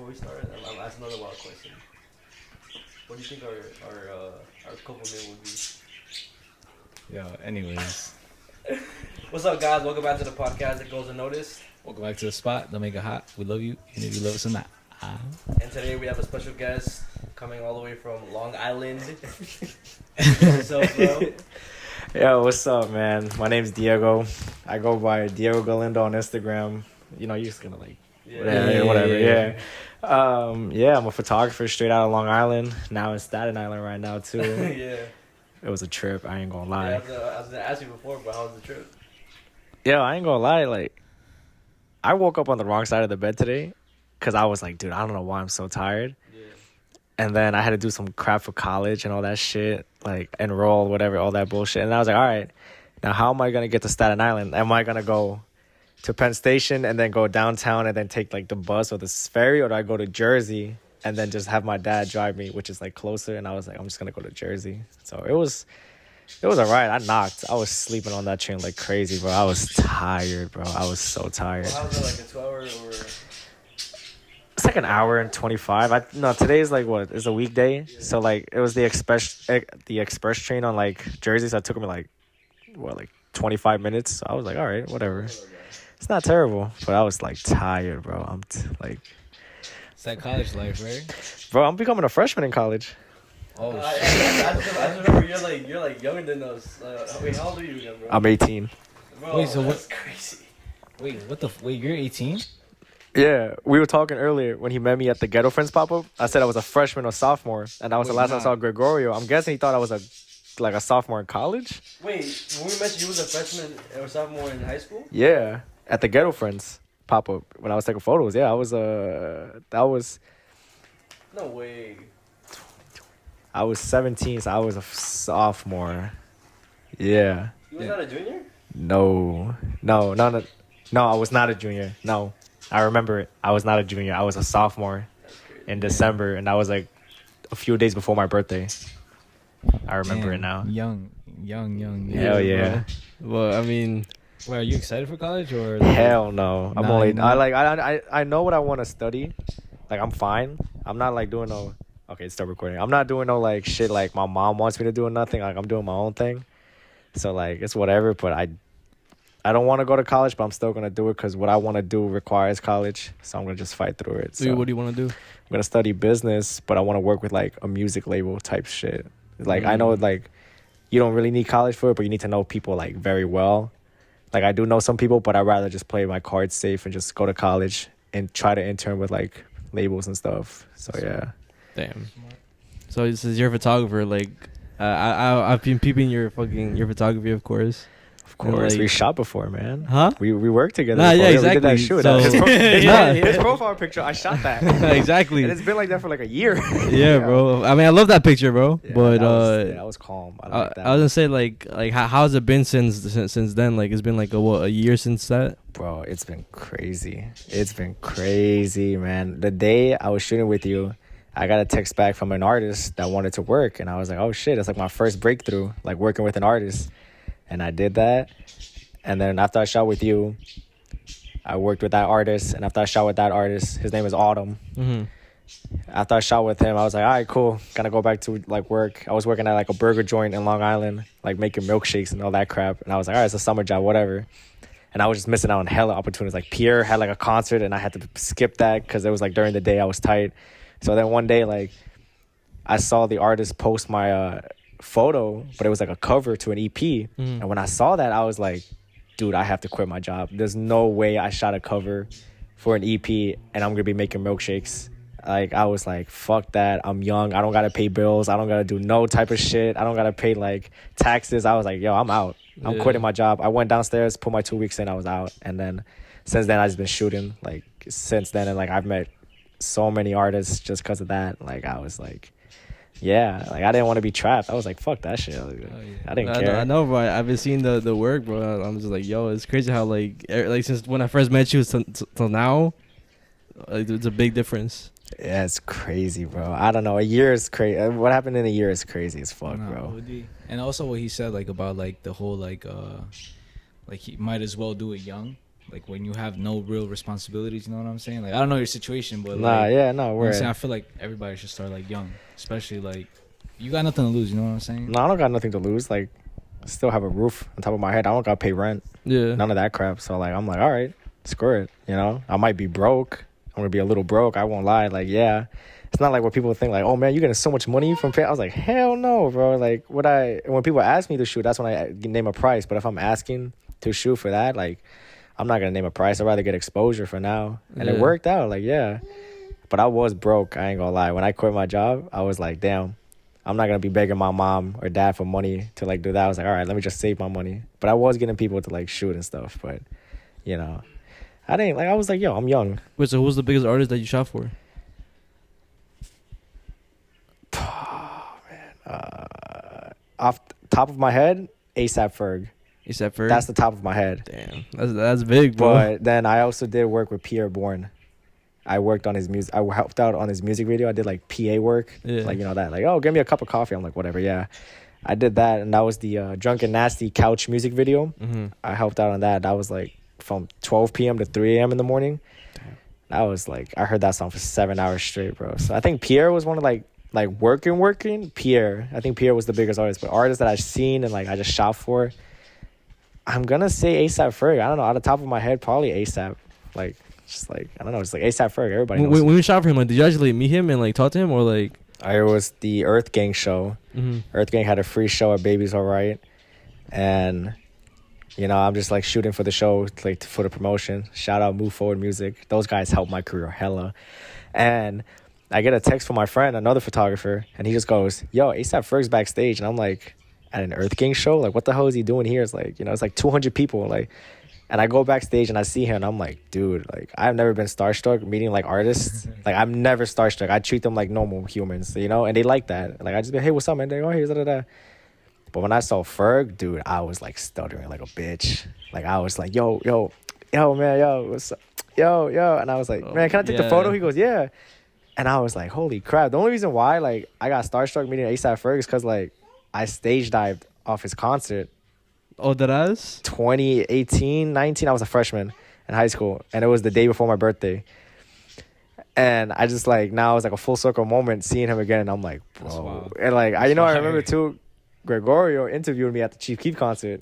before we start, I'll ask another wild question. What do you think our couple name would be? Yo, anyways. What's up, guys? Welcome back to the podcast that goes unnoticed. Welcome back to the spot. Don't make it hot. We love you, and if you love us or not. And today we have a special guest coming all the way from Long Island. So, bro. Yo, what's up, man? My name's Diego. I go by Diego Galindo on Instagram. You know, you're just gonna like, whatever. I'm a photographer straight out of Long Island. Now in Staten Island right now too. Yeah. It was a trip. I ain't gonna lie. Yeah, I was gonna ask you before, but how was the trip? Yeah, I ain't gonna lie. Like, I woke up on the wrong side of the bed today, cause I was like, dude, I don't know why I'm so tired. Yeah. And then I had to do some crap for college and all that shit, like enroll, whatever, all that bullshit. And I was like, all right, now how am I gonna get to Staten Island? Am I gonna go to Penn Station and then go downtown and then take like the bus or the ferry, or do I go to Jersey and then just have my dad drive me, which is like closer? And I was like, I'm just gonna go to Jersey. So it was all right. I knocked. I was sleeping on that train like crazy, bro. I was tired, bro. I was so tired. Well, how was it, like a 2-hour or? It's like an hour and 25. No, today is like what? It's a weekday, so like it was the express train on like Jersey. So it took me like 25 minutes. So I was like, all right, whatever. It's not terrible, but I was like tired, bro. I'm like, It's that college life, right? bro, I'm becoming a freshman in college. Oh, I just remember you're like younger than us. Wait, how old are you again, bro? I'm 18. Bro, Wait, so that's crazy. Wait, you're 18? Yeah, we were talking earlier when he met me at the Ghetto Friends pop-up. I said I was a freshman or sophomore, and that was the last time I saw Gregorio. I'm guessing he thought I was a sophomore in college. Wait, when we met you was a freshman or sophomore in high school? Yeah, at the Ghetto Friends pop-up when I was taking photos. Yeah, I was No way. I was 17, so I was a sophomore. Yeah. You was not a junior? No, I was not a junior. No, I remember it. I was not a junior. I was a sophomore in December, and that was like a few days before my birthday. I remember it now. Young. Hell yeah. Well, I mean, Wait, are you excited for college or? Hell no. I'm Nah, only. you're not. I know what I want to study. Like, I'm fine. I'm not like doing no. Okay, start recording. I'm not doing no like shit like my mom wants me to do or nothing. Like, I'm doing my own thing. So like it's whatever. But I don't want to go to college, but I'm still gonna do it because what I want to do requires college. So I'm gonna just fight through it. So what do you want to do? I'm gonna study business, but I want to work with like a music label type shit. Like I know like you don't really need college for it, but you need to know people like very well. Like I do know some people, but I'd rather just play my cards safe and just go to college and try to intern with like labels and stuff. So yeah. Damn. So it says you're a photographer. Like, I've been peeping your photography, of course. Of course, like- we shot before, man. Huh? We worked together. Nah, before. yeah, We did that exactly. shoot. So- His profile picture, I shot that. Exactly. And it's been like that for like a year. Yeah, bro. I mean, I love that picture, bro. Yeah, but that was calm. I like that. I was gonna say like how's it been since then? Like it's been like a year since that. Bro, it's been crazy. It's been crazy, man. The day I was shooting with you, I got a text back from an artist that wanted to work, and I was like, oh shit, it's like my first breakthrough, like working with an artist. And I did that. And then after I shot with you, I worked with that artist. And after I shot with that artist, his name is Autumn. Mm-hmm. After I shot with him, I was like, all right, cool. Gonna go back to like work. I was working at like a burger joint in Long Island, like making milkshakes and all that crap. And I was like, all right, it's a summer job, whatever. And I was just missing out on hella opportunities. Like Pierre had like a concert and I had to skip that because it was like during the day I was tight. So then one day, like I saw the artist post my photo, but it was like a cover to an EP. Mm-hmm. And when I saw that, I was like, dude, I have to quit my job. There's no way I shot a cover for an EP and I'm gonna be making milkshakes. Like I was like, fuck that. I'm young. I don't gotta pay bills. I don't gotta do no type of shit. I don't gotta pay like taxes. I was like, yo, I'm out. I'm quitting my job. I went downstairs, put my 2 weeks in, I was out. And then since then I just been shooting like since then, and like I've met so many artists just because of that. Like I was like, yeah, like I didn't want to be trapped. I was like, fuck that shit. I didn't care. I know, bro. I've been seeing the work, bro. I'm just like, yo, it's crazy how like since when I first met you till now, it's a big difference. Yeah, it's crazy, bro. I don't know. A year is crazy. What happened in a year is crazy as fuck, bro. OD. And also what he said like about like the whole like he might as well do it young. like when you have no real responsibilities. You know what I'm saying? Like I don't know your situation, but Nah, like, yeah, no, you know what we're. I'm saying? I feel like everybody should start like young, especially like you got nothing to lose. You know what I'm saying? No, I don't got nothing to lose. Like, I still have a roof on top of my head. I don't gotta pay rent. Yeah. None of that crap. So like, I'm like, all right, screw it. You know, I might be broke. I'm gonna be a little broke. I won't lie. Like, yeah, it's not like what people think. Like, oh man, you're getting so much money from pay. I was like, hell no, bro. Like, when people ask me to shoot, that's when I name a price. But if I'm asking to shoot for that, like, I'm not gonna name a price. I'd rather get exposure for now. And it worked out. Like, yeah. But I was broke. I ain't gonna lie. When I quit my job, I was like, damn. I'm not gonna be begging my mom or dad for money to like do that. I was like, all right, let me just save my money. But I was getting people to like shoot and stuff. But you know, I was like, yo, I'm young. Wait, so who was the biggest artist that you shot for? Oh man, off the top of my head, ASAP Ferg. ASAP Ferg. That's the top of my head. Damn. That's big, bro. But then I also did work with Pierre Borne. I worked on his music. I helped out on his music video. I did like PA work, like you know that, like, oh, give me a cup of coffee. I'm like, whatever, yeah. I did that, and that was the Drunk and Nasty couch music video. Mm-hmm. I helped out on that. That was like from 12 p.m. to 3 a.m. in the morning. Damn. That was like, I heard that song for 7 hours straight, bro. So I think Pierre was one of like working. Pierre, I think Pierre was the biggest artist, but artists that I've seen and like I just shot for, I'm gonna say ASAP Ferg. I don't know, out of the top of my head, probably ASAP. Like. Just like, I don't know, it's like ASAP Ferg. Everybody knows. When we shot for him, like, did you actually meet him and like talk to him, or like? It was the Earth Gang show. Mm-hmm. Earth Gang had a free show at Baby's Alright, and you know, I'm just like shooting for the show, like for the promotion. Shout out Move Forward Music. Those guys helped my career hella. And I get a text from my friend, another photographer, and he just goes, "Yo, ASAP Ferg's backstage," and I'm like, at an Earth Gang show, like what the hell is he doing here? It's like, you know, it's like 200 people, like. And I go backstage and I see him and I'm like, dude, like I've never been starstruck meeting like artists. Like I'm never starstruck. I treat them like normal humans, you know, and they like that. Like I just be, hey, what's up, man? They go, oh, here's da. But when I saw Ferg, dude, I was like stuttering like a bitch. Like I was like, yo, man, yo, what's up? Yo. And I was like, man, can I take the photo? He goes, yeah. And I was like, holy crap. The only reason why like I got starstruck meeting ASAP Ferg is because like I stage dived off his concert. Oh, that is 2018, 19. I was a freshman in high school, and it was the day before my birthday. And I just like now it's like a full circle moment seeing him again. And I'm like, bro, and like I remember too. Gregorio interviewed me at the Chief Keef concert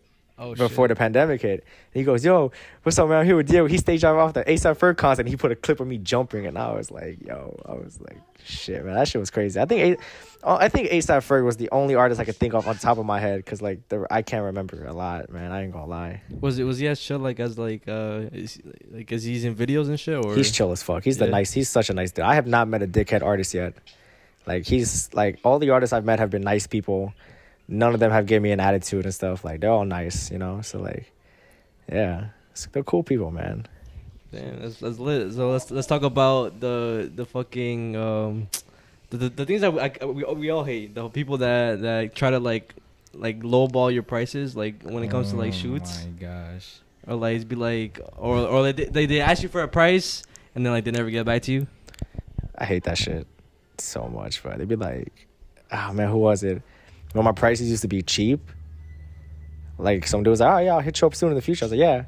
before the pandemic hit. And he goes, yo, what's up, man? I'm here with Diego. He staged off the ASAP Ferg concert, and he put a clip of me jumping, and I was like, shit, man, that shit was crazy. I think ASAP Ferg was the only artist I could think of on top of my head, because like I can't remember a lot, man. I ain't gonna lie. Was he as chill like as like is he's in videos and shit, or he's chill as fuck. He's he's such a nice dude. I have not met a dickhead artist yet. Like he's like all the artists I've met have been nice people. None of them have given me an attitude and stuff. Like they're all nice, you know. So like, yeah, they're cool people, man. Damn, that's lit. So let's talk about the fucking the things that we all hate. The people that try to like lowball your prices, like when it comes to like shoots. Oh my gosh. Or like be like, or they ask you for a price and then like they never get back to you. I hate that shit so much, bro. They'd be like, oh man, who was it? When my prices used to be cheap, like some dude was like, oh yeah, I'll hit you up soon in the future. I was like, yeah.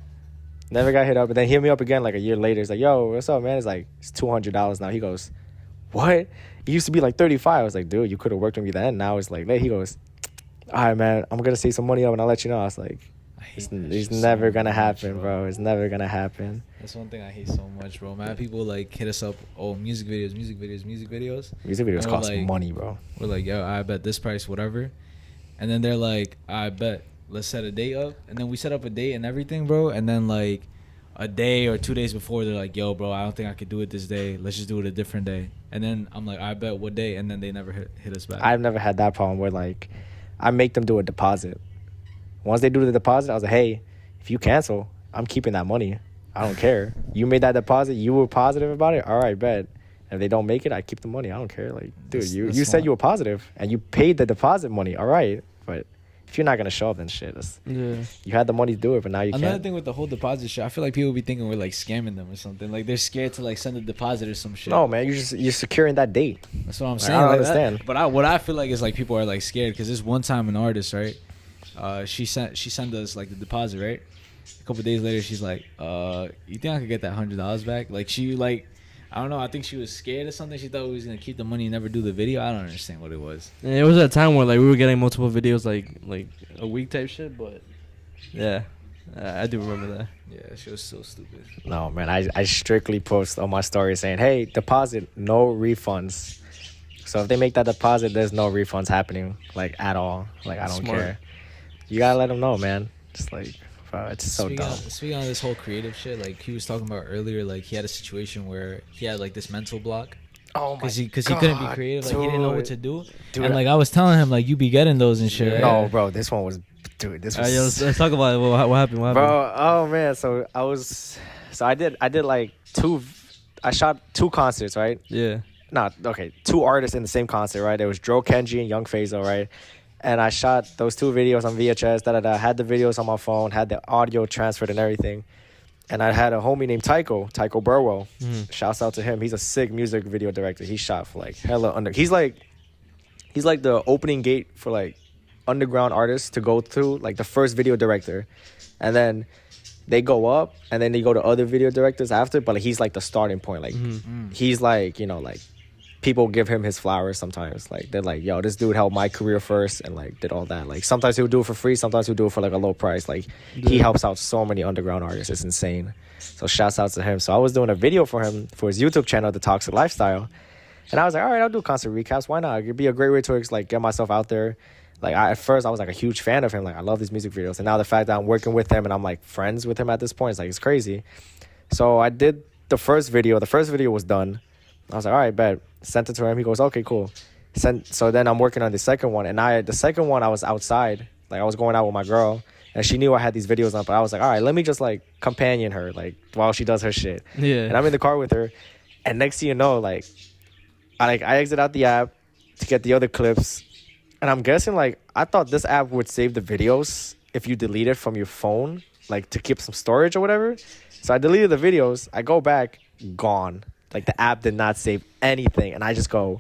Never got hit up. And then hit me up again like a year later. He's like, yo, what's up, man? It's like, it's $200 now. He goes, what? It used to be like $35. I was like, dude, you could have worked with me then. Now it's like, he goes, all right, man, I'm going to save some money up and I'll let you know. I was like, it's never going to happen, bro. It's never going to happen. That's one thing I hate so much, bro. Man, people like hit us up, music videos. Music videos cost like, money, bro. We're like, yo, I bet this price, whatever. And then they're like, I bet, let's set a date up. And then we set up a date and everything, bro. And then like a day or 2 days before, they're like, yo, bro, I don't think I could do it this day. Let's just do it a different day. And then I'm like, I bet, what day? And then they never hit us back. I've never had that problem where like I make them do a deposit. Once they do the deposit, I was like, hey, if you cancel, I'm keeping that money. I don't care. You made that deposit. You were positive about it. All right, bet. And if they don't make it, I keep the money. I don't care. Like, dude, you said you were positive and you paid the deposit money. All right, but if you're not gonna show up, then shit. You had the money to do it, but now you can't. Another thing with the whole deposit shit, I feel like people be thinking we're like scamming them or something. Like they're scared to like send a deposit or some shit. No, man, you're securing that date. That's what I'm saying. I don't understand. But what I feel like is like people are like scared because this one time an artist, right? She sent us like the deposit, right? A couple days later, she's like, you think I could get that $100 back? Like, she, like, I don't know. I think she was scared or something. She thought we was going to keep the money and never do the video. I don't understand what it was. And it was at a time where, like, we were getting multiple videos, like a week type shit, but, yeah. I do remember that. Yeah, she was so stupid. No, man, I strictly post on my story saying, hey, deposit, no refunds. So if they make that deposit, there's no refunds happening, like, at all. Like, I don't care. You gotta let them know, man. Just like, bro, it's so dumb. Speaking on this whole creative shit, like he was talking about earlier, like he had a situation where he had like this mental block. Oh my god. Because he couldn't be creative, like he didn't know what to do. Dude, and like I was telling him, like you be getting those and shit. Right? No, bro, this one was, dude, this was. Let's talk about it. What happened? Bro, oh man, I did like I shot 2 concerts, right? Yeah. Okay, 2 artists in the same concert, right? There was Dro Kenji and Young Fazo, right? And I shot those 2 videos on VHS, had the videos on my phone, had the audio transferred and everything. And I had a homie named Tycho Burwell. Shouts out to him. He's a sick music video director. He shot for like hella he's like the opening gate for like underground artists to go through, like the first video director. And then they go up and then they go to other video directors after, but like, he's like the starting point. Like he's like, you know, like people give him his flowers sometimes. Like they're like, yo, this dude helped my career first and like did all that. Like sometimes he'll do it for free, sometimes he'll do it for like a low price. Like he helps out so many underground artists. It's insane. So shouts out to him. So I was doing a video for him for his YouTube channel, The Toxic Lifestyle. And I was like, all right, I'll do concert recaps. Why not? It'd be a great way to like get myself out there. Like at first I was like a huge fan of him. Like I love his music videos. And now the fact that I'm working with him and I'm like friends with him at this point, it's like, it's crazy. So I did the first video. The first video was done. I was like, all right, bet. Sent it to him. He goes, okay, cool. So then I'm working on the second one. And the second one I was outside. Like I was going out with my girl. And she knew I had these videos on. But I was like, all right, let me just like companion her like while she does her shit. Yeah. And I'm in the car with her. And next thing you know, like I exit out the app to get the other clips. And I'm guessing, like, I thought this app would save the videos if you delete it from your phone, like, to keep some storage or whatever. So I deleted the videos. I go back, gone. Like, the app did not save anything. And I just go,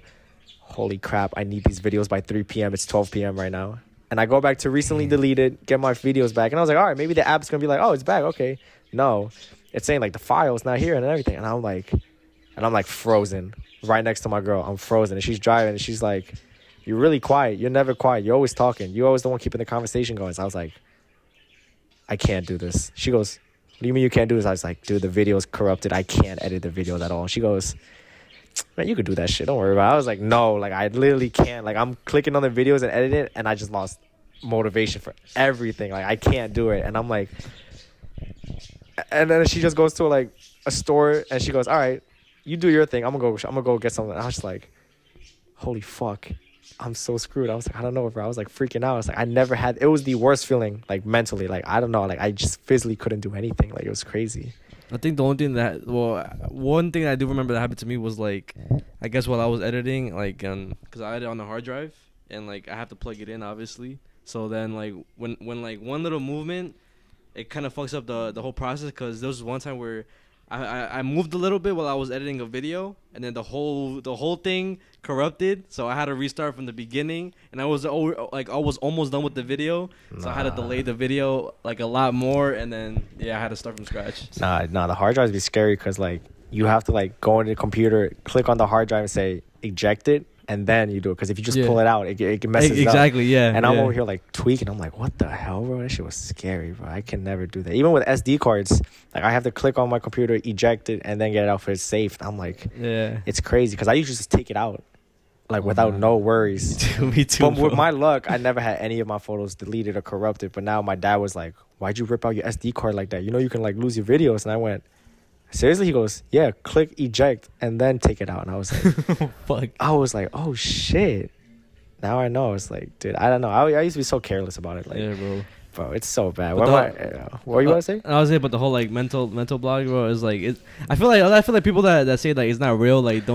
holy crap, I need these videos by 3 p.m. It's 12 p.m. right now. And I go back to recently deleted, get my videos back. And I was like, all right, maybe the app's going to be like, oh, it's back. Okay. No. It's saying, like, the file's not here and everything. And I'm like frozen right next to my girl. I'm frozen. And she's driving. And she's like, you're really quiet. You're never quiet. You're always talking. You're always the one keeping the conversation going. So I was like, I can't do this. She goes, what do you mean you can't do this? I was like, dude, the video's corrupted. I can't edit the videos at all. She goes, man, you could do that shit. Don't worry about it. I was like, no, like I literally can't. Like I'm clicking on the videos and edit it, and I just lost motivation for everything. Like I can't do it. And I'm like, and then she just goes to like a store and she goes, all right, you do your thing. I'm gonna go get something. And I was just like, holy fuck. I'm so screwed. I was like, I don't know, bro. I was like freaking out. I was like, it was the worst feeling, like mentally. Like, I don't know. Like, I just physically couldn't do anything. Like, it was crazy. I think the only thing one thing I do remember that happened to me was like, I guess while I was editing, like, because I edit on the hard drive and like I have to plug it in, obviously. So then like when like one little movement, it kind of fucks up the whole process. Because there was one time where I moved a little bit while I was editing a video, and then the whole thing corrupted, so I had to restart from the beginning, and I was almost done with the video, so I had to delay the video like a lot more, and then I had to start from scratch. Nah, the hard drives be scary because like you have to like go into the computer, click on the hard drive, and say eject it, and then you do it. Because if you just pull it out, it messes it up. Exactly, yeah. And I'm over here like tweaking. I'm like, what the hell, bro? That shit was scary, bro. I can never do that. Even with SD cards, like I have to click on my computer, eject it, and then get it out for it's safe. I'm like, it's crazy because I usually just take it out, like without no worries. Me too. But with my luck, I never had any of my photos deleted or corrupted. But now my dad was like, why'd you rip out your SD card like that? You know you can like lose your videos. And I went, seriously? He goes, yeah, click eject and then take it out. And I was like, fuck. I was like, oh shit. Now I know. It's like, dude, I don't know. I used to be so careless about it. Like, yeah, bro, it's so bad. What were you gonna say? I was saying, but the whole like mental block, bro, is like I feel like people that say like it's not real, like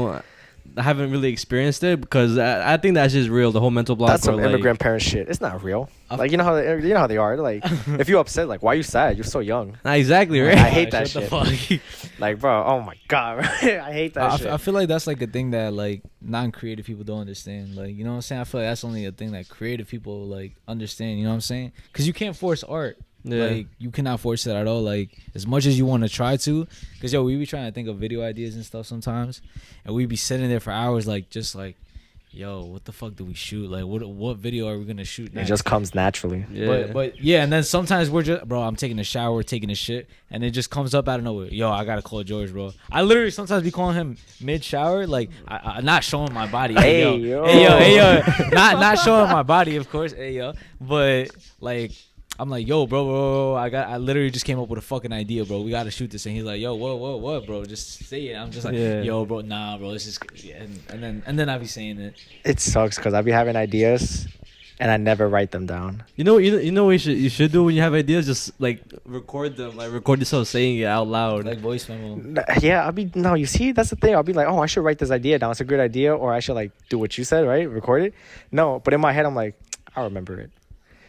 I haven't really experienced it, because I think that's just real. The whole mental block. That's some like, immigrant parent shit. It's not real. Like you know how they are. Like if you're upset, like why are you sad? You're so young. Not exactly, right? I hate that shit. Like bro, oh my god, I hate that shit. I feel like that's like a thing that like non-creative people don't understand. Like you know what I'm saying? I feel like that's only a thing that creative people like understand. You know what I'm saying? Because you can't force art. Yeah. Like, you cannot force it at all. Like, as much as you want to try to, because yo, we be trying to think of video ideas and stuff sometimes, and we be sitting there for hours, like, just like, yo, what the fuck do we shoot? Like, what video are we gonna shoot next? It just comes naturally. Yeah. But yeah, and then sometimes we're just, bro, I'm taking a shower, taking a shit, and it just comes up out of nowhere. Yo, I gotta call George, bro. I literally sometimes be calling him mid shower, like, I not showing my body. Hey, hey yo, not showing my body, of course, hey yo, but like, I'm like, yo, bro, I literally just came up with a fucking idea, bro. We gotta shoot this, and he's like, yo, what, bro? Just say it. I'm just like, yo, bro, nah, bro, this is, yeah. And then I be saying it. It sucks because I be having ideas, and I never write them down. You know what you should do when you have ideas? Just like record them, like record yourself saying it out loud, Like voice memo. Yeah, you see, that's the thing. I'll be like, oh, I should write this idea down. It's a good idea, or I should like do what you said, right? Record it. No, but in my head, I'm like, I'll remember it.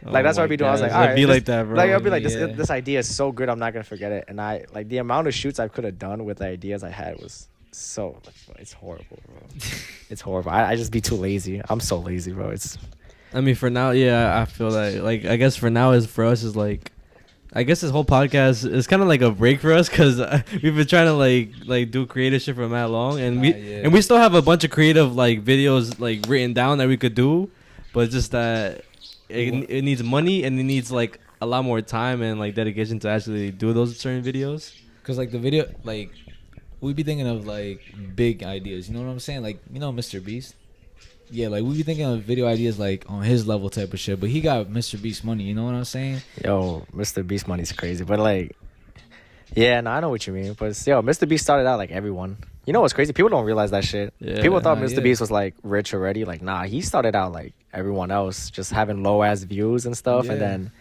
Like, that's what I'd be doing. I was like, all right, be like that, bro. Like, I'll be like, this idea is so good, I'm not gonna forget it. And I like the amount of shoots I could have done with the ideas I had was so, it's horrible, bro. It's horrible. I just be too lazy. I'm so lazy, bro. I mean, for now, yeah, I feel that. Like, I guess for now for us is like, I guess this whole podcast is kind of like a break for us because we've been trying to like do creative shit for that long, and we still have a bunch of creative like videos like written down that we could do, but it's just that it needs money and it needs like a lot more time and like dedication to actually do those certain videos. Cause like the video, like we be thinking of like big ideas, you know what I'm saying? Like, you know, Mr. Beast. Yeah, like we be thinking of video ideas like on his level type of shit, but he got Mr. Beast money, you know what I'm saying? Yo, Mr. Beast money's crazy, but like, yeah, no, I know what you mean. But yo, Mr. Beast started out like everyone. You know what's crazy? People don't realize that shit. Yeah, people thought Mr. Beast was like rich already. Like, nah, he started out like everyone else, just having low ass views and stuff. Yeah. And then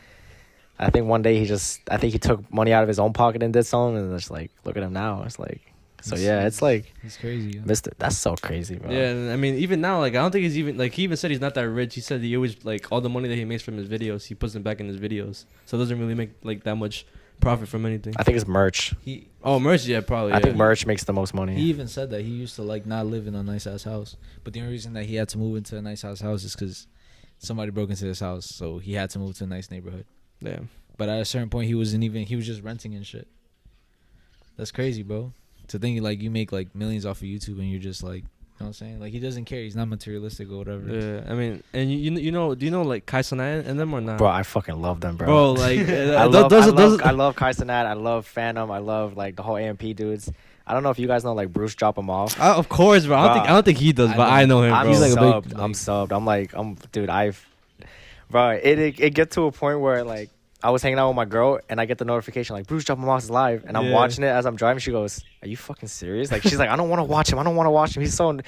I think one day he took money out of his own pocket and did something, and it's like, look at him now. It's like, so yeah, it's like, it's crazy. Yeah. That's so crazy, bro. Yeah, and I mean, even now, like, I don't think he's even like, he even said he's not that rich. He said he always like all the money that he makes from his videos, he puts them back in his videos, so it doesn't really make like that much profit from anything. I think it's merch. Merch, yeah, probably. I think merch makes the most money. He even said that he used to like not live in a nice ass house, but the only reason that he had to move into a nice ass house is because somebody broke into his house, so he had to move to a nice neighborhood. Yeah. But at a certain point, he was just renting and shit. That's crazy, bro. To think like you make like millions off of YouTube and you're just like, you know what I'm saying? Like, he doesn't care. He's not materialistic or whatever. Yeah, I mean, and you know, do you know like Kai Cenat and them or not? Bro, I fucking love them, bro. Bro, like I love Kai Cenat. I love Phantom. I love like the whole AMP dudes. I don't know if you guys know like Bruce Drop 'Em Off. Of course, bro. I don't think he does, but I know him, bro. He's like subbed. I'm subbed. Bro, it get to a point where like I was hanging out with my girl and I get the notification like Bruce Drop 'Em Off is live, and I'm watching it as I'm driving. She goes, "Are you fucking serious?" Like, she's like, "I don't want to watch him. He's so like,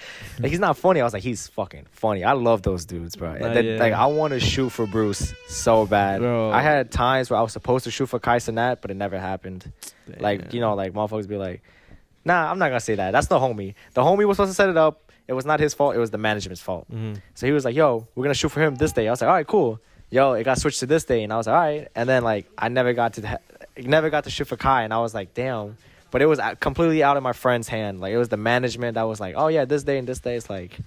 he's not funny." I was like, "He's fucking funny." I love those dudes, bro. And then, like, I want to shoot for Bruce so bad. Bro. I had times where I was supposed to shoot for Kai Cenat, but it never happened. Damn. Like, you know, like motherfuckers be like, "Nah, I'm not gonna say that. That's the homie. The homie was supposed to set it up. It was not his fault. It was the management's fault." Mm-hmm. So he was like, "Yo, we're gonna shoot for him this day." I was like, "All right, cool." Yo, it got switched to this day, and I was like, all right. And then like I never got to shoot for Kai, and I was like, damn. But it was completely out of my friend's hand. Like, it was the management that was like, oh yeah, this day and this day. It's like,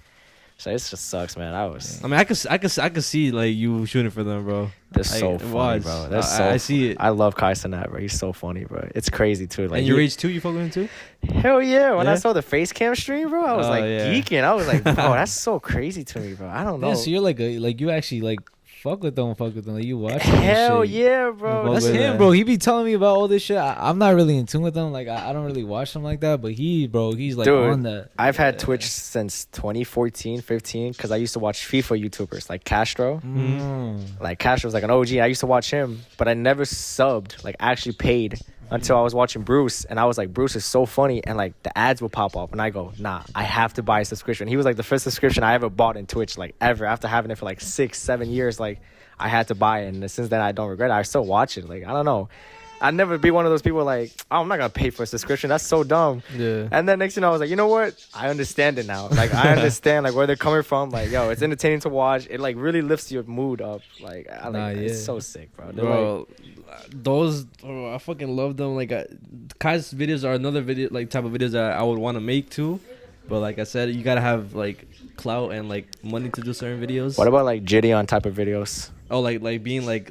so it just sucks, man. I mean, I could see like you shooting for them, bro. They're so funny, bro. I see it. I love Kai Cenat, bro. He's so funny, bro. It's crazy too. Like, and your age too, you fuck with him too? Hell yeah! When I saw the face cam stream, bro, I was geeking. I was like, bro, that's so crazy to me, bro. I don't know. Yeah, so you're like you actually like fuck with them. Like, you watch him. Hell yeah, bro. That's him, bro. He be telling me about all this shit. I'm not really in tune with them. Like, I don't really watch them like that. But he's like, dude, on that. I've had Twitch since 2014, 15, because I used to watch FIFA YouTubers like Castro. Like, Castro's like an OG. I used to watch him, but I never subbed, like actually paid, until I was watching Bruce, and I was like, Bruce is so funny, and like the ads would pop up, and I go, nah, I have to buy a subscription. He was like the first subscription I ever bought in Twitch, like ever. After having it for like 6-7 years, like I had to buy it, and since then I don't regret it. I still watch it. Like, I don't know, I'd never be one of those people like, oh, I'm not gonna pay for a subscription. That's so dumb. Yeah. And then next thing I was like, you know what? I understand it now. Like, I understand like where they're coming from. Like, yo, it's entertaining to watch. It like really lifts your mood up. Like, it's so sick, bro. Bro, I fucking love them. Like, Kai's videos are another video, like type of videos that I would want to make too. But like I said, you gotta have like clout and like money to do certain videos. What about like Gideon type of videos? Oh, like being like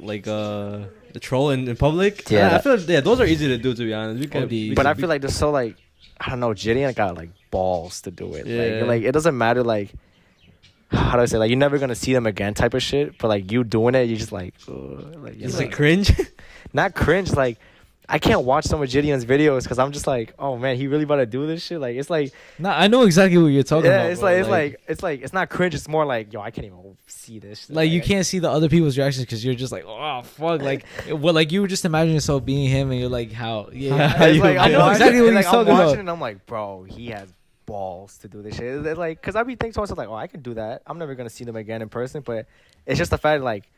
The troll in public. Yeah, I feel like those are easy to do, to be honest. But I feel like they're so like, I don't know, Gideon got like balls to do it. Yeah. Like it doesn't matter like, how do I say, like you're never gonna see them again type of shit. But like you doing it, you just like, like It's like like cringe. not cringe. Like I can't watch some of Gideon's videos because I'm just like, oh man, he really about to do this shit. Like it's like, Nah, I know exactly what you're talking about. yeah, it's like it's not cringe. It's more like, yo, I can't even see this. Like you can't see the other people's reactions because you're just like, oh fuck, like, well, like you just imagine yourself being him, and you're like, how? Yeah, It's like, I know exactly what like, he's I'm talking watching about. and I'm like, bro, he has balls to do this shit. It's like, cause I be thinking to myself like, oh, I can do that. I'm never gonna see them again in person. But it's just the fact like,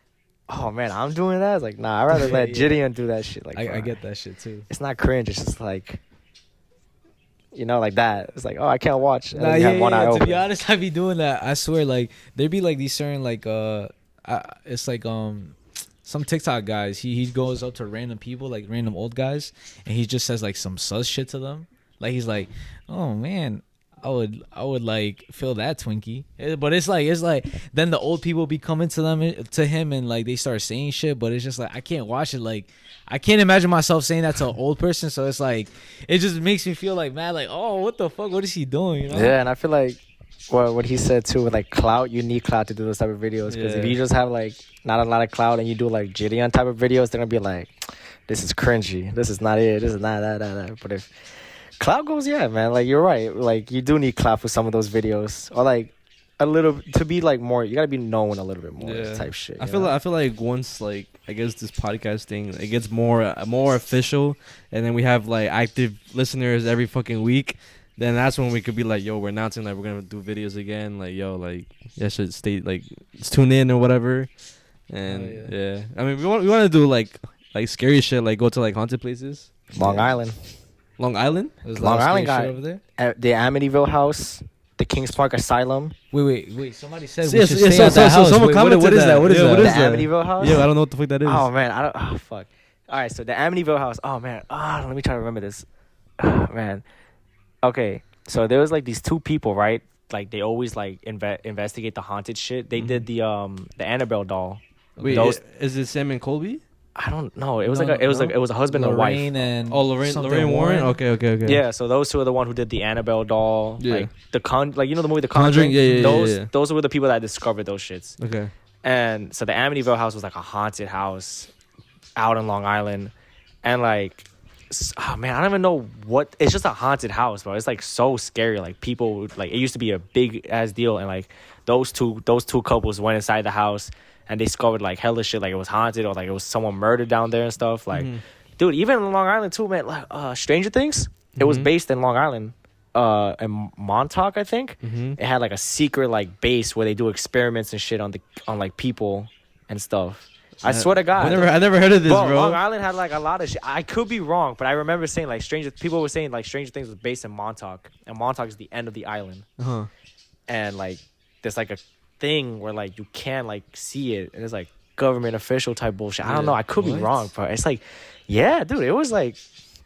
oh man, I'm doing that. It's like, nah, I'd rather let Gideon do that shit. Like, I get that shit too. It's not cringe. It's just like, you know, like that. It's like, oh, I can't watch. And Nah, then you have one eye To open. be honest, I be doing that. I swear, like there be like these certain like it's like some TikTok guys. He goes up to random people, like random old guys, and he just says like some sus shit to them. Like he's like, oh man, I would like feel that Twinkie. But it's like then the old people be coming to him and like they start saying shit, but it's just like I can't watch it. Like I can't imagine myself saying that to an old person, so it's like it just makes me feel like mad, like, oh, what the fuck, what is he doing, you know? Yeah, and I feel like what he said too with like clout, you need clout to do those type of videos, because if you just have like not a lot of clout and you do like Gideon type of videos, they're gonna be like, this is cringy, this is not it, this is not that. But if clout goes, yeah, man, like you're right, like you do need clout for some of those videos, or like a little to be like more, you gotta be known a little bit more type shit. I feel like once like I guess this podcast thing it gets more official, and then we have like active listeners every fucking week, then that's when we could be like, yo, we're announcing like we're gonna do videos again, like yo, like yeah, should stay like let's tune in or whatever. And yeah, I mean we want to do like scary shit, like go to like haunted places. Long Island There's a Long lot of Island scary guy shit over there. at the Amityville house, the Kings Park Asylum, Wait. Somebody said Yeah, we should stay at that house. someone Wait, commented what is that? What is Yeah, that? what the is that? Amityville house. Yeah, I don't know what the fuck that is. Oh man, I don't. Oh fuck. All right, so the Amityville house. Oh man. Let me try to remember this. Oh, man. Okay, so there was like these two people, right? Like they always like investigate the haunted shit. They did the Annabelle doll. Wait, Those, is it Sam and Colby? I don't know. It was No, like it was a husband Lorraine and wife. and Lorraine Warren. Okay. Yeah, so those two are the one who did the Annabelle doll. Yeah. Like like you know the movie The Conjuring? Conjuring. Yeah. Those were the people that discovered those shits. Okay. And so the Amityville house was like a haunted house out in Long Island. And like, oh man, I don't even know what. It's just a haunted house, bro. It's like so scary. Like people would, like, it used to be a big ass deal. And like those two couples went inside the house and they discovered like hella shit. Like it was haunted, or like it was someone murdered down there and stuff. Like, dude, even in Long Island too, man. Like Stranger Things, it was based in Long Island. In Montauk, I think. It had like a secret like base where they do experiments and shit on like people and stuff. I swear to God, I never heard of this, bro. Long Island had like a lot of shit. I could be wrong, but I remember saying like people were saying like Stranger Things was based in Montauk, and Montauk is the end of the island. And like there's like a thing where like you can't like see it, and it's like government official type bullshit. I don't know. I could be wrong, but it's like, yeah, dude, it was like.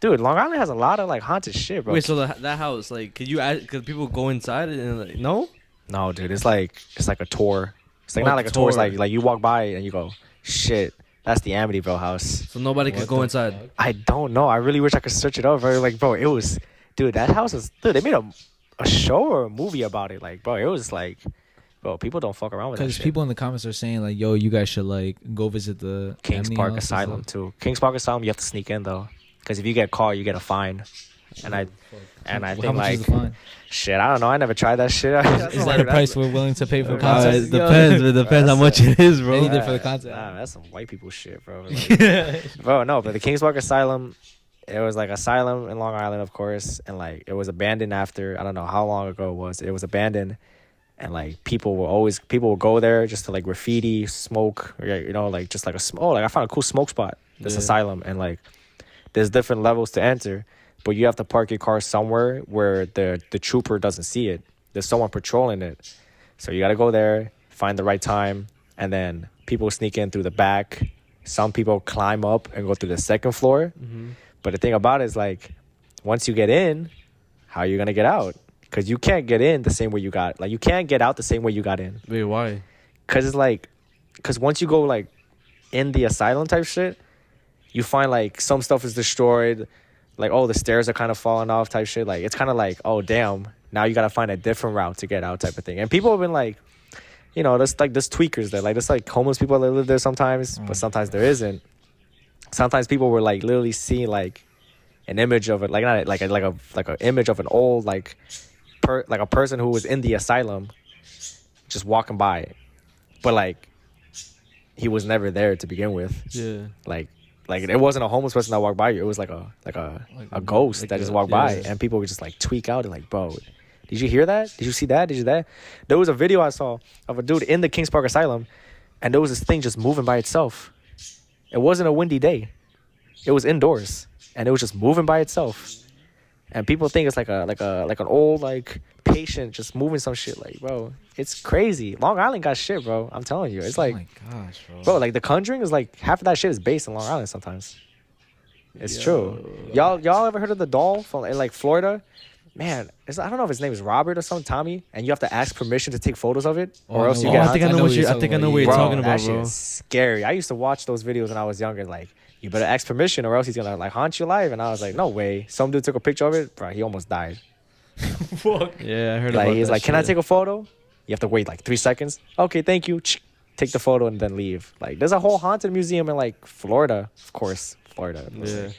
Dude, Long Island has a lot of like haunted shit, bro. Wait, so that house, like, could people go inside it and like, no? No, dude, it's like a tour. It's like not like a tour. It's like you walk by and you go, shit, that's the Amityville house. So nobody could go inside. I don't know. I really wish I could search it up. Like, bro, it was, dude, that house is, dude, they made a show or a movie about it. Like, bro, it was like, bro, people don't fuck around with that Because shit. people in the comments are saying like, yo, you guys should like go visit the Kings Amity Park house Asylum too. Kings Park Asylum, you have to sneak in though. Because if you get caught, you get a fine. And I How think much is like, the fine? shit, I don't know. I never tried that shit. Is that the price we're willing to pay for It content? It depends. It depends how much it is, bro. Anything for the content. Nah, that's some white people shit, bro. Bro, no, but the Kings Park Asylum, it was like asylum in Long Island, of course, and like it was abandoned after, I don't know how long ago it was. It was abandoned, and like people would go there just to like graffiti, smoke, or, you know, like just like like I found a cool smoke spot. This asylum, and like there's different levels to enter, but you have to park your car somewhere where the trooper doesn't see it. There's someone patrolling it, so you got to go there, find the right time, and then people sneak in through the back. Some people climb up and go through the second floor. But the thing about it is, like, once you get in, how are you gonna get out? Because you can't get in the same way you got. Like, you can't get out the same way you got in. Wait, why? Because it's like, because once you go like in the asylum type shit, you find like some stuff is destroyed, like the stairs are kind of falling off type shit. Like it's kind of like, oh damn, now you gotta find a different route to get out type of thing. And people have been like, there's tweakers there, like there's like homeless people that live there sometimes, but sometimes there isn't. Sometimes people were like literally seeing like an image of it, like not like a image of an old like a person who was in the asylum, just walking by, but like he was never there to begin with. Yeah. Like it wasn't a homeless person that walked by you. It was like a ghost that just walked by, and people would just like tweak out and like, bro, did you hear that? Did you see that? Did you that? There was a video I saw of a dude in the Kings Park Asylum, and there was this thing just moving by itself. It wasn't a windy day. It was indoors, and it was just moving by itself. And people think it's like an old like patient just moving some shit. Like, bro, it's crazy. Long Island got shit, bro. I'm telling you, it's like, oh my gosh, bro, like The Conjuring is like half of that shit is based in Long Island. Sometimes it's true. Y'all ever heard of the doll from in like Florida? Man, I don't know if his name is Robert or something, Tommy, and you have to ask permission to take photos of it, or else you get. I think I know what you're talking about, that bro. shit is scary. I used to watch those videos when I was younger. Like, you better ask permission, or else he's gonna like haunt your life. And I was like, no way. Some dude took a picture of it, bro. He almost died. Fuck. Yeah, I heard about that. He's like, shit. can I take a photo? You have to wait like 3 seconds. Okay, thank you. Take the photo and then leave. Like, there's a whole haunted museum in like Florida, of course, Florida. Yeah.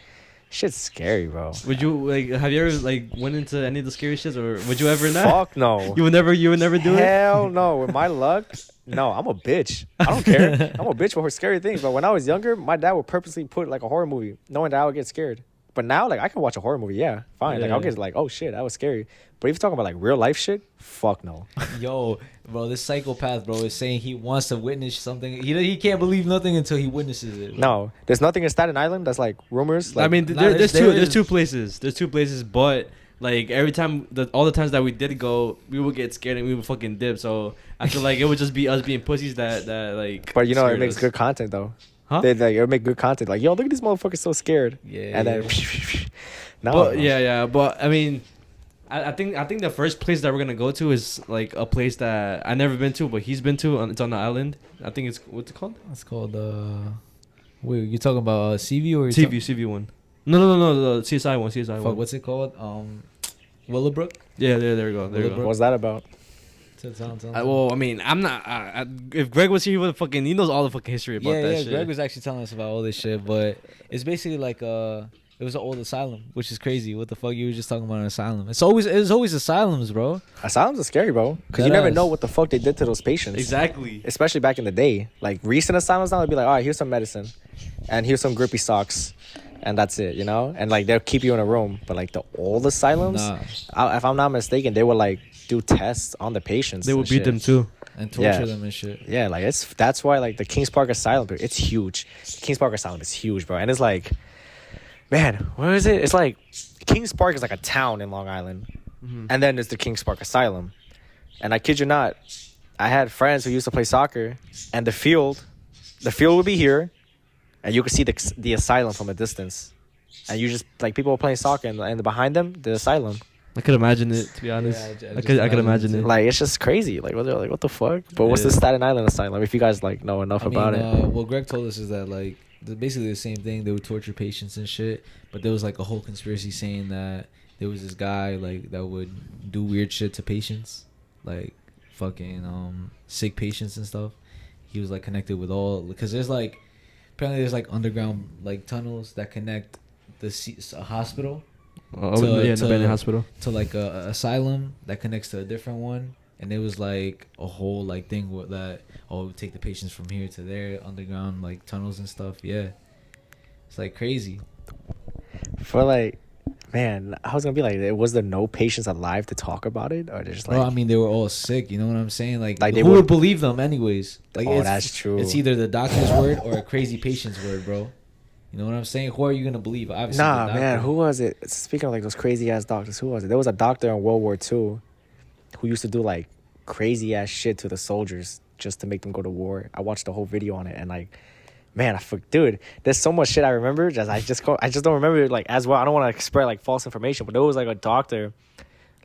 Shit's scary, bro. Would you like? Have you ever like went into any of the scary shits, or would you ever not? Fuck no. You would never do it. Hell no. With my luck, no. I'm a bitch. I don't care. I'm a bitch for scary things. But when I was younger, my dad would purposely put like a horror movie, knowing that I would get scared. But now, like, I can watch a horror movie. Yeah, fine. Yeah. Like, I'll get like, oh shit, that was scary. But if you're talking about like real life shit, fuck no. Yo, bro, this psychopath, bro, is saying he wants to witness something. He can't believe nothing until he witnesses it. Bro. No, there's nothing in Staten Island that's like rumors. Like, I mean, there's two places. There's two places, but like every time, all the times that we did go, we would get scared and we would fucking dip. So I feel like it would just be us being pussies that like. But it makes good content though. Huh? They like it would make good content. Like, yo, look at these motherfuckers so scared. Yeah. And then. No. But, yeah. But I mean, I think the first place that we're gonna go to is like a place that I never been to, but he's been to. It's on the island. I think it's what's it called? It's called wait, you talking about CV or CV one? No, the CSI one. CSI fuck, one. what's it called? Willowbrook. Yeah, there we go. What's that about? Well, I mean, I'm not. If Greg was here, he would fucking. He knows all the fucking history about that shit. Yeah, Greg was actually telling us about all this shit, but it's basically like it was an old asylum, which is crazy. What the fuck, you were just talking about an asylum? It's always asylums, bro. Asylums are scary, bro, because you never know what the fuck they did to those patients. Exactly. Especially back in the day, like recent asylums now, they'd be like, all right, here's some medicine, and here's some grippy socks, and that's it, and like they'll keep you in a room. But like the old asylums, if I'm not mistaken, they would like do tests on the patients. They would beat them too and torture them and shit. Yeah, like that's why like the Kings Park Asylum, it's huge. The Kings Park Asylum is huge, bro, and it's like, man, where is it? It's like Kings Park is like a town in Long Island, and then there's the Kings Park Asylum. And I kid you not, I had friends who used to play soccer, and the field would be here, and you could see the asylum from a distance, and you just like people were playing soccer, and behind them the asylum. I could imagine it, to be honest. Yeah, I could imagine it. Like, it's just crazy. Like, what the fuck? But what's the Staten Island Asylum? If you guys like know enough about it. What Greg told us is that like basically the same thing. They would torture patients and shit, but there was like a whole conspiracy saying that there was this guy like that would do weird shit to patients, like fucking sick patients and stuff. He was like connected with all, because there's like apparently there's like underground like tunnels that connect a hospital. The abandoned hospital to like a asylum that connects to a different one, and it was like a whole like thing with that. Oh, take the patients from here to there, underground like tunnels and stuff. Yeah, it's like crazy. For like, man, I was gonna be like, was there no patients alive to talk about it, or just like? Well, I mean, they were all sick. You know what I'm saying? Like they who would believe them anyways? Like, that's true. It's either the doctor's word or a crazy patient's word, bro. You know what I'm saying? Who are you gonna believe? Obviously, nah, man. Who was it? Speaking of like those crazy ass doctors, who was it? There was a doctor in World War II who used to do like crazy ass shit to the soldiers just to make them go to war. I watched the whole video on it, and like, man, dude, there's so much shit I remember. I just don't remember it like as well. I don't want to spread like false information, but there was like a doctor,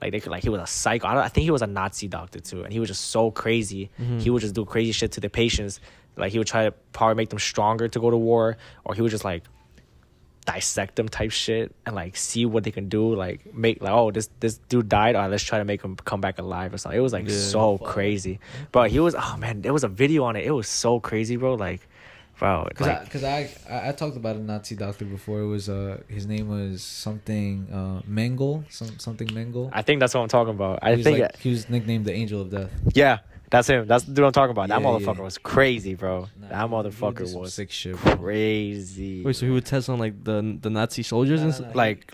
like he was a psycho. I think he was a Nazi doctor too, and he was just so crazy. He would just do crazy shit to the patients. Like, he would try to probably make them stronger to go to war, or he would just like dissect them type shit and like see what they can do, like make like, oh, this dude died, let's try to make him come back alive or something. It was like so crazy, bro. He was, oh man, there was a video on it. It was so crazy, bro. Like, bro, because I talked about a Nazi doctor before. It was his name was something Mangele, something Mangele. I think that's what I'm talking about. I think like, he was nicknamed the Angel of Death. Yeah, that's him. That's the dude I'm talking about. That Yeah, motherfucker yeah. was crazy, bro. Nah, that he would motherfucker do some was sick shit, bro. crazy. Wait, so he would test on like the Nazi soldiers and stuff? Like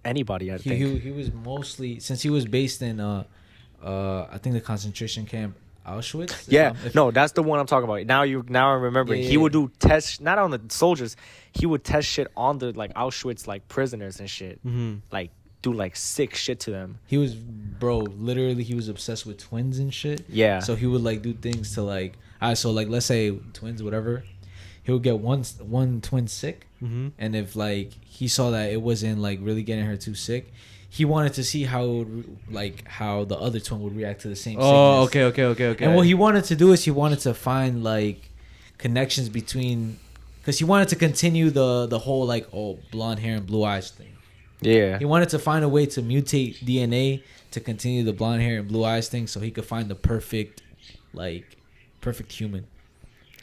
anybody, I think. He was mostly, since he was based in I think the concentration camp Auschwitz. Yeah, no, that's the one I'm talking about. Now I'm remembering. Yeah, He would do tests not on the soldiers. He would test shit on the like Auschwitz like prisoners and shit. Mm-hmm. Like do like sick shit to them. He was, bro, literally he was obsessed with twins and shit. Yeah. So he would like do things to like, so like let's say twins, whatever. He would get one twin sick, Mm-hmm. and if like he saw that it wasn't like really getting her too sick, he wanted to see how the other twin would react to the same Oh, sickness. okay. And what he wanted to do is he wanted to find like connections between, because he wanted to continue the whole like, oh, blonde hair and blue eyes thing. Yeah. He wanted to find a way to mutate DNA to continue the blonde hair and blue eyes thing, so he could find the perfect human.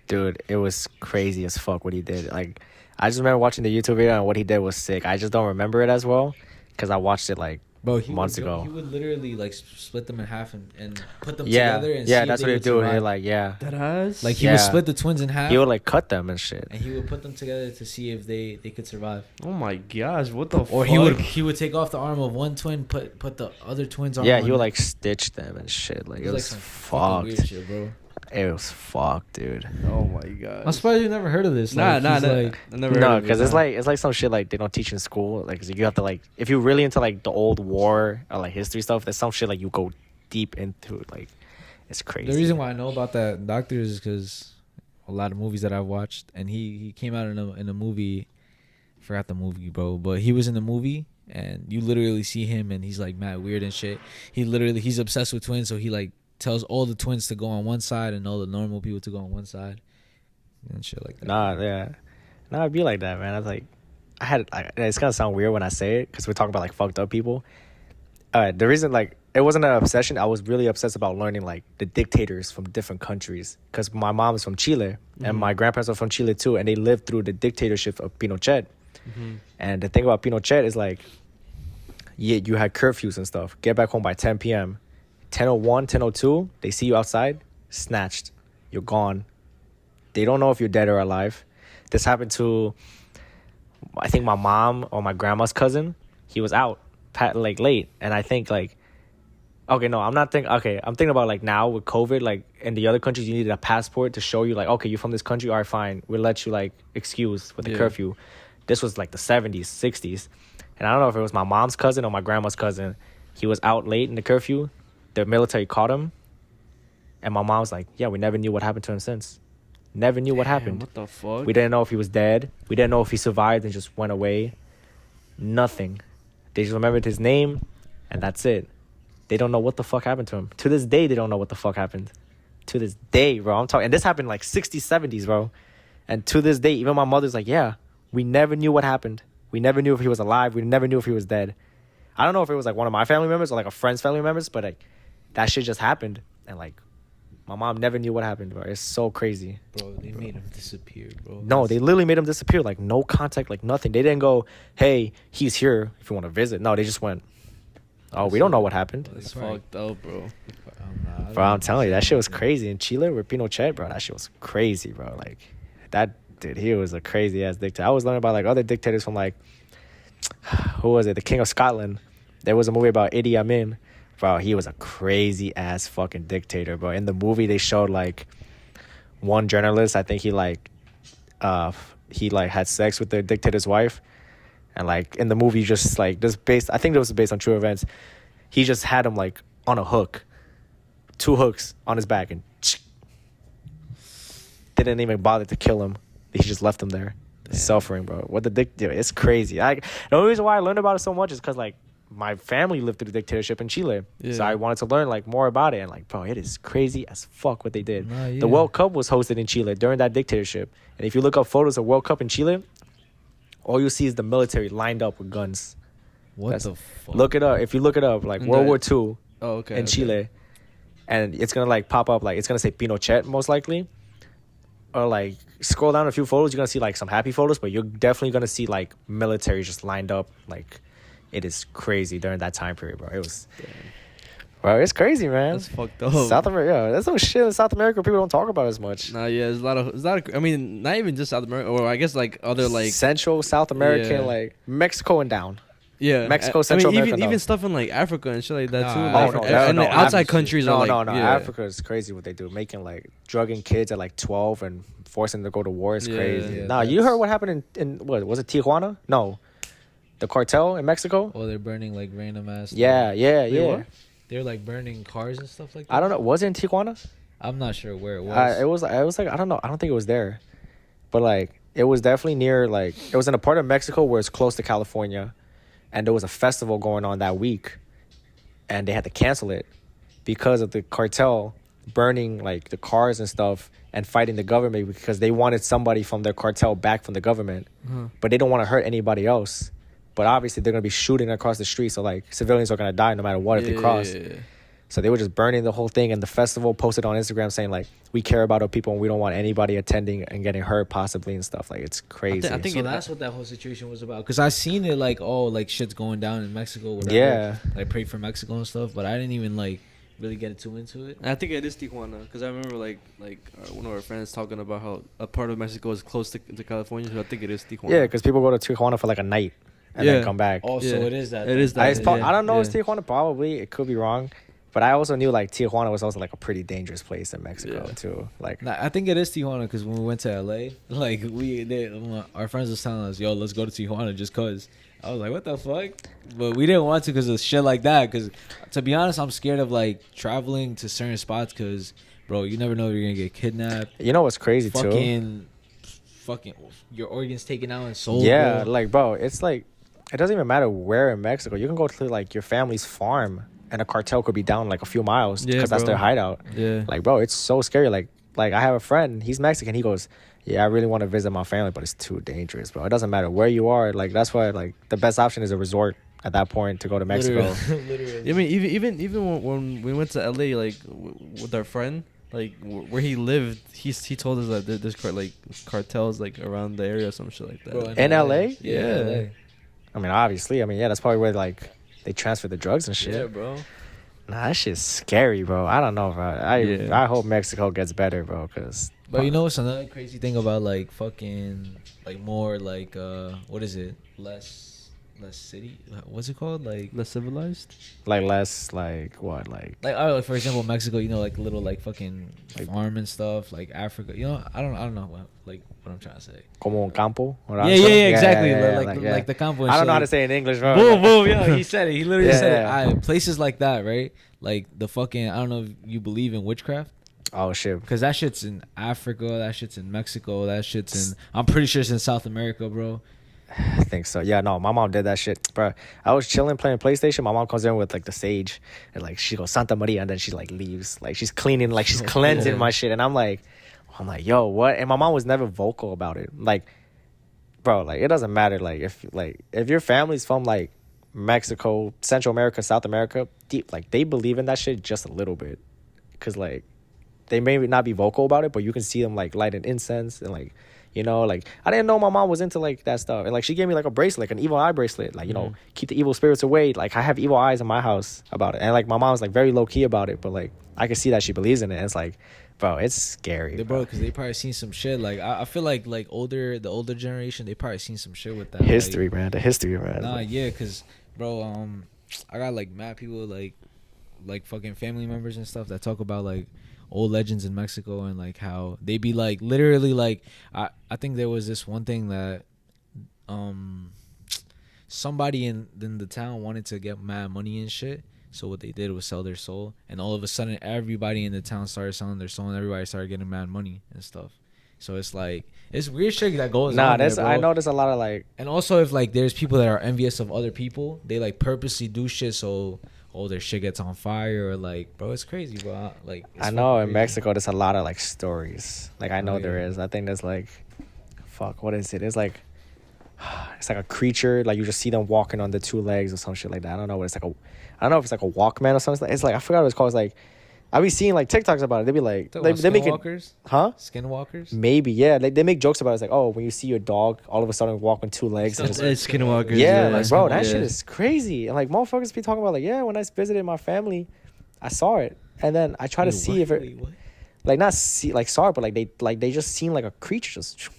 Dude, it was crazy as fuck what he did. Like, I just remember watching the YouTube video and what he did was sick. I just don't remember it as well because I watched it like months ago. He would literally like split them in half and put them Yeah, together. And yeah, see that's if what they he would do. He survive. like, yeah, That ass. Like he Yeah. would split the twins in half. he would like cut them and shit. And he would put them together to see if they could survive. Oh my gosh, what the fuck? Or he would take off the arm of one twin, put the other twin's arm. Yeah, on he would it. like stitch them and shit. Like it was some fucking weird fucked. shit, bro. It was fucked, dude. Oh my god. I'm surprised you never heard of this. Nah, Like, nah, he's nah. like, I never heard No, of it, because nah. it's like some shit like they don't teach in school. Like 'cause you have to like if you're really into like the old war or like history stuff, there's some shit like you go deep into. Like it's crazy. the reason why I know about that doctor is because a lot of movies that I've watched, and he came out in a movie. Forgot the movie, bro, but he was in the movie, and you literally see him, and he's like mad weird and shit. He's obsessed with twins, so he like tells all the twins to go on one side and all the normal people to go on one side, and shit like that. Nah, it'd be like that, man. I was like, it's gonna sound weird when I say it because we're talking about like fucked up people. The reason like it wasn't an obsession. I was really obsessed about learning like the dictators from different countries because my mom is from Chile and my grandparents are from Chile too, and they lived through the dictatorship of Pinochet. Mm-hmm. And the thing about Pinochet is like, yeah, you had curfews and stuff. Get back home by 10 p.m. 10:01, 10:02, they see you outside, snatched. You're gone. They don't know if you're dead or alive. This happened to, I think, my mom or my grandma's cousin. He was out, like, late. And I think, like, okay, no, I'm thinking about, like, now with COVID, like, in the other countries, you needed a passport to show you, like, okay, you're from this country. All right, fine. We'll let you, like, excuse with the curfew. This was, like, the 70s, 60s. And I don't know if it was my mom's cousin or my grandma's cousin. He was out late in the curfew. The military caught him. And my mom was like, yeah, we never knew what happened to him since. Never knew what happened. What the fuck? We didn't know if he was dead. We didn't know if he survived and just went away. Nothing. They just remembered his name, and that's it. They don't know what the fuck happened to him. To this day, they don't know what the fuck happened. To this day, bro. I'm talking. And this happened like 60s, 70s, bro. And to this day, even my mother's like, yeah, we never knew what happened. We never knew if he was alive. We never knew if he was dead. I don't know if it was like one of my family members or like a friend's family members, but like that shit just happened. And like my mom never knew what happened, bro. It's so crazy. Bro, they made him disappear, bro. No, they literally made him disappear. Like no contact, like nothing. They didn't go, hey, he's here if you want to visit. No, they just went, oh, we don't know what happened. That's fucked up, bro. Bro, I'm telling you, that shit was crazy. In Chile with Pinochet, bro, that shit was crazy, bro. Like that dude, he was a crazy ass dictator. I was learning about like other dictators from like, who was it? The King of Scotland. There was a movie about Idi Amin. Bro, he was a crazy ass fucking dictator, bro. In the movie, they showed like one journalist. I think he had sex with the dictator's wife, and like in the movie, just like this based. I think it was based on true events. He just had him like on a hook, 2 hooks on his back, and didn't even bother to kill him. He just left him there, suffering, bro. What the dictator? It's crazy. The only reason why I learned about it so much is because like my family lived through the dictatorship in Chile. Yeah. So I wanted to learn like more about it. And like, bro, it is crazy as fuck what they did. Nah, yeah. The World Cup was hosted in Chile during that dictatorship. And if you look up photos of World Cup in Chile, all you see is the military lined up with guns. What the fuck? Look it up. If you look it up, like World War II in Chile, and it's gonna like pop up, like it's gonna say Pinochet most likely, or like scroll down a few photos, you're gonna see like some happy photos, but you're definitely gonna see like military just lined up. Like it is crazy during that time period, bro. It was. Bro, it's crazy, man. That's fucked up. South America, yeah, that's some shit in South America people don't talk about as much. Nah, yeah, there's a lot of. I mean, not even just South America, or I guess like other like Central South American, like Mexico and down. Yeah, Mexico, Central America. Even stuff in like Africa and shit like that too. And the outside countries are like no. Africa is crazy what they do, making like drugging kids at like 12 and forcing them to go to war is crazy. Yeah, nah, you heard what happened in what was it, Tijuana? No, the cartel in Mexico. Oh, they're burning like random ass. Yeah. What? They're like burning cars and stuff like that. I don't know. Was it in Tijuana? I'm not sure where it was. It was like I don't know. I don't think it was there, but like it was definitely near. Like it was in a part of Mexico where it's close to California, and there was a festival going on that week, and they had to cancel it because of the cartel burning like the cars and stuff and fighting the government because they wanted somebody from their cartel back from the government, but they don't want to hurt anybody else. But obviously they're gonna be shooting across the street, so like civilians are gonna die no matter what if they cross. So they were just burning the whole thing, and the festival posted on Instagram saying like, we care about our people and we don't want anybody attending and getting hurt possibly and stuff. Like it's crazy. I think that's what that whole situation was about. Cause I seen it like, oh, like shit's going down in Mexico. Whatever. Yeah. Like pray for Mexico and stuff, but I didn't even like really get too into it. I think it is Tijuana, because I remember like one of our friends talking about how a part of Mexico is close to California, so I think it is Tijuana. Yeah, because people go to Tijuana for like a night and then come back. Oh, so it is that. It is that. I don't know if it's Tijuana, probably. It could be wrong. But I also knew like Tijuana was also like a pretty dangerous place in Mexico too. Like, I think it is Tijuana because when we went to LA, like our friends was telling us, "Yo, let's go to Tijuana just cause." I was like, "What the fuck?" But we didn't want to because of shit like that. Because to be honest, I'm scared of like traveling to certain spots because, bro, you never know if you're gonna get kidnapped. You know what's crazy Fucking your organs taken out and sold. Yeah, bro. like bro, it's like it doesn't even matter where in Mexico. You can go to like your family's farm. And a cartel could be down like a few miles because that's their hideout. Yeah. Like, bro, it's so scary. Like I have a friend, he's Mexican. He goes, yeah, I really want to visit my family, but it's too dangerous, bro. It doesn't matter where you are. Like, that's why, like, the best option is a resort at that point to go to Mexico. Literally. I mean, even when we went to LA, like, with our friend, like, where he lived, he told us that there's, like, cartels, like, around the area or some shit like that. Bro, in LA? Yeah. LA. I mean, obviously. Yeah, that's probably where, like, they transfer the drugs and shit. Yeah, bro. Nah, that shit's scary, bro. I don't know, bro. I hope Mexico gets better, bro. But you know what's another crazy thing about like fucking like more like what is it? Less city? What's it called? Like less civilized? Like less like what? Like for example, Mexico. You know, like little like fucking like farm and stuff. Like Africa. You know, I don't know what I'm trying to say. Como un campo? Yeah, exactly. Like the campo. I don't know how to say it in English, bro. Boom, yeah. He said it. He literally said it. Places like that, right? Like the fucking. I don't know if you believe in witchcraft. Oh shit! Because that shit's in Africa. That shit's in Mexico. That shit's in. I'm pretty sure it's in South America, bro. I think so. Yeah, no, my mom did that shit, bro. I was chilling playing PlayStation. My mom comes in with like the sage, and like she goes Santa Maria, and then she like leaves. Like she's cleaning, like she's cleansing my shit, and I'm like, yo, what? And my mom was never vocal about it. Like, bro, like it doesn't matter. Like if your family's from like Mexico, Central America, South America, deep, like they believe in that shit just a little bit, cause like they may not be vocal about it, but you can see them like lighting incense and like. You know, like, I didn't know my mom was into, like, that stuff. And, like, she gave me, like, a bracelet, like, an evil eye bracelet. Like, you know, keep the evil spirits away. Like, I have evil eyes in my house about it. And, like, my mom's, like, very low-key about it. But, like, I can see that she believes in it. And it's, like, bro, it's scary. Bro, because they probably seen some shit. Like, I feel like the older generation, they probably seen some shit with that. History, like, man. The history, man. Nah, yeah, because, bro, I got, like, mad people, like fucking family members and stuff that talk about, like, old legends in Mexico and like how they be like literally like I think there was this one thing that somebody in the town wanted to get mad money and shit, so what they did was sell their soul, and all of a sudden everybody in the town started selling their soul and everybody started getting mad money and stuff. So it's like it's weird shit that goes on there, bro. I know there's a lot of like, and also if like there's people that are envious of other people, they like purposely do shit so their shit gets on fire or like, bro, it's crazy, bro. Like I know in Mexico there's a lot of like stories. Like I know there is. I think there's like, fuck, what is it? It's like it's like a creature. Like you just see them walking on the two legs or some shit like that. I don't know what it's like. I don't know if it's like a Walkman or something. It's like I forgot what it's called. It's like I be seeing like TikToks about it. They be like they make it, Skinwalkers. Maybe yeah. Like they make jokes about it. It's like oh when you see your dog all of a sudden walk on two legs. It's skinwalkers. Yeah, like bro, that shit is crazy. And like motherfuckers be talking about like when I visited my family, I saw it, and then I try to see if it like not see like saw it, but like they just seen like a creature just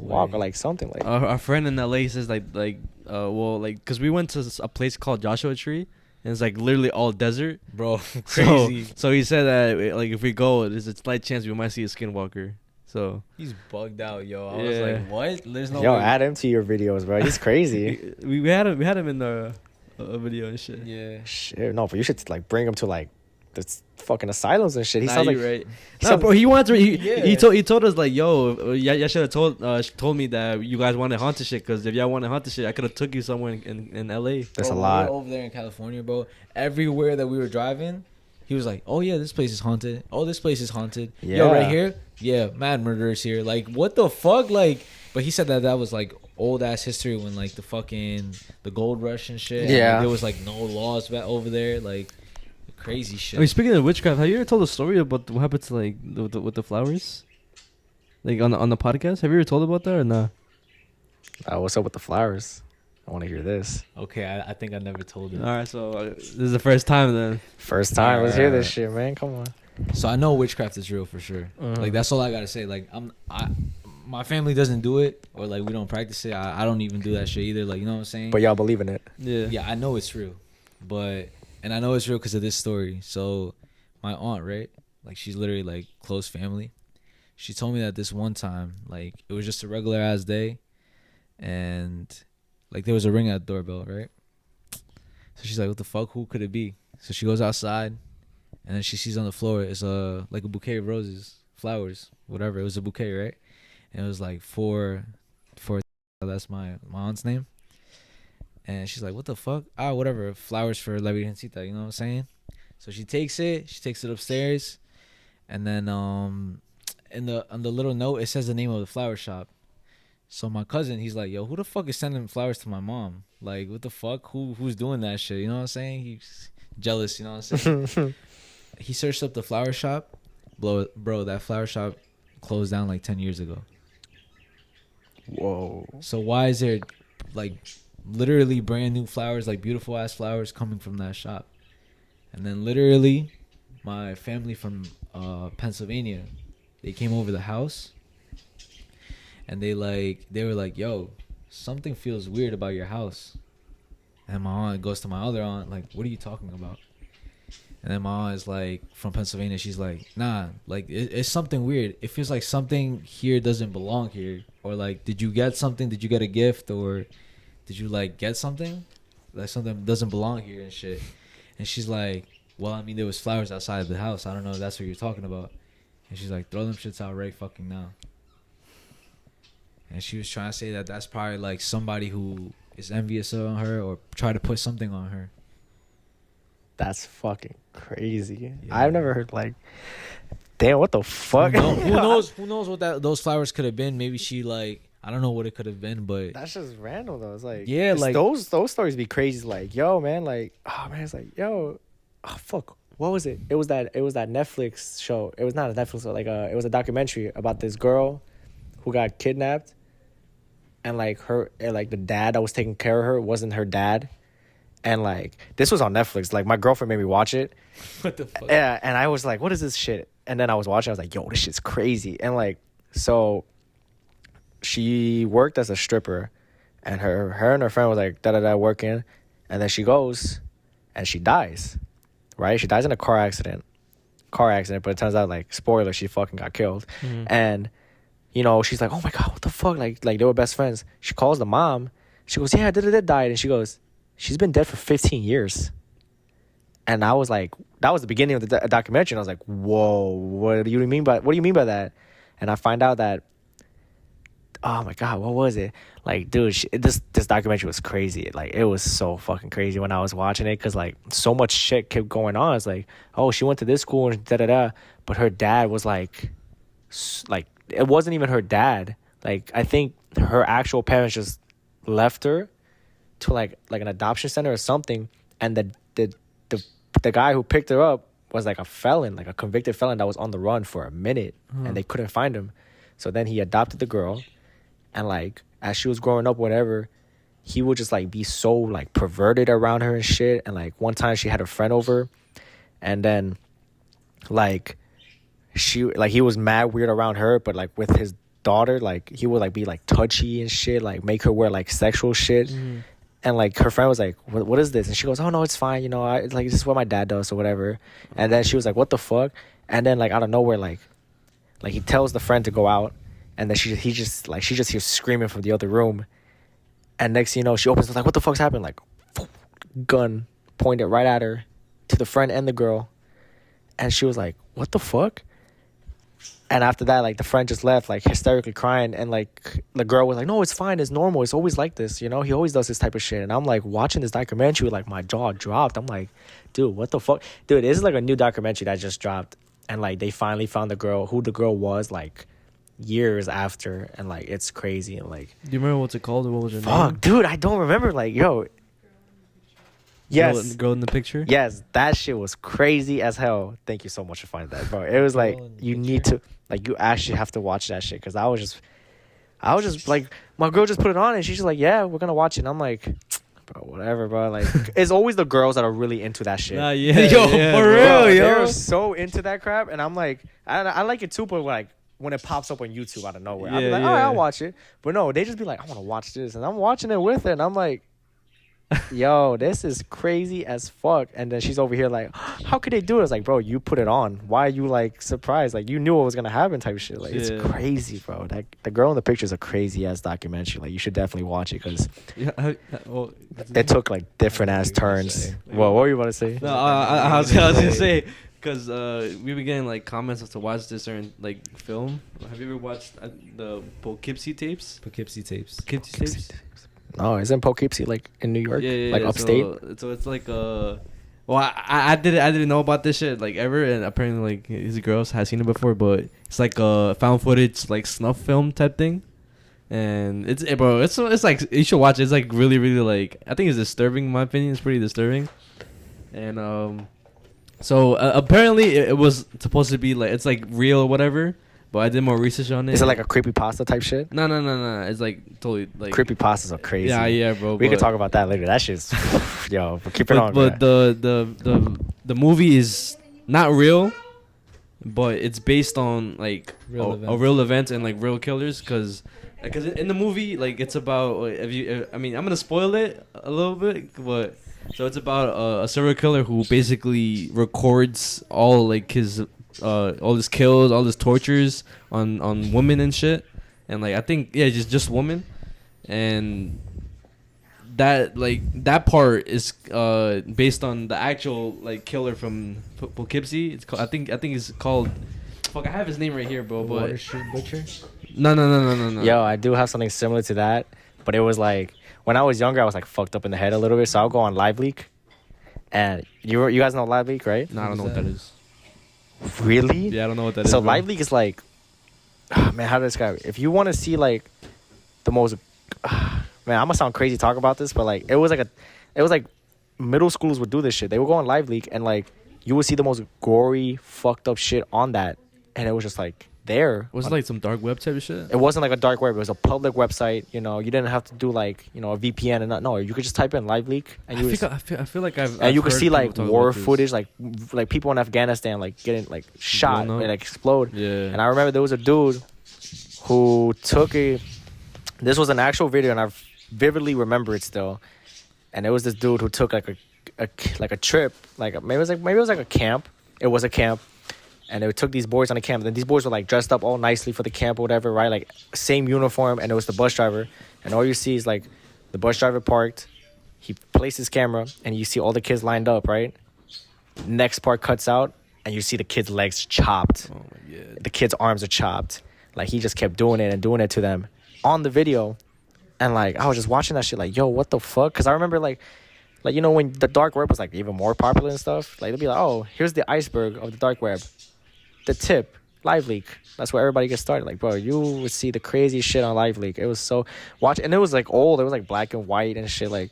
walk or like something like. Our friend in LA says because we went to a place called Joshua Tree. And it's like literally all desert, bro. Crazy. So he said that like if we go, there's a slight chance we might see a skinwalker. So he's bugged out, yo. I was like, what? There's no. Yo, add him to your videos, bro. He's crazy. we had him in the video and shit. Yeah. Shit, no, but you should like bring him to like the fucking asylums and shit. He sounds like right. Bro, he wanted to. He told us like, yo, y'all should have told me that you guys wanted haunted shit. Because if y'all wanted haunted shit, I could have took you somewhere in LA. That's a lot. We were over there in California, bro. Everywhere that we were driving, he was like, oh yeah, this place is haunted. Oh, this place is haunted. Yeah. Yo, right here, yeah, mad murderers here. Like, what the fuck? Like, but he said that was like old ass history when like the gold rush and shit. Yeah. Like, there was like no laws back over there. Like. Crazy shit. I mean, speaking of witchcraft, have you ever told a story about what happened to like with the flowers, like on the podcast? Have you ever told about that or not? What's up with the flowers? I want to hear this. Okay, I think I never told it. All right, so this is the first time then. First time. Let's hear this shit, man. Come on. So I know witchcraft is real for sure. Like that's all I gotta say. Like my family doesn't do it or like we don't practice it. I don't even do that shit either. Like you know what I'm saying? But y'all believe in it. Yeah, I know it's real, and I know it's real because of this story. So my aunt, right? Like she's literally like close family. She told me that this one time, like it was just a regular ass day, and like there was a ring at the doorbell, right? So she's like, "What the fuck? Who could it be?" So she goes outside, and then she sees on the floor it's like a bouquet of roses, flowers, whatever. It was a bouquet, right? And it was like for that's my aunt's name. And she's like, "What the fuck? Whatever. Flowers for La Virgencita." You know what I'm saying? So she takes it upstairs, and then on the little note it says the name of the flower shop. So my cousin, he's like, "Yo, who the fuck is sending flowers to my mom? Like, what the fuck? Who's doing that shit?" You know what I'm saying? He's jealous. You know what I'm saying? He searched up the flower shop. Bro, that flower shop closed down like 10 years ago. Whoa. So why is there like literally brand new flowers, like beautiful ass flowers coming from that shop? And then literally my family from Pennsylvania, they came over the house and they were like, "Yo, something feels weird about your house." And my aunt goes to my other aunt like, "What are you talking about?" And then my aunt is like from Pennsylvania, she's like, "Nah, like it's something weird. It feels like something here doesn't belong here. Or like, did you get something? Did you get a gift? Or did you like get something? Like something doesn't belong here and shit." And she's like, "Well, I mean, there was flowers outside of the house. I don't know if that's what you're talking about." And she's like, "Throw them shits out right fucking now." And she was trying to say that that's probably like somebody who is envious on her or try to put something on her. That's fucking crazy. Yeah. I've never heard like, damn, what the fuck? Who knows what those flowers could have been? Maybe she like, I don't know what it could have been, but that's just random though. It's like, yeah, like those stories be crazy. Like, yo, man, like, oh man, it's like, yo, oh fuck, what was it? It was that Netflix show. It was not a Netflix show. Like, it was a documentary about this girl who got kidnapped, and like the dad that was taking care of her wasn't her dad. And like this was on Netflix. Like my girlfriend made me watch it. What the fuck? Yeah, and I was like, "What is this shit?" And then I was watching. I was like, "Yo, this shit's crazy." And like, so she worked as a stripper, and her and her friend was like working, and then she goes, and she dies, right? She dies in a car accident, but it turns out like spoiler, she fucking got killed, and you know she's like, "Oh my god, what the fuck?" Like they were best friends. She calls the mom. She goes, "Yeah, died," and she goes, "She's been dead for 15 years. And I was like, that was the beginning of the documentary. And I was like, whoa, what do you mean by that? And I find out that, oh my God, what was it? Like, dude, this documentary was crazy. Like, it was so fucking crazy when I was watching it. Cause like so much shit kept going on. It's like, oh, she went to this school and da-da-da. But her dad was like, it wasn't even her dad. Like, I think her actual parents just left her to like an adoption center or something, and the guy who picked her up was like a felon, like a convicted felon that was on the run for a minute, and they couldn't find him. So then he adopted the girl, and like as she was growing up, whatever, he would just like be so like perverted around her and shit. And like one time she had a friend over, and then like he was mad weird around her, but like with his daughter, like he would like be like touchy and shit, like make her wear like sexual shit. And like her friend was like, what is this? And she goes, oh no, it's fine, you know, it's like this is what my dad does or whatever. And then she was like, what the fuck? And then like out of nowhere, like he tells the friend to go out, and then she just hears screaming from the other room. And next thing you know, she opens, like, what the fuck's happened? Like, gun pointed right at her, to the friend and the girl. And she was like, what the fuck? And after that, like, the friend just left, like, hysterically crying. And, like, the girl was like, no, it's fine. It's normal. It's always like this, you know? He always does this type of shit. And I'm, like, watching this documentary, like, my jaw dropped. I'm like, dude, what the fuck? Dude, this is, like, a new documentary that just dropped. And, like, they finally found who the girl was, like, years after. And, like, it's crazy. And, like... Do you remember what's it called? Or what was her name? Fuck, dude, I don't remember. Like, yo... Yes. Girl in the picture? Yes, that shit was crazy as hell. Thank you so much for finding that, bro. It was like, you need to, like, you actually have to watch that shit. Because I was just like, my girl just put it on and she's just like, yeah, we're going to watch it. And I'm like, bro, whatever, bro. Like, it's always the girls that are really into that shit. Yeah, Yo, for real, Bro, yo. they're so into that crap. And I'm like, I like it too, but like, when it pops up on YouTube out of nowhere, I'll be like, all right, I'll watch it. But no, they just be like, I want to watch this. And I'm watching it with her. And I'm like, yo, this is crazy as fuck. And then she's over here like, how could they do it? It's like, bro, you put it on. Why are you like surprised? Like, you knew what was gonna happen type of shit. Like, it's crazy, bro. That the girl in the picture is a crazy ass documentary. Like, you should definitely watch it because it took like different ass turns. Well, what were you about to say? No, I was gonna say, because we were getting like comments as to watch this certain like film. Have you ever watched the Poughkeepsie tapes? Poughkeepsie tapes. Poughkeepsie tapes. Oh, isn't Poughkeepsie like in New York? Yeah, like upstate? So it's like well, I didn't know about this shit like ever, and apparently like his girls has seen it before, but it's like a found footage like snuff film type thing, and it's like you should watch it. It's like really like, I think it's disturbing in my opinion. It's pretty disturbing, and so apparently it was supposed to be like, it's like real or whatever. But I did more research on it. Is it like a creepypasta type shit? No. It's like totally like... Creepypastas are crazy. Yeah, bro. We could talk about that later. That shit's... Yo, but keep it on. But the movie is not real, but it's based on like a real event and like real killers. Because in the movie, like, it's about... I'm going to spoil it a little bit, but... So it's about a serial killer who basically records all like his... all his kills, all his tortures on women and shit, and like I think just women, and that part is based on the actual like killer from Poughkeepsie. It's called, I think it's called. Fuck, I have his name right here, bro. But Water Street Butcher. No. Yo, I do have something similar to that, but it was like when I was younger, I was like fucked up in the head a little bit, so I'll go on LiveLeak, and you guys know LiveLeak, right? No, I don't know what that is. Really? Yeah, I don't know what that is. So LiveLeak is like, man, how to describe it? If you want to see like the most, man, I'm gonna sound crazy talking about this, but like it was like middle schoolers would do this shit. They would go on LiveLeak and like you would see the most gory, fucked up shit on that, and it was just like there. Was it like some dark web type of shit? It wasn't like a dark web. It was a public website. You know, you didn't have to do like, you know, a VPN and no. You could just type in LiveLeak and I feel like I've and you could heard see like people talk war about this. footage, like people in Afghanistan like getting like shot and like explode. Yeah. And I remember there was a dude who took this was an actual video, and I vividly remember it still. And it was this dude who took like a trip, maybe it was like a camp. It was a camp. And they took these boys on a camp. And these boys were like dressed up all nicely for the camp or whatever, right? Like same uniform. And it was the bus driver. And all you see is like the bus driver parked. He placed his camera and you see all the kids lined up, right? Next part cuts out and you see the kids' legs chopped. Oh my God. The kids' arms are chopped. Like he just kept doing it to them on the video. And like I was just watching that shit like, yo, what the fuck? Because I remember like you know, when the dark web was like even more popular and stuff, like they'd be like, oh, here's the iceberg of the dark web. The tip, LiveLeak. That's where everybody gets started. Like, bro, you would see the craziest shit on LiveLeak. It was so and it was like old. It was like black and white and shit. Like,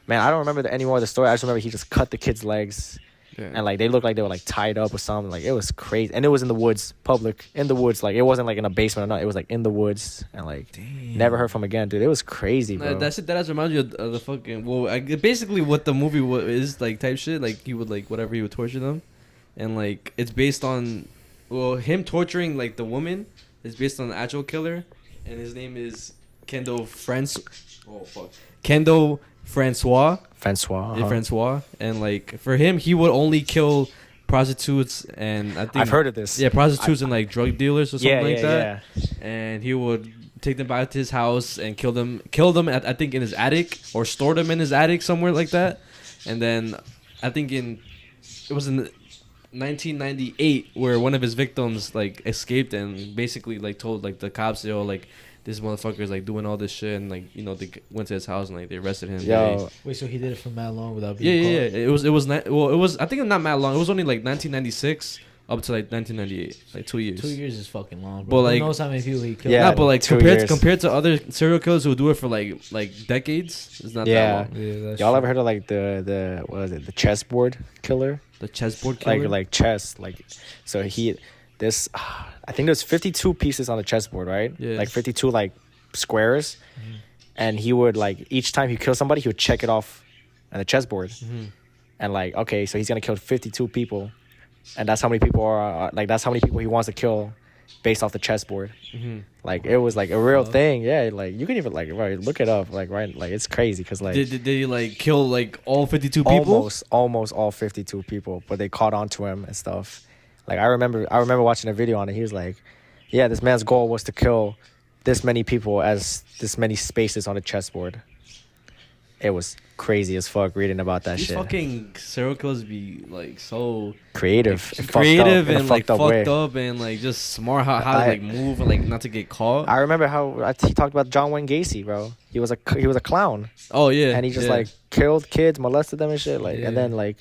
man, I don't remember any more of the story. I just remember he just cut the kids' legs. Yeah. And like they looked like they were like tied up or something. Like it was crazy, and it was in the woods, public in the woods. Like it wasn't like in a basement or not. It was like in the woods, and like never heard from again, dude. It was crazy, bro. That's it. That has reminded you of the fucking basically what the movie is like type shit. Like he would like whatever he would torture them, and like it's based on him torturing like the woman is based on the actual killer, and his name is Kendo Francois. Uh-huh. Francois, and like for him, he would only kill prostitutes, and I think I've heard of this. Yeah, prostitutes and like drug dealers or something like that. Yeah. And he would take them back to his house and kill them at, I think in his attic, or store them in his attic somewhere like that. And then I think it was in 1998 where one of his victims like escaped and basically like told like the cops, like this motherfucker's like doing all this shit, and like they went to his house and like they arrested him. Wait, so he did it for mad long without being caught? It was I think not mad long. It was only like 1996 up to like 1998, like 2 years. 2 years is fucking long, bro. But like, who knows how many people he killed? Yeah, but like 2 years. compared to other serial killers who do it for like decades, it's not that long. Yeah, y'all ever heard of like the what was it, the chessboard killer? The chessboard killer, like chess, like so I think there's 52 pieces on the chessboard, right? Yeah. Like 52 like squares, and he would like each time he killed somebody, he would check it off on the chessboard, and like okay, so he's gonna kill 52 people, and that's how many people are like that's how many people he wants to kill, based off the chessboard. Like it was like a real thing, yeah. Like you can even like look it up, like like it's crazy because like did he like kill like all 52 people? Almost all 52 people, but they caught on to him and stuff. Like I remember watching a video on it. He was like, yeah, this man's goal was to kill this many people as this many spaces on the chessboard. It was crazy as fuck reading about that These shit. Fucking serial killers be like so creative and like fucked up and like just smart how to like move and like not to get caught. I remember how he talked about John Wayne Gacy, bro. He was a clown. Oh yeah, and he just like killed kids, molested them and shit. Like and then like.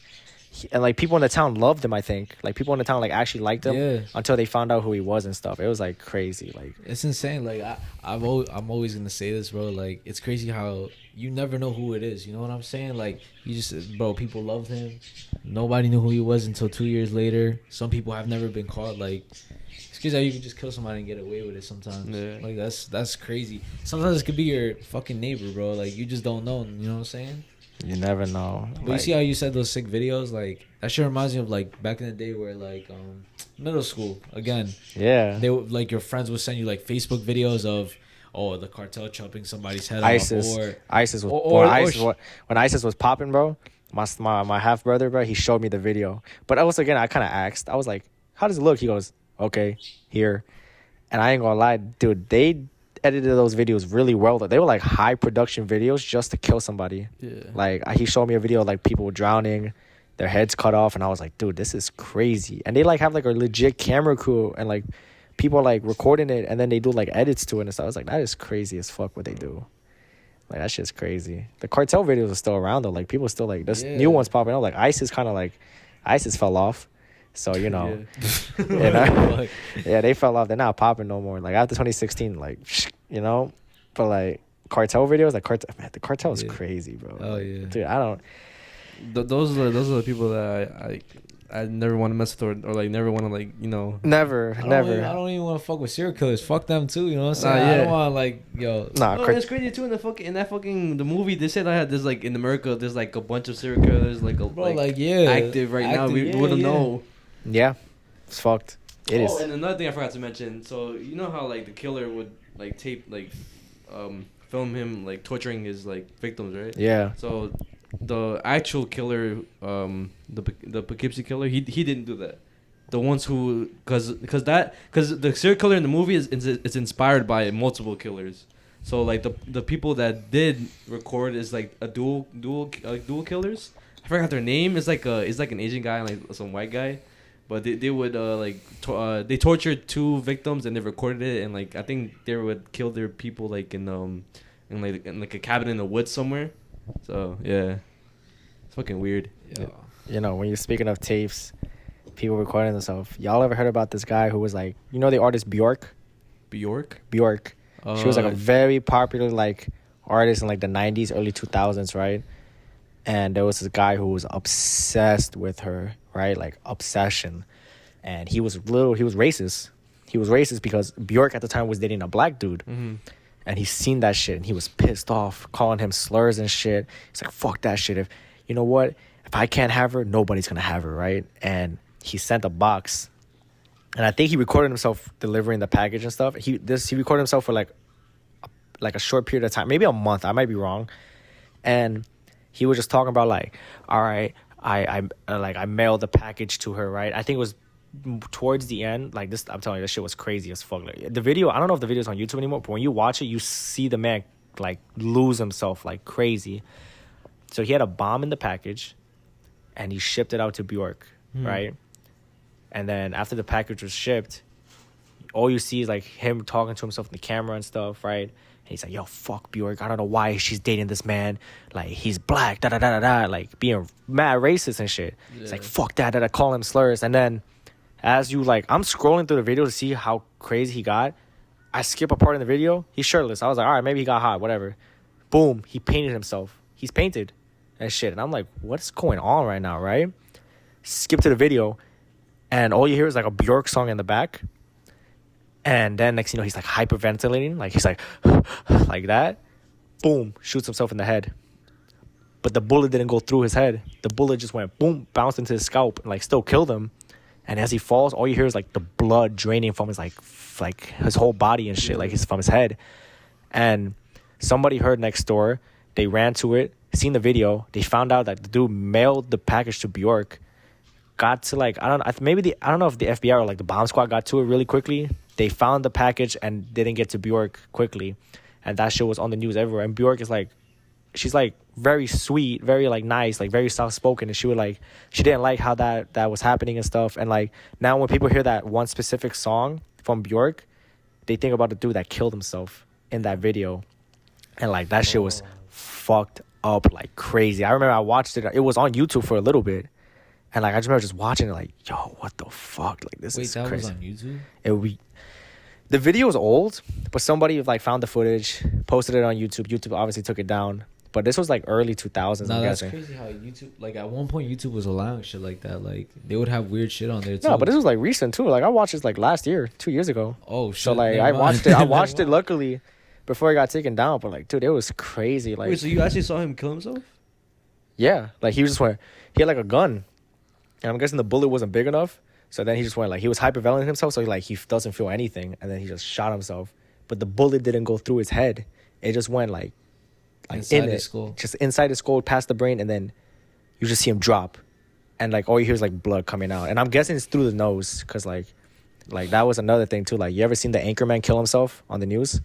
And like people in the town loved him, I think. Like people in the town like actually liked him until they found out who he was and stuff. It was like crazy. Like it's insane. Like I'm always gonna say this, bro. Like it's crazy how you never know who it is. You know what I'm saying? Like you just, bro. People loved him. Nobody knew who he was until 2 years later. Some people have never been caught. Like it's crazy how you can just kill somebody and get away with it sometimes. Yeah. Like that's crazy. Sometimes it could be your fucking neighbor, bro. Like you just don't know. You know what I'm saying? You never know. But like, you see how you said those sick videos? Like that shit reminds me of like back in the day where like middle school again. Yeah. They would like your friends would send you like Facebook videos of the cartel chopping somebody's head ISIS. off. ISIS was when ISIS was popping, bro. My half brother, bro, he showed me the video. But also again, I kind of asked. I was like, "How does it look?" He goes, "Okay, here." And I ain't gonna lie, dude. They edited those videos really well. They were like high production videos just to kill somebody. Yeah. Like he showed me a video of like people were drowning, their heads cut off, and I was like, dude, this is crazy. And they like have like a legit camera crew and like people like recording it, and then they do like edits to it and stuff. I was like, that is crazy as fuck what they do. Like that shit's crazy. The cartel videos are still around though. Like people still like there's new ones popping up. Like ISIS fell off. So, you know, they fell off. They're not popping no more. Like, after 2016, like, you know, but, like, cartel videos, like, the cartel is crazy, bro. Oh, yeah. Dude, I don't. Those are the people that I never want to mess with or like, never want to, like, you know. Never. I don't even want to fuck with serial killers. Fuck them, too, you know what I'm saying? I don't want to, like, yo. Nah, it's crazy, too, in that fucking, the movie, they said there's, like, in America, there's, like, a bunch of serial killers, like, active right now. We wouldn't know. Yeah, it's fucked. It is. And another thing I forgot to mention. So you know how like the killer would like tape like, film him like torturing his like victims, right? Yeah. So the actual killer, the Poughkeepsie killer, he didn't do that. The ones who, cause the serial killer in the movie is inspired by multiple killers. So like the people that did record is like a dual killers. I forgot their name. It's like an Asian guy and like some white guy. But they would they tortured 2 victims and they recorded it, and like I think they would kill their people like in a cabin in the woods somewhere. So yeah, it's fucking weird. Yeah. You know, when you're speaking of tapes, People recording themselves. Y'all ever heard about this guy who was like, you know, the artist Bjork? Bjork. She was like a very popular like artist in like the 90s, early 2000s, right? And there was this guy who was obsessed with her, right? Like obsession. And he was racist. He was racist because Bjork at the time was dating a black dude. Mm-hmm. And he seen that shit and he was pissed off, calling him slurs and shit. He's like, fuck that shit. If you know what? If I can't have her, nobody's gonna have her, right? And he sent a box. And I think he recorded himself delivering the package and stuff. He recorded himself for like a short period of time, maybe a month. I might be wrong. And he was just talking about like, all right, I mailed the package to her, right? I think it was towards the end, like this. I'm telling you, this shit was crazy as fuck. Like, the video, I don't know if the video's on YouTube anymore, but when you watch it, you see the man like lose himself like crazy. So he had a bomb in the package, and he shipped it out to Bjork, right? And then after the package was shipped, all you see is like him talking to himself in the camera and stuff, right? And he's like, yo, fuck Bjork. I don't know why she's dating this man. Like, he's black, da-da-da-da-da. Like, being mad racist and shit. Yeah. It's like, fuck that, da-da, call him slurs. And then as you, like, I'm scrolling through the video to see how crazy he got. I skip a part in the video. He's shirtless. I was like, all right, maybe he got hot, whatever. Boom, he painted himself. He's painted and shit. And I'm like, what's going on right now, right? Skip to the video. And all you hear is, like, a Bjork song in the back. And then next, you know, he's like hyperventilating. Like he's like, like that. Boom, shoots himself in the head. But the bullet didn't go through his head. The bullet just went boom, bounced into his scalp and like still killed him. And as he falls, all you hear is like the blood draining from his like his whole body and shit, like from his head. And somebody heard next door. They ran to it, seen the video. They found out that the dude mailed the package to Bjork. Got to like, I don't know if the FBI or like the bomb squad got to it really quickly. They found the package and didn't get to Bjork quickly. And that shit was on the news everywhere. And Bjork is like, she's like very sweet, very like nice, like very soft-spoken. And she didn't like how that was happening and stuff. And like now when people hear that one specific song from Bjork, they think about the dude that killed himself in that video. And like that shit was fucked up like crazy. I remember I watched it. It was on YouTube for a little bit. And like I just remember just watching it like, yo, what the fuck? Like this is crazy. Wait, that was on YouTube? The video was old, but somebody like found the footage, posted it on YouTube. YouTube obviously took it down. But this was like early 2000s. No, that's crazy how YouTube, like at one point YouTube was allowing shit like that. Like they would have weird shit on there too. No, but this was like recent too. Like I watched this like last year, 2 years ago. Oh shit. So like I watched it luckily before it got taken down. But like, dude, it was crazy. Like, wait, so you actually saw him kill himself? Yeah, like he had like a gun. And I'm guessing the bullet wasn't big enough. So then he just went like, he was hyperventilating himself. So he doesn't feel anything. And then he just shot himself. But the bullet didn't go through his head. It just went like inside his skull. Just inside his skull, past the brain. And then you just see him drop. And like all you hear is like blood coming out. And I'm guessing it's through the nose. Because like that was another thing too. Like you ever seen the anchorman kill himself on the news?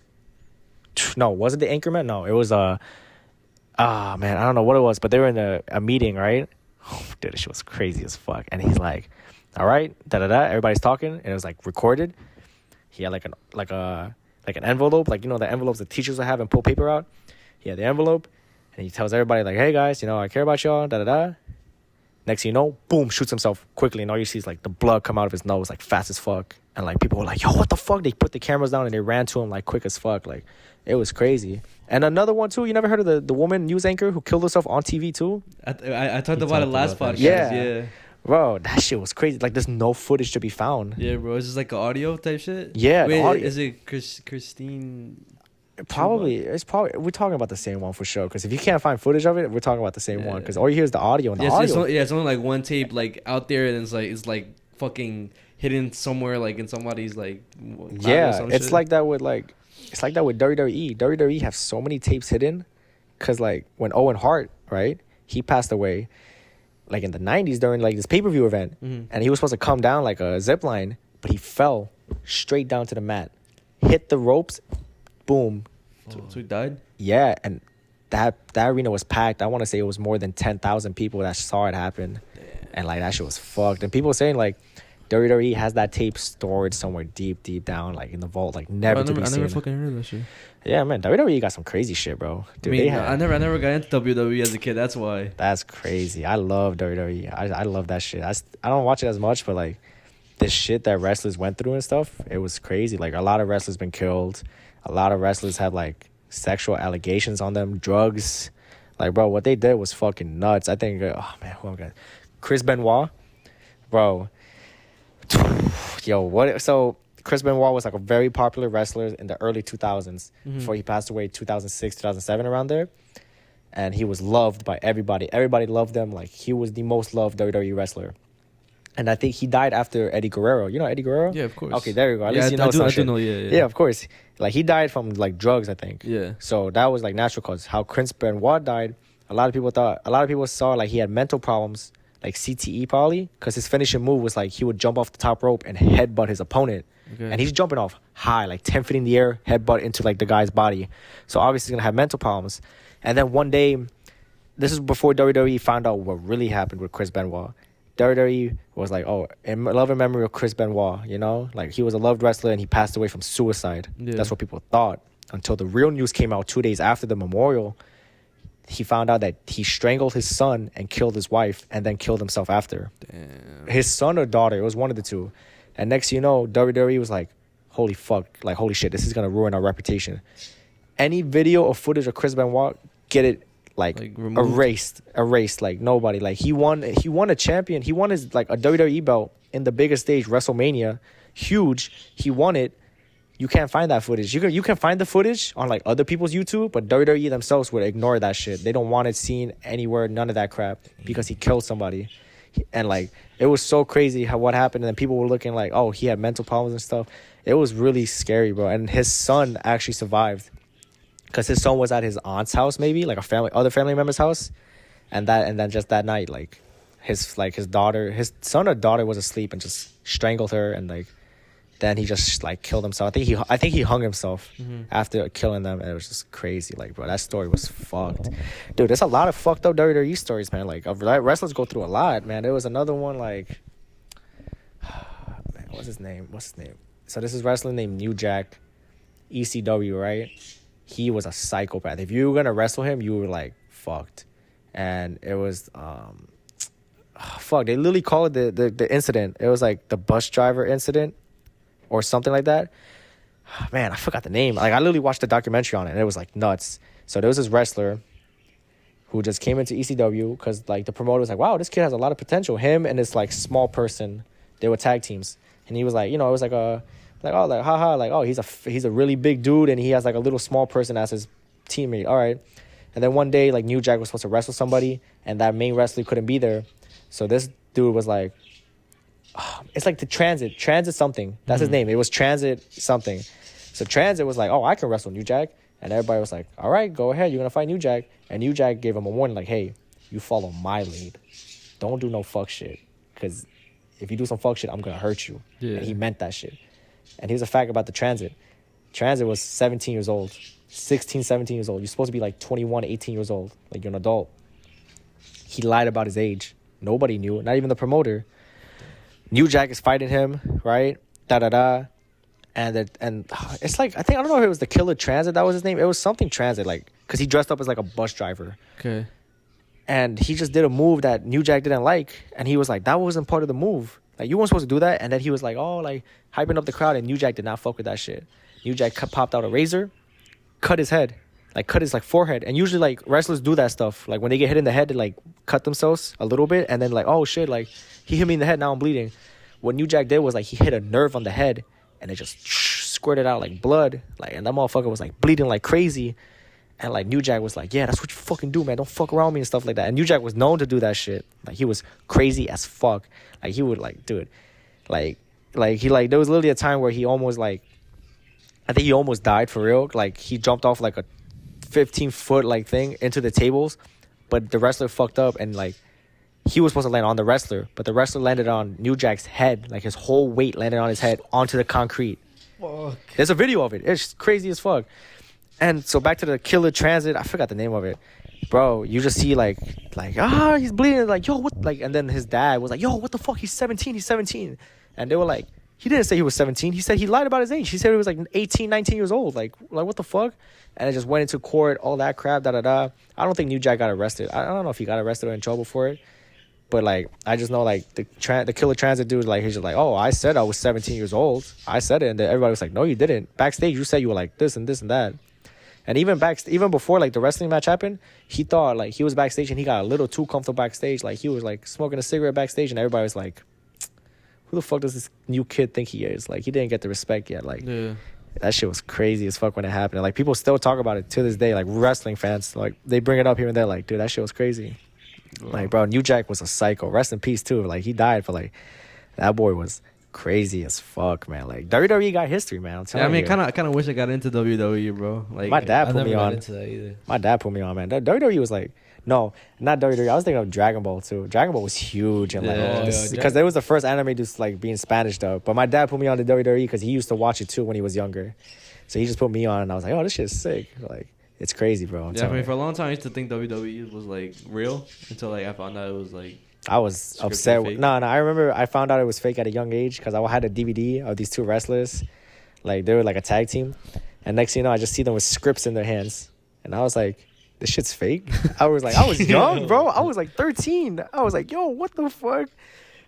No, was it the anchorman? No, it was man, I don't know what it was. But they were in a meeting, right? Oh, dude, this shit was crazy as fuck. And he's like, all right, da-da-da, everybody's talking. And it was like recorded. He had like an envelope, like, you know, the envelopes the teachers would have and pull paper out. He had the envelope. And he tells everybody like, hey guys, you know, I care about y'all, da-da-da. Next thing you know, boom, shoots himself quickly. And all you see is like the blood come out of his nose like fast as fuck. And like people were like, yo, what the fuck? They put the cameras down and they ran to him like quick as fuck. Like it was crazy. And another one too, you never heard of the woman news anchor who killed herself on TV too? I talked about it last podcast. Yeah. Bro, that shit was crazy. Like there's no footage to be found. Yeah, bro. Is this like an audio type shit? Yeah. Wait, audio. is it Christine? We're talking about the same one for sure. Because if you can't find footage of it, we're talking about the same one. Because all you hear is the audio. And the audio. It's only like one tape like out there, and it's like fucking hidden somewhere like in somebody's like. Yeah, it's like that with WWE. WWE have so many tapes hidden, because like when Owen Hart, right, he passed away, like in the 90s during like this pay-per-view event, and he was supposed to come down like a zip line, but he fell straight down to the mat, hit the ropes, boom. So he died? Yeah, and that arena was packed. I want to say it was more than 10,000 people that saw it happen. Damn. And like that shit was fucked. And people were saying like WWE has that tape stored somewhere deep down, like in the vault, like never to be seen. I never fucking heard of that shit. Yeah, man, WWE got some crazy shit, bro. Dude, I never got into WWE as a kid. That's why. That's crazy. I love WWE. I love that shit. I don't watch it as much, but like this shit that wrestlers went through and stuff, it was crazy. Like a lot of wrestlers been killed. A lot of wrestlers had like sexual allegations on them, drugs. Like, bro, what they did was fucking nuts. I think, oh man, who am I gonna? Chris Benoit, bro. Yo, what? So Chris Benoit was like a very popular wrestler in the early 2000s before he passed away 2006, 2007, around there. And he was loved by everybody. Everybody loved him. Like, he was the most loved WWE wrestler. And I think he died after Eddie Guerrero. You know Eddie Guerrero? Yeah, of course. Okay, there you go. At least you know some shit. I do know, yeah, of course. Like, he died from, like, drugs, I think. Yeah. So that was, like, natural cause. How Chris Benoit died, a lot of people saw, like, he had mental problems, like CTE probably, because his finishing move was, like, he would jump off the top rope and headbutt his opponent. Okay. And he's jumping off high, like 10 feet in the air, headbutt into, like, the guy's body. So obviously he's going to have mental problems. And then one day, this is before WWE found out what really happened with Chris Benoit. WWE was like, oh, in love and memory of Chris Benoit, you know? Like, he was a loved wrestler and he passed away from suicide. Yeah. That's what people thought. Until the real news came out 2 days after the memorial. He found out that he strangled his son and killed his wife and then killed himself after. Damn. His son or daughter, it was one of the two. And next you know, WWE was like, holy fuck, like, holy shit, this is going to ruin our reputation. Any video or footage of Chris Benoit, get it, like erased, like nobody. Like, he won a champion. He won his, like, a WWE belt in the biggest stage, WrestleMania. Huge. He won it. You can't find that footage. You can find the footage on, like, other people's YouTube, but WWE themselves would ignore that shit. They don't want it seen anywhere, none of that crap, because he killed somebody. And, like, it was so crazy what happened, and then people were looking like, oh, he had mental problems and stuff. It was really scary, bro. And his son actually survived, because his son was at his aunt's house, maybe, like other family member's house, and then just that night, like, his son or daughter was asleep and just strangled her, and, like, then he just, like, killed himself. I think he hung himself after killing them, and it was just crazy. Like, bro, that story was fucked. Dude, there's a lot of fucked up WWE stories, man. Like, wrestlers go through a lot, man. There was another one, like, man, what's his name? So this is a wrestler named New Jack, ECW, right? He was a psychopath. If you were gonna wrestle him, you were, like, fucked. And it was fuck. They literally call it the incident. It was like the bus driver incident, or something like that. Man, I forgot the name. Like, I literally watched the documentary on it, and it was, like, nuts. So there was this wrestler who just came into ECW because, like, the promoter was like, wow, this kid has a lot of potential. Him and this, like, small person, they were tag teams. And he was like, you know, it was like haha, like, oh, he's a really big dude, and he has, like, a little small person as his teammate. All right. And then one day, like, New Jack was supposed to wrestle somebody, and that main wrestler couldn't be there. So this dude was like, it's like the Transit something. That's his name. It was Transit something. So Transit was like, oh, I can wrestle New Jack. And everybody was like, all right, go ahead. You're going to fight New Jack. And New Jack gave him a warning like, hey, you follow my lead. Don't do no fuck shit. Because if you do some fuck shit, I'm going to hurt you. Yeah. And he meant that shit. And here's a fact about the Transit. Transit was 17 years old. 16, 17 years old. You're supposed to be like 21, 18 years old. Like, you're an adult. He lied about his age. Nobody knew. Not even the promoter. New Jack is fighting him, right? And it's like, I don't know if it was the Killer Transit, that was his name. It was something Transit, like, because he dressed up as, like, a bus driver. Okay. And he just did a move that New Jack didn't like, and he was like, that wasn't part of the move. Like, you weren't supposed to do that. And then he was like, oh, like, hyping up the crowd, and New Jack did not fuck with that shit. New Jack popped out a razor, cut his head, like, cut his, like, forehead. And usually, like, wrestlers do that stuff. Like, when they get hit in the head, they, like, cut themselves a little bit, and then, like, oh, shit, like, he hit me in the head, now I'm bleeding. What New Jack did was, like, he hit a nerve on the head, and it just squirted out, like, blood. Like, and that motherfucker was, like, bleeding like crazy. And, like, New Jack was like, yeah, that's what you fucking do, man. Don't fuck around me and stuff like that. And New Jack was known to do that shit. Like, he was crazy as fuck. Like, he would, like, do it. Like, he, like, there was literally a time where he almost, like, I think he almost died for real. Like, he jumped off, like, a 15-foot, like, thing into the tables. But the wrestler fucked up, and, like, he was supposed to land on the wrestler, but the wrestler landed on New Jack's head. Like, his whole weight landed on his head onto the concrete. Fuck. There's a video of it. It's crazy as fuck. And so back to the Killer Transit. I forgot the name of it. Bro, you just see, like, he's bleeding. Like, yo, what? Like, and then his dad was like, yo, what the fuck? He's 17. And they were like, he didn't say he was 17. He said he lied about his age. He said he was like 18, 19 years old. Like what the fuck? And it just went into court, all that crap, da-da-da. I don't think New Jack got arrested. I don't know if he got arrested or in trouble for it. But, like, I just know, like, the Killer Transit dude, like, he's just like, oh, I said I was 17 years old. I said it. And then everybody was like, no, you didn't. Backstage, you said you were like this and this and that. And even before, like, the wrestling match happened, he thought, like, he was backstage and he got a little too comfortable backstage. Like, he was, like, smoking a cigarette backstage and everybody was like, who the fuck does this new kid think he is? Like, he didn't get the respect yet. Like, that shit was crazy as fuck when it happened. And, like, people still talk about it to this day. Like, wrestling fans, like, they bring it up here and there. Like, dude, that shit was crazy. Like, bro, New Jack was a psycho. Rest in peace, too. Like, he died for, like, that boy was crazy as fuck, man. Like, WWE got history, man. I'm telling you. I kind of wish I got into WWE, bro. Like, my dad put me on. Into that either. My dad put me on, man. WWE was like, no, not WWE. I was thinking of Dragon Ball, too. Dragon Ball was huge. And, like, because it was the first anime just, like, being Spanish, though. But my dad put me on to WWE because he used to watch it, too, when he was younger. So he just put me on, and I was like, oh, this shit is sick. Like, it's crazy, bro. I mean, for a long time, I used to think WWE was, like, real until, like, I found out it was, like... I was upset. No, I remember I found out it was fake at a young age because I had a DVD of these two wrestlers. Like, they were, like, a tag team. And next thing you know, I just see them with scripts in their hands. And I was like... this shit's fake. I was young, bro. I was like 13. I was like, yo, what the fuck?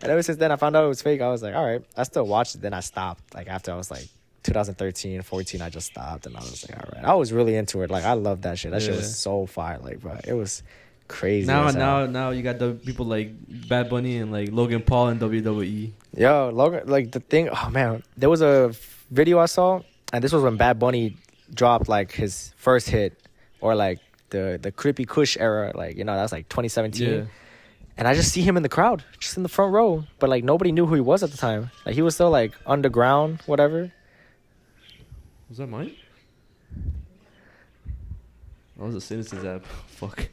And ever since then, I found out it was fake. I was like, all right. I still watched it. Then I stopped. Like, after I was like 2013, 14, I just stopped. And I was like, all right. I was really into it. Like, I love that shit. That shit was so fire. Like, bro, it was crazy. Now you got the people like Bad Bunny and like Logan Paul in WWE. Yo, Logan, like the thing. Oh, man. There was a video I saw. And this was when Bad Bunny dropped like his first hit. Or like, the Creepy Kush era, like, you know, that was like 2017. Yeah. And I just see him in the crowd, just in the front row. But like nobody knew who he was at the time. Like he was still like underground, whatever. Was that mine? That was a Citizens app. Fuck.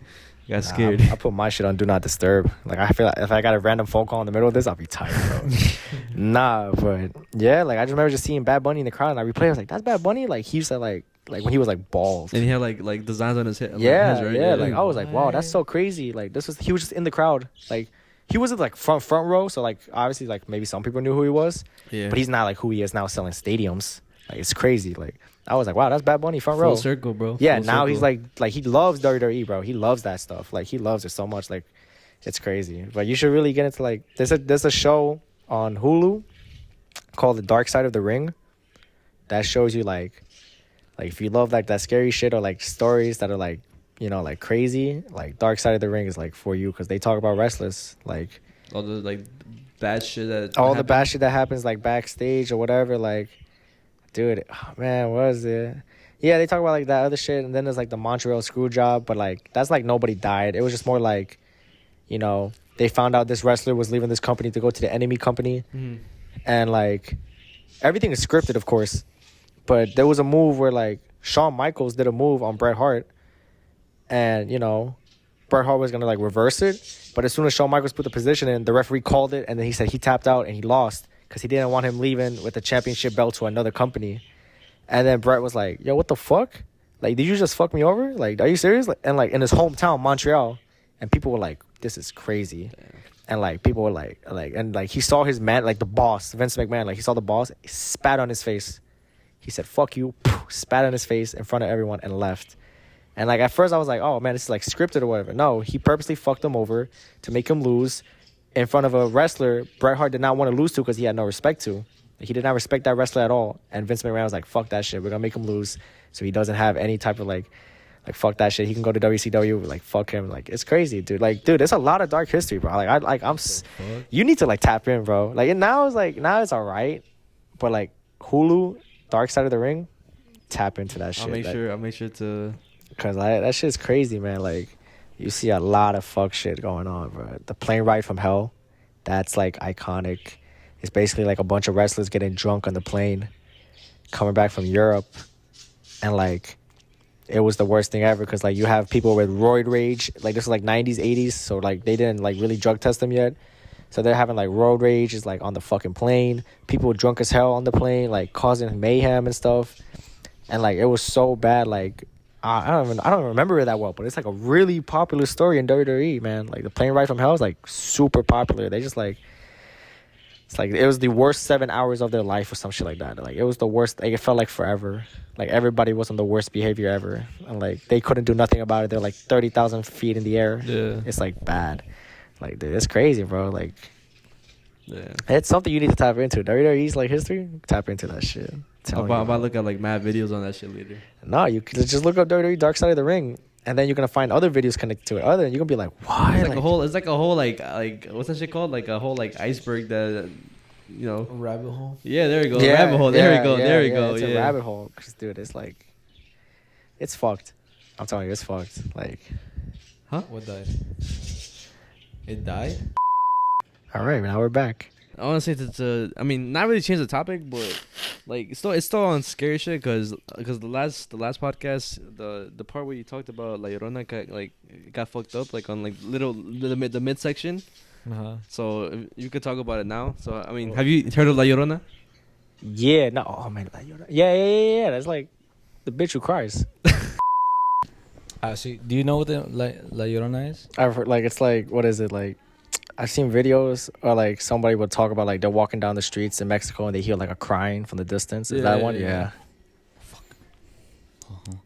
Got scared. I put my shit on Do Not Disturb. Like I feel like if I got a random phone call in the middle of this, I'll be tired, bro. Nah, but yeah, like I just remember just seeing Bad Bunny in the crowd and I replayed. I was like, that's Bad Bunny? Like he used to like when he was like bald. And he had like designs on his head. Yeah, right? Yeah. Like I was like, wow, that's so crazy. Like he was just in the crowd. Like he wasn't like front row. So like obviously like maybe some people knew who he was. Yeah. But he's not like who he is now selling stadiums. Like it's crazy. Like I was like, wow, that's Bad Bunny front row. Full circle, bro. Yeah, Full now circle. he's like he loves WWE, bro. He loves that stuff. Like he loves it so much. Like it's crazy. But you should really get into like there's a show on Hulu called The Dark Side of the Ring that shows you like if you love like that scary shit or like stories that are like, you know, like crazy, like Dark Side of the Ring is like for you because they talk about wrestlers, like all the like bad shit the bad shit that happens like backstage or whatever. Like, dude, oh, man, what is it? Yeah, they talk about like that other shit, and then there's like the Montreal screw job, but like that's like nobody died. It was just more like, you know, they found out this wrestler was leaving this company to go to the enemy company, and like everything is scripted, of course. But there was a move where, like, Shawn Michaels did a move on Bret Hart. And, you know, Bret Hart was going to, like, reverse it. But as soon as Shawn Michaels put the position in, the referee called it. And then he said he tapped out and he lost. Because he didn't want him leaving with the championship belt to another company. And then Bret was like, yo, what the fuck? Like, did you just fuck me over? Like, are you serious? Like, and, like, in his hometown, Montreal. And people were like, this is crazy. Damn. And, like, people were like, and, like, he saw his man, like, the boss, Vince McMahon. Like, he saw the boss, he spat on his face. He said, fuck you, spat on his face in front of everyone and left. And, like, at first I was like, oh, man, this is, like, scripted or whatever. No, he purposely fucked him over to make him lose in front of a wrestler Bret Hart did not want to lose to because he had no respect to. Like, he did not respect that wrestler at all. And Vince McMahon was like, fuck that shit. We're going to make him lose so he doesn't have any type of, like, fuck that shit. He can go to WCW. Like, fuck him. Like, it's crazy, dude. Like, dude, there's a lot of dark history, bro. You need to, like, tap in, bro. Like, and now it's all right. But, like, Hulu... Dark Side of the Ring, tap into that shit. I'll make sure to, cause that shit's crazy, man. Like, you see a lot of fuck shit going on, bro. The plane ride from hell, that's like iconic. It's basically like a bunch of wrestlers getting drunk on the plane, coming back from Europe, and like, it was the worst thing ever. Cause like you have people with roid rage, like this was like 90s, 80s, so like they didn't like really drug test them yet. So they're having, like, road rage is, like, on the fucking plane. People drunk as hell on the plane, like, causing mayhem and stuff. And, like, it was so bad, like, I don't remember it that well, but it's, like, a really popular story in WWE, man. Like, the plane ride from hell is, like, super popular. They just, like, It's like it was the worst 7 hours of their life or some shit like that. Like it was the worst. Like it felt like forever. Like everybody was on the worst behavior ever, and like they couldn't do nothing about it. They're like 30,000 feet in the air. Yeah. It's like bad. Like dude, it's crazy, bro. Like Yeah. it's something you need to tap into. WWE's like history. Tap into that shit. I'm about to look at like mad videos on that shit later. No, you could just look up WWE Dark Side of the Ring, and then you're gonna find other videos connected to it. Other, you're gonna be like, why? It's like a whole. It's like a whole like what's that shit called? Like a whole like iceberg that, you know. Rabbit hole. Yeah, there we go. Rabbit hole. There we go. There we go. It's Yeah. a rabbit hole, 'cause, dude. It's like, it's fucked. I'm telling you, it's fucked. Like, What died? It died? all right, now we're back. I want to say that I mean, not really change the topic, but like it's still on scary shit because the last podcast the part where you talked about La Llorona got fucked up like on like the midsection. So if you could talk about it now. So I mean, have you heard of La Llorona? Yeah, no, oh man, La Llorona. Yeah. That's like the bitch who cries. See, do you know what the La Llorona is? I've heard, like, it's like, what is it like? I've seen videos or like somebody would talk about like they're walking down the streets in Mexico and they hear like a crying from the distance. Is that one? Yeah. Fuck.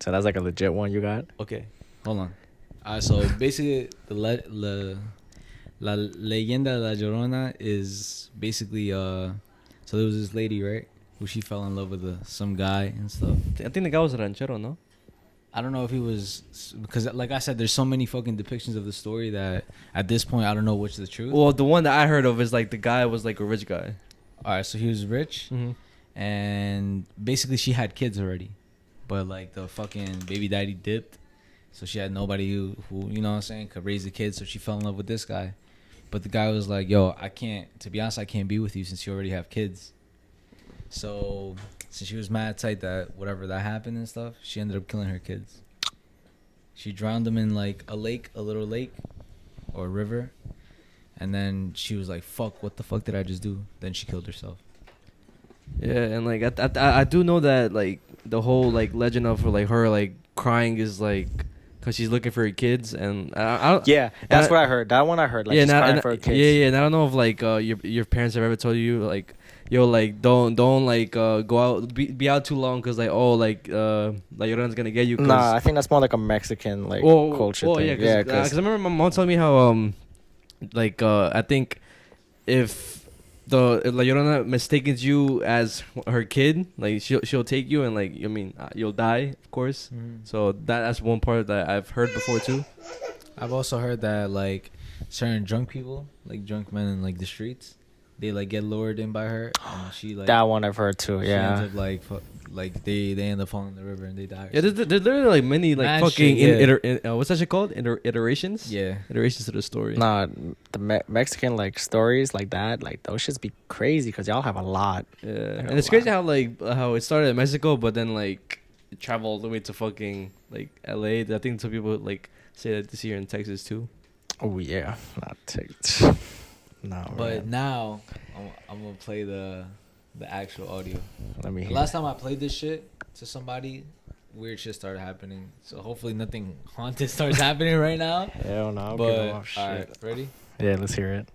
So that's like a legit one you got? Okay, hold on. So basically, La Leyenda de la Llorona is basically so there was this lady, right, who she fell in love with some guy and stuff. I think the guy was a ranchero, no? I don't know if he was, because like I said, there's so many fucking depictions of the story that at this point I don't know which is the truth. Well, the one that I heard of is like the guy was like a rich guy. All right, so he was rich, and basically she had kids already, but like the fucking baby daddy dipped, so she had nobody who you know what I'm saying could raise the kids. So she fell in love with this guy, but the guy was like, "Yo, I can't. To be honest, I can't be with you since you already have kids." So since she was mad tight that whatever that happened and stuff, she ended up killing her kids. She drowned them in like a little lake or a river. And then she was like, fuck, what the fuck did I just do? Then she killed herself. Yeah, and like I do know that like the whole like legend of her like crying is like because she's looking for her kids, and yeah, that's what I heard. That one I heard, like, she's crying for her kids. Yeah, and I don't know if like your parents have ever told you like, yo, like don't like go out, be out too long because like like Llorana's gonna get you. Nah, I think that's more like a Mexican like culture thing. Yeah, because I remember my mom telling me how I think if La Llorana mistakes you as her kid, like she'll take you and like I mean you'll die, of course. So that's one part that I've heard before too. I've also heard that like certain drunk people, like drunk men in like the streets, they like get lured in by her, and she like that one I've heard too. She Yeah, ends up like they end up falling in the river and they die. Yeah, there's literally like many like Mad fucking shit, what's that shit called? Iterations. Yeah, iterations to the story. Nah, the Mexican like stories like that, like those shits be crazy because y'all have a lot. Yeah, and it's crazy how how it started in Mexico, but then like it traveled all the way to fucking like LA. I think some people like say that this year in Texas too. Oh yeah, not Texas. No, but man. now I'm gonna play the actual audio. Let me hear. Last time I played this shit to somebody, weird shit started happening. So hopefully nothing haunted starts happening right now. Hell no. But off shit. all right, ready? Yeah, let's hear it.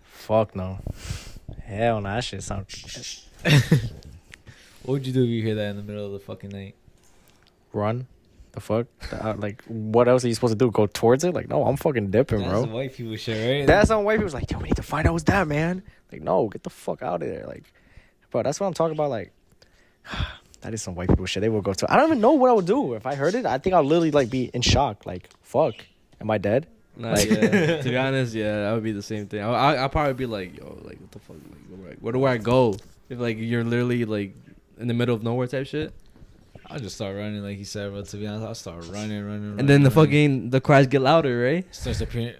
Fuck no. Hell no, that shit sounds... What would you do if you hear that in the middle of the fucking night? Run? The fuck? Like, what else are you supposed to do? Go towards it? Like, no, I'm fucking dipping, That's bro. some white people shit, right? That's on white people's like, yo, we need to find out what's that, man. Like, no, get the fuck out of there. Like, bro, that's what I'm talking about. Like, that is some white people shit. They will go to... I don't even know what I would do. If I heard it, I think I'll literally, like, be in shock. Like, fuck. Am I dead? Nah, yeah. To be honest, yeah, that would be the same thing. I'll probably be like, yo, like, what the fuck? Like, where do I go? If, like, you're literally, like, in the middle of nowhere type shit. I'll just start running, like you said, but to be honest, I'll start running. And then the cries get louder, right? Starts appearing.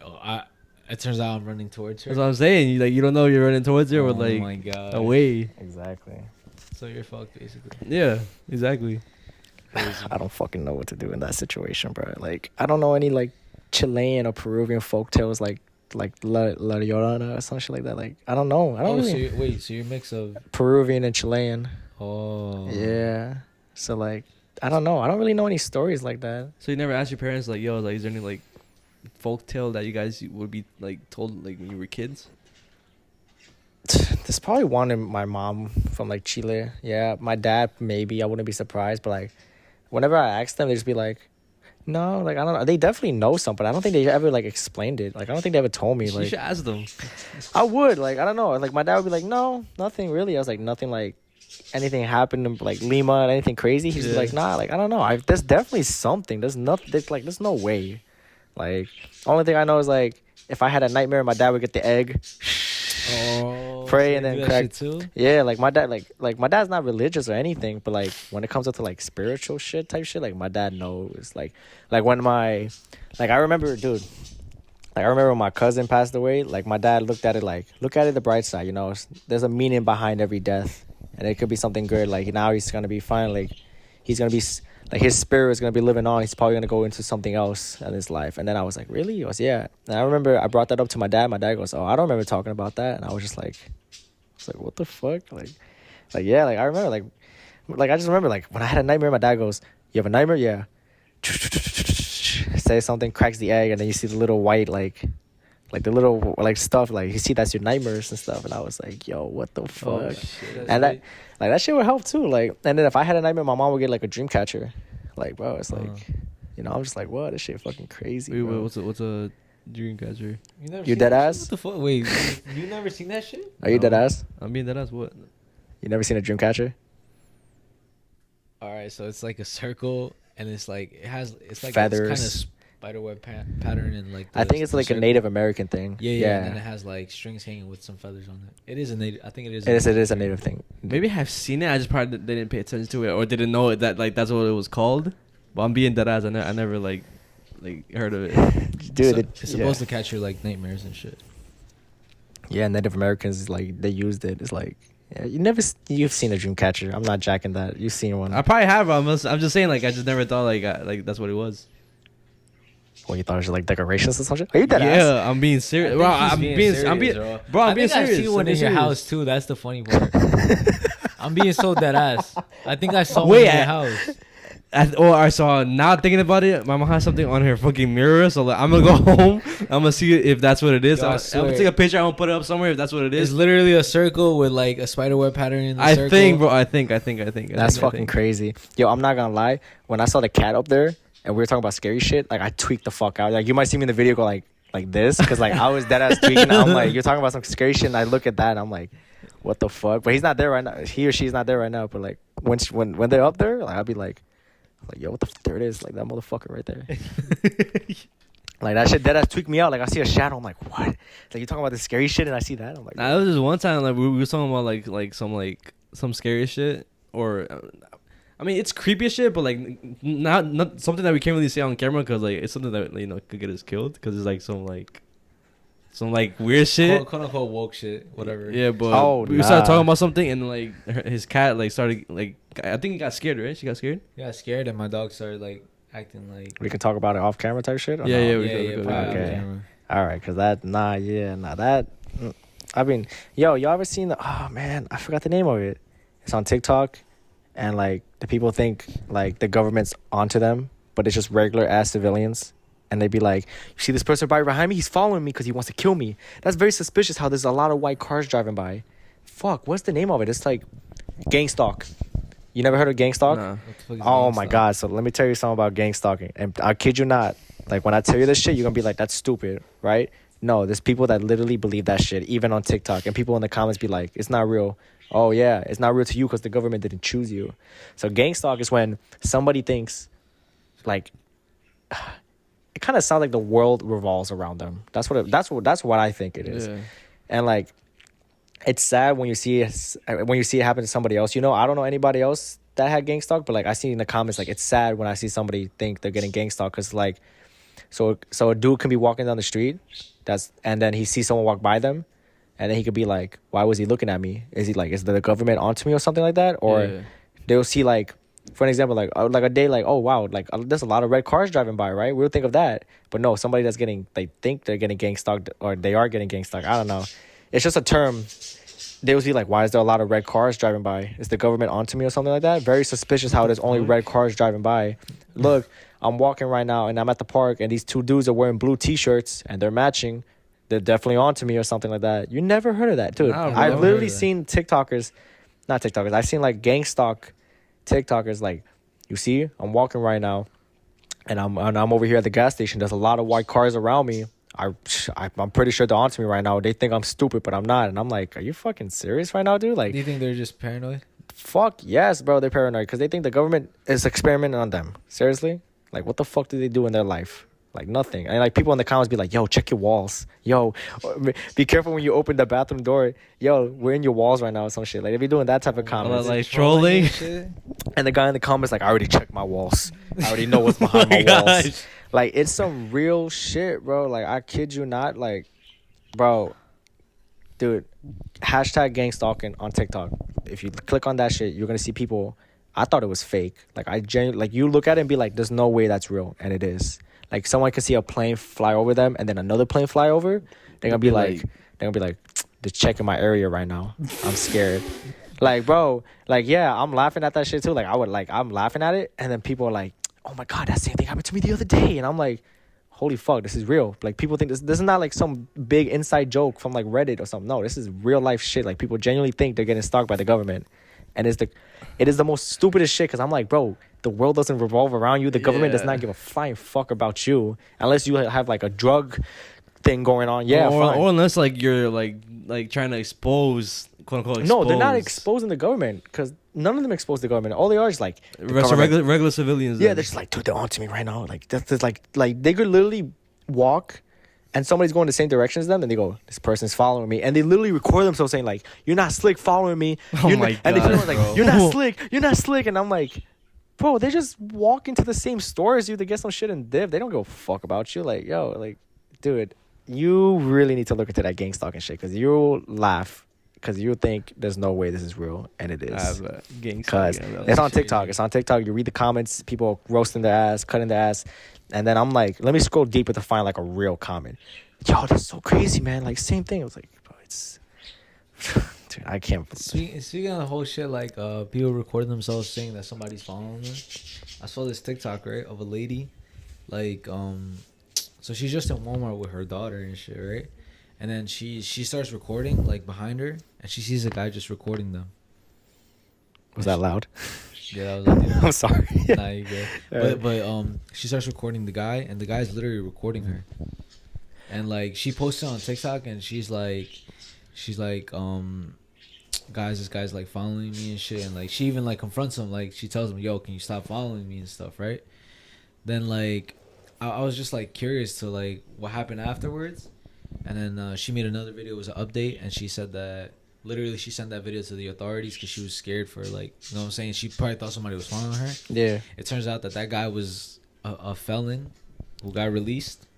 It turns out I'm running towards her. That's what I'm saying. You don't know you're running towards her or, like, my God. away. Exactly. So you're fucked, basically. Yeah, exactly. I don't fucking know what to do in that situation, bro. Like, I don't know any like Chilean or Peruvian folk tales like La Llorana or some shit like that. Like, I don't know. I don't really. So you're a mix of Peruvian and Chilean. Oh. Yeah. So like, I don't know. I don't really know any stories like that. So you never asked your parents like, yo, like, is there any like folk tale that you guys would be like told like when you were kids? There's probably one in my mom from like Chile. Yeah, my dad maybe. I wouldn't be surprised, but like, whenever I ask them, they just be like, "No, like I don't know." They definitely know something. I don't think they ever like explained it. Like I don't think they ever told me. Like you should ask them. I would like I don't know. Like my dad would be like, "No, nothing really." I was like, "Nothing like anything happened in like Lima, anything crazy?" He's like, "Nah, like I don't know. There's definitely something. There's nothing. There's no way." Like only thing I know is like if I had a nightmare, my dad would get the egg. Pray so and then do that crack shit too? Yeah, like my dad like my dad's not religious or anything, but like when it comes up to like spiritual shit type shit, like my dad knows. Like when my like I remember, dude, like I remember when my cousin passed away, like my dad looked at it like, look at it the bright side, you know, there's a meaning behind every death, and it could be something good. Like now he's gonna be fine, like he's gonna be like his spirit is gonna be living on. He's probably gonna go into something else in his life. And then I was like, really? He goes, yeah. And I remember I brought that up to my dad. My dad goes, oh, I don't remember talking about that. And I was just like, what the fuck? Like yeah, like I remember like I just remember like when I had a nightmare, my dad goes, you have a nightmare? Yeah. Say something, cracks the egg, and then you see the little white like the little like stuff, like you see that's your nightmares and stuff. And I was like, yo, what the fuck? Oh, shit, and that like that shit would help too. Like, and then if I had a nightmare, my mom would get like a dream catcher. Like, bro, it's like, you know, I'm just like, what? This shit fucking crazy. Wait, bro. what's a dream catcher? You dead ass? What the fuck? Wait, you never seen that shit? Are you dead ass? I'm being dead ass. What? You never seen a dream catcher? All right, so it's like a circle, and it's like it's like feathers, kind of spiderweb pattern, and like I think it's like circle. a Native American thing. Yeah. And then it has like strings hanging with some feathers on it. It is a native. I think it is. It is a native thing. Maybe I've seen it. I just probably didn't pay attention to it or didn't know it, that like that's what it was called. But I'm being dead ass. I never like heard of it. Dude, it's supposed to catch your like nightmares and shit. Yeah, Native Americans like they used it. It's like, yeah, you've seen a dream catcher. I'm not jacking that. You've seen one. I probably have. I'm just saying like I just never thought like that's what it was. Well, you thought it was like decorations or something? Are you dead ass? Yeah, I'm being serious. Bro, I'm being serious. I'm being serious. I see one in your house too. That's the funny part. I'm being so dead ass. I think I saw one in your house. I saw now thinking about it. My mom has something on her fucking mirror, so like, I'm gonna go home. I'm gonna see if that's what it is. Yo, I'm gonna take a picture. I'm gonna put it up somewhere if that's what it is. It's literally a circle with like a spiderweb pattern in the circle. I think, bro. I think. That's fucking crazy. Yo, I'm not gonna lie. When I saw the cat up there and we were talking about scary shit, like I tweaked the fuck out. Like you might see me in the video go like this, because like I was dead ass tweaking. I'm like, you're talking about some scary shit, and I look at that and I'm like, what the fuck? But he's not there right now. He or she's not there right now. But like when they're up there, like I'll be like, yo, what the there it is, like that motherfucker right there. Like that shit dead ass tweaked me out. Like I see a shadow, I'm like, what? Like you talking about the scary shit, and I see that, I'm like, nah, it was just one time like we were talking about some scary shit, or I mean it's creepy as shit, but like not something that we can't really say on camera because like it's something that you know could get us killed because it's like some weird shit, quote unquote woke shit, whatever. Yeah, but we started talking about something, and like his cat like started like, I think he got scared, right? She got scared. Yeah, scared, and my dog started like acting like. We can talk about it off camera type shit. Yeah, we could. Okay, all right, cause that that. I mean, yo, y'all ever seen the? Oh man, I forgot the name of it. It's on TikTok, and like the people think like the government's onto them, but it's just regular ass civilians. And they'd be like, you see this person right behind me? He's following me because he wants to kill me. That's very suspicious how there's a lot of white cars driving by. Fuck, what's the name of it? It's like Gang Stalk. You never heard of Gang Stalk? Nah. Oh my God. So let me tell you something about gang stalking. And I kid you not. Like when I tell you this shit, you're going to be like, that's stupid, right? No, there's people that literally believe that shit, even on TikTok. And people in the comments be like, it's not real. Oh yeah, it's not real to you because the government didn't choose you. So gang stalk is when somebody thinks like... It kind of sounds like the world revolves around them. That's what I think it is. Yeah. And like, it's sad when you see it happen to somebody else. You know, I don't know anybody else that had gang stalk, but like I see in the comments, like it's sad when I see somebody think they're getting gang stalk because like, so a dude can be walking down the street, and then he sees someone walk by them, and then he could be like, why was he looking at me? Is he like, is the government onto me or something like that? Or they'll see like for an example, like a day, like, oh wow, like there's a lot of red cars driving by, right? We would think of that, but no, somebody that's getting, they think they're getting gang stalked, or they are getting gang stalked. I don't know. It's just a term. They would be like, why is there a lot of red cars driving by? Is the government onto me or something like that? Very suspicious how there's only red cars driving by. Look, I'm walking right now and I'm at the park and these two dudes are wearing blue t-shirts and they're matching. They're definitely onto me or something like that. You never heard of that, dude. Nah, bro, I've literally seen TikTokers, not TikTokers, I've seen like gang stalk TikTokers, like, you see, I'm walking right now and I'm over here at the gas station. There's a lot of white cars around me. I'm pretty sure they're onto me right now. They think I'm stupid, but I'm not. And I'm like, are you fucking serious right now, dude? Like, do you think they're just paranoid? Fuck yes, bro. They're paranoid because they think the government is experimenting on them. Seriously? Like, what the fuck do they do in their life? Like, nothing. And like, people in the comments be like, yo, check your walls. Yo, be careful when you open the bathroom door. Yo, we're in your walls right now or some shit. Like, they be doing that type of comments. Like trolling. And the guy in the comments like, I already checked my walls. I already know what's behind my walls. Like, it's some real shit, bro. Like, I kid you not. Like, bro, dude, hashtag gang stalking on TikTok. If you click on that shit, you're going to see people. I thought it was fake. Like, like, you look at it and be like, there's no way that's real. And it is. Like, someone can see a plane fly over them and then another plane fly over. They're going to be like, they're checking my area right now. I'm scared. Like, bro, like, yeah, I'm laughing at that shit too. Like, I'm laughing at it. And then people are like, oh my God, that same thing happened to me the other day. And I'm like, holy fuck, this is real. Like, people think this is not like some big inside joke from like Reddit or something. No, this is real life shit. Like, people genuinely think they're getting stalked by the government. And it is the most stupidest shit because I'm like, bro, the world doesn't revolve around you. The government does not give a flying fuck about you unless you have like a drug thing going on. Yeah, or unless like you're like trying to expose, quote unquote, expose. No, they're not exposing the government because none of them expose the government. All they are is like regular civilians. Yeah, they're just like, dude, they're onto me right now. Like, that's like they could literally walk and somebody's going the same direction as them, and they go, this person's following me. And they literally record themselves saying, like, you're not slick following me. Oh my God, and they feel like, bro. you're not slick. And I'm like, bro, they just walk into the same store as you to get some shit and dip. They don't give a fuck about you. Like, yo, like, dude, you really need to look into that gang stalking shit because you'll laugh because you think there's no way this is real, and it is. Because it's on TikTok. It's on TikTok. You read the comments, people roasting their ass, cutting their ass. And then I'm like, let me scroll deeper to find like a real comment. Yo, that's so crazy, man. Like, same thing. I was like, bro, it's... Dude, I can't... Speaking of the whole shit, like, people recording themselves saying that somebody's following them. I saw this TikTok, right, of a lady. Like, so she's just in Walmart with her daughter and shit, right? And then she starts recording, like, behind her. And she sees a guy just recording them. Was that loud? Yeah, that was like, I'm sorry. Nah, you good. But she starts recording the guy, and the guy's literally recording her. And like, she posted on TikTok, and she's like, guys, this guy's like following me and shit. And like, she even like confronts him, like, she tells him, yo, can you stop following me and stuff, right? Then like, I was just like curious to like what happened afterwards. And then she made another video. It was an update, and she said that literally she sent that video to the authorities because she was scared for, like, you know what I'm saying? She probably thought somebody was following her. Yeah. It turns out that guy was a felon who got released,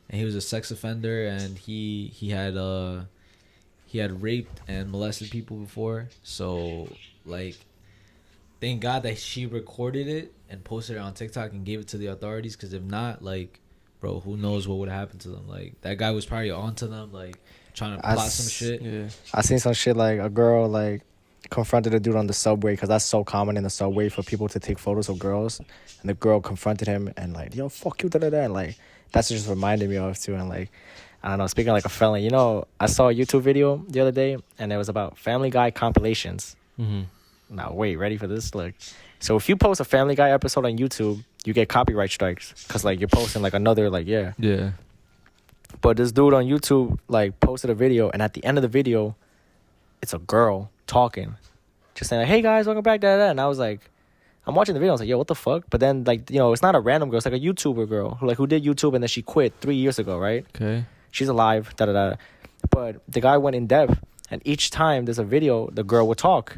and he was a sex offender, and he had raped and molested people before. So like, thank God that she recorded it and posted it on TikTok and gave it to the authorities, because if not, like, bro, who knows what would have happened to them? Like, that guy was probably onto them, like, trying to plot some shit. Yeah. I seen some shit like a girl like confronted a dude on the subway, because that's so common in the subway for people to take photos of girls. And the girl confronted him and like, yo, fuck you, da-da-da. And like, that's just reminded me of too. And like, I don't know, speaking of like a felon, you know, I saw a YouTube video the other day, and it was about Family Guy compilations. Mm-hmm. Now, wait, ready for this? Look. So if you post a Family Guy episode on YouTube, you get copyright strikes, because like you're posting like another, like, yeah. But this dude on YouTube like posted a video, and at the end of the video, it's a girl talking, just saying like, hey guys, welcome back, da da da. And I was like, I'm watching the video, I was like, yo, what the fuck? But then, like, you know, it's not a random girl, it's like a YouTuber girl who did YouTube, and then she quit 3 years ago, right? Okay. She's alive, da da da. But the guy went in depth, and each time there's a video, the girl would talk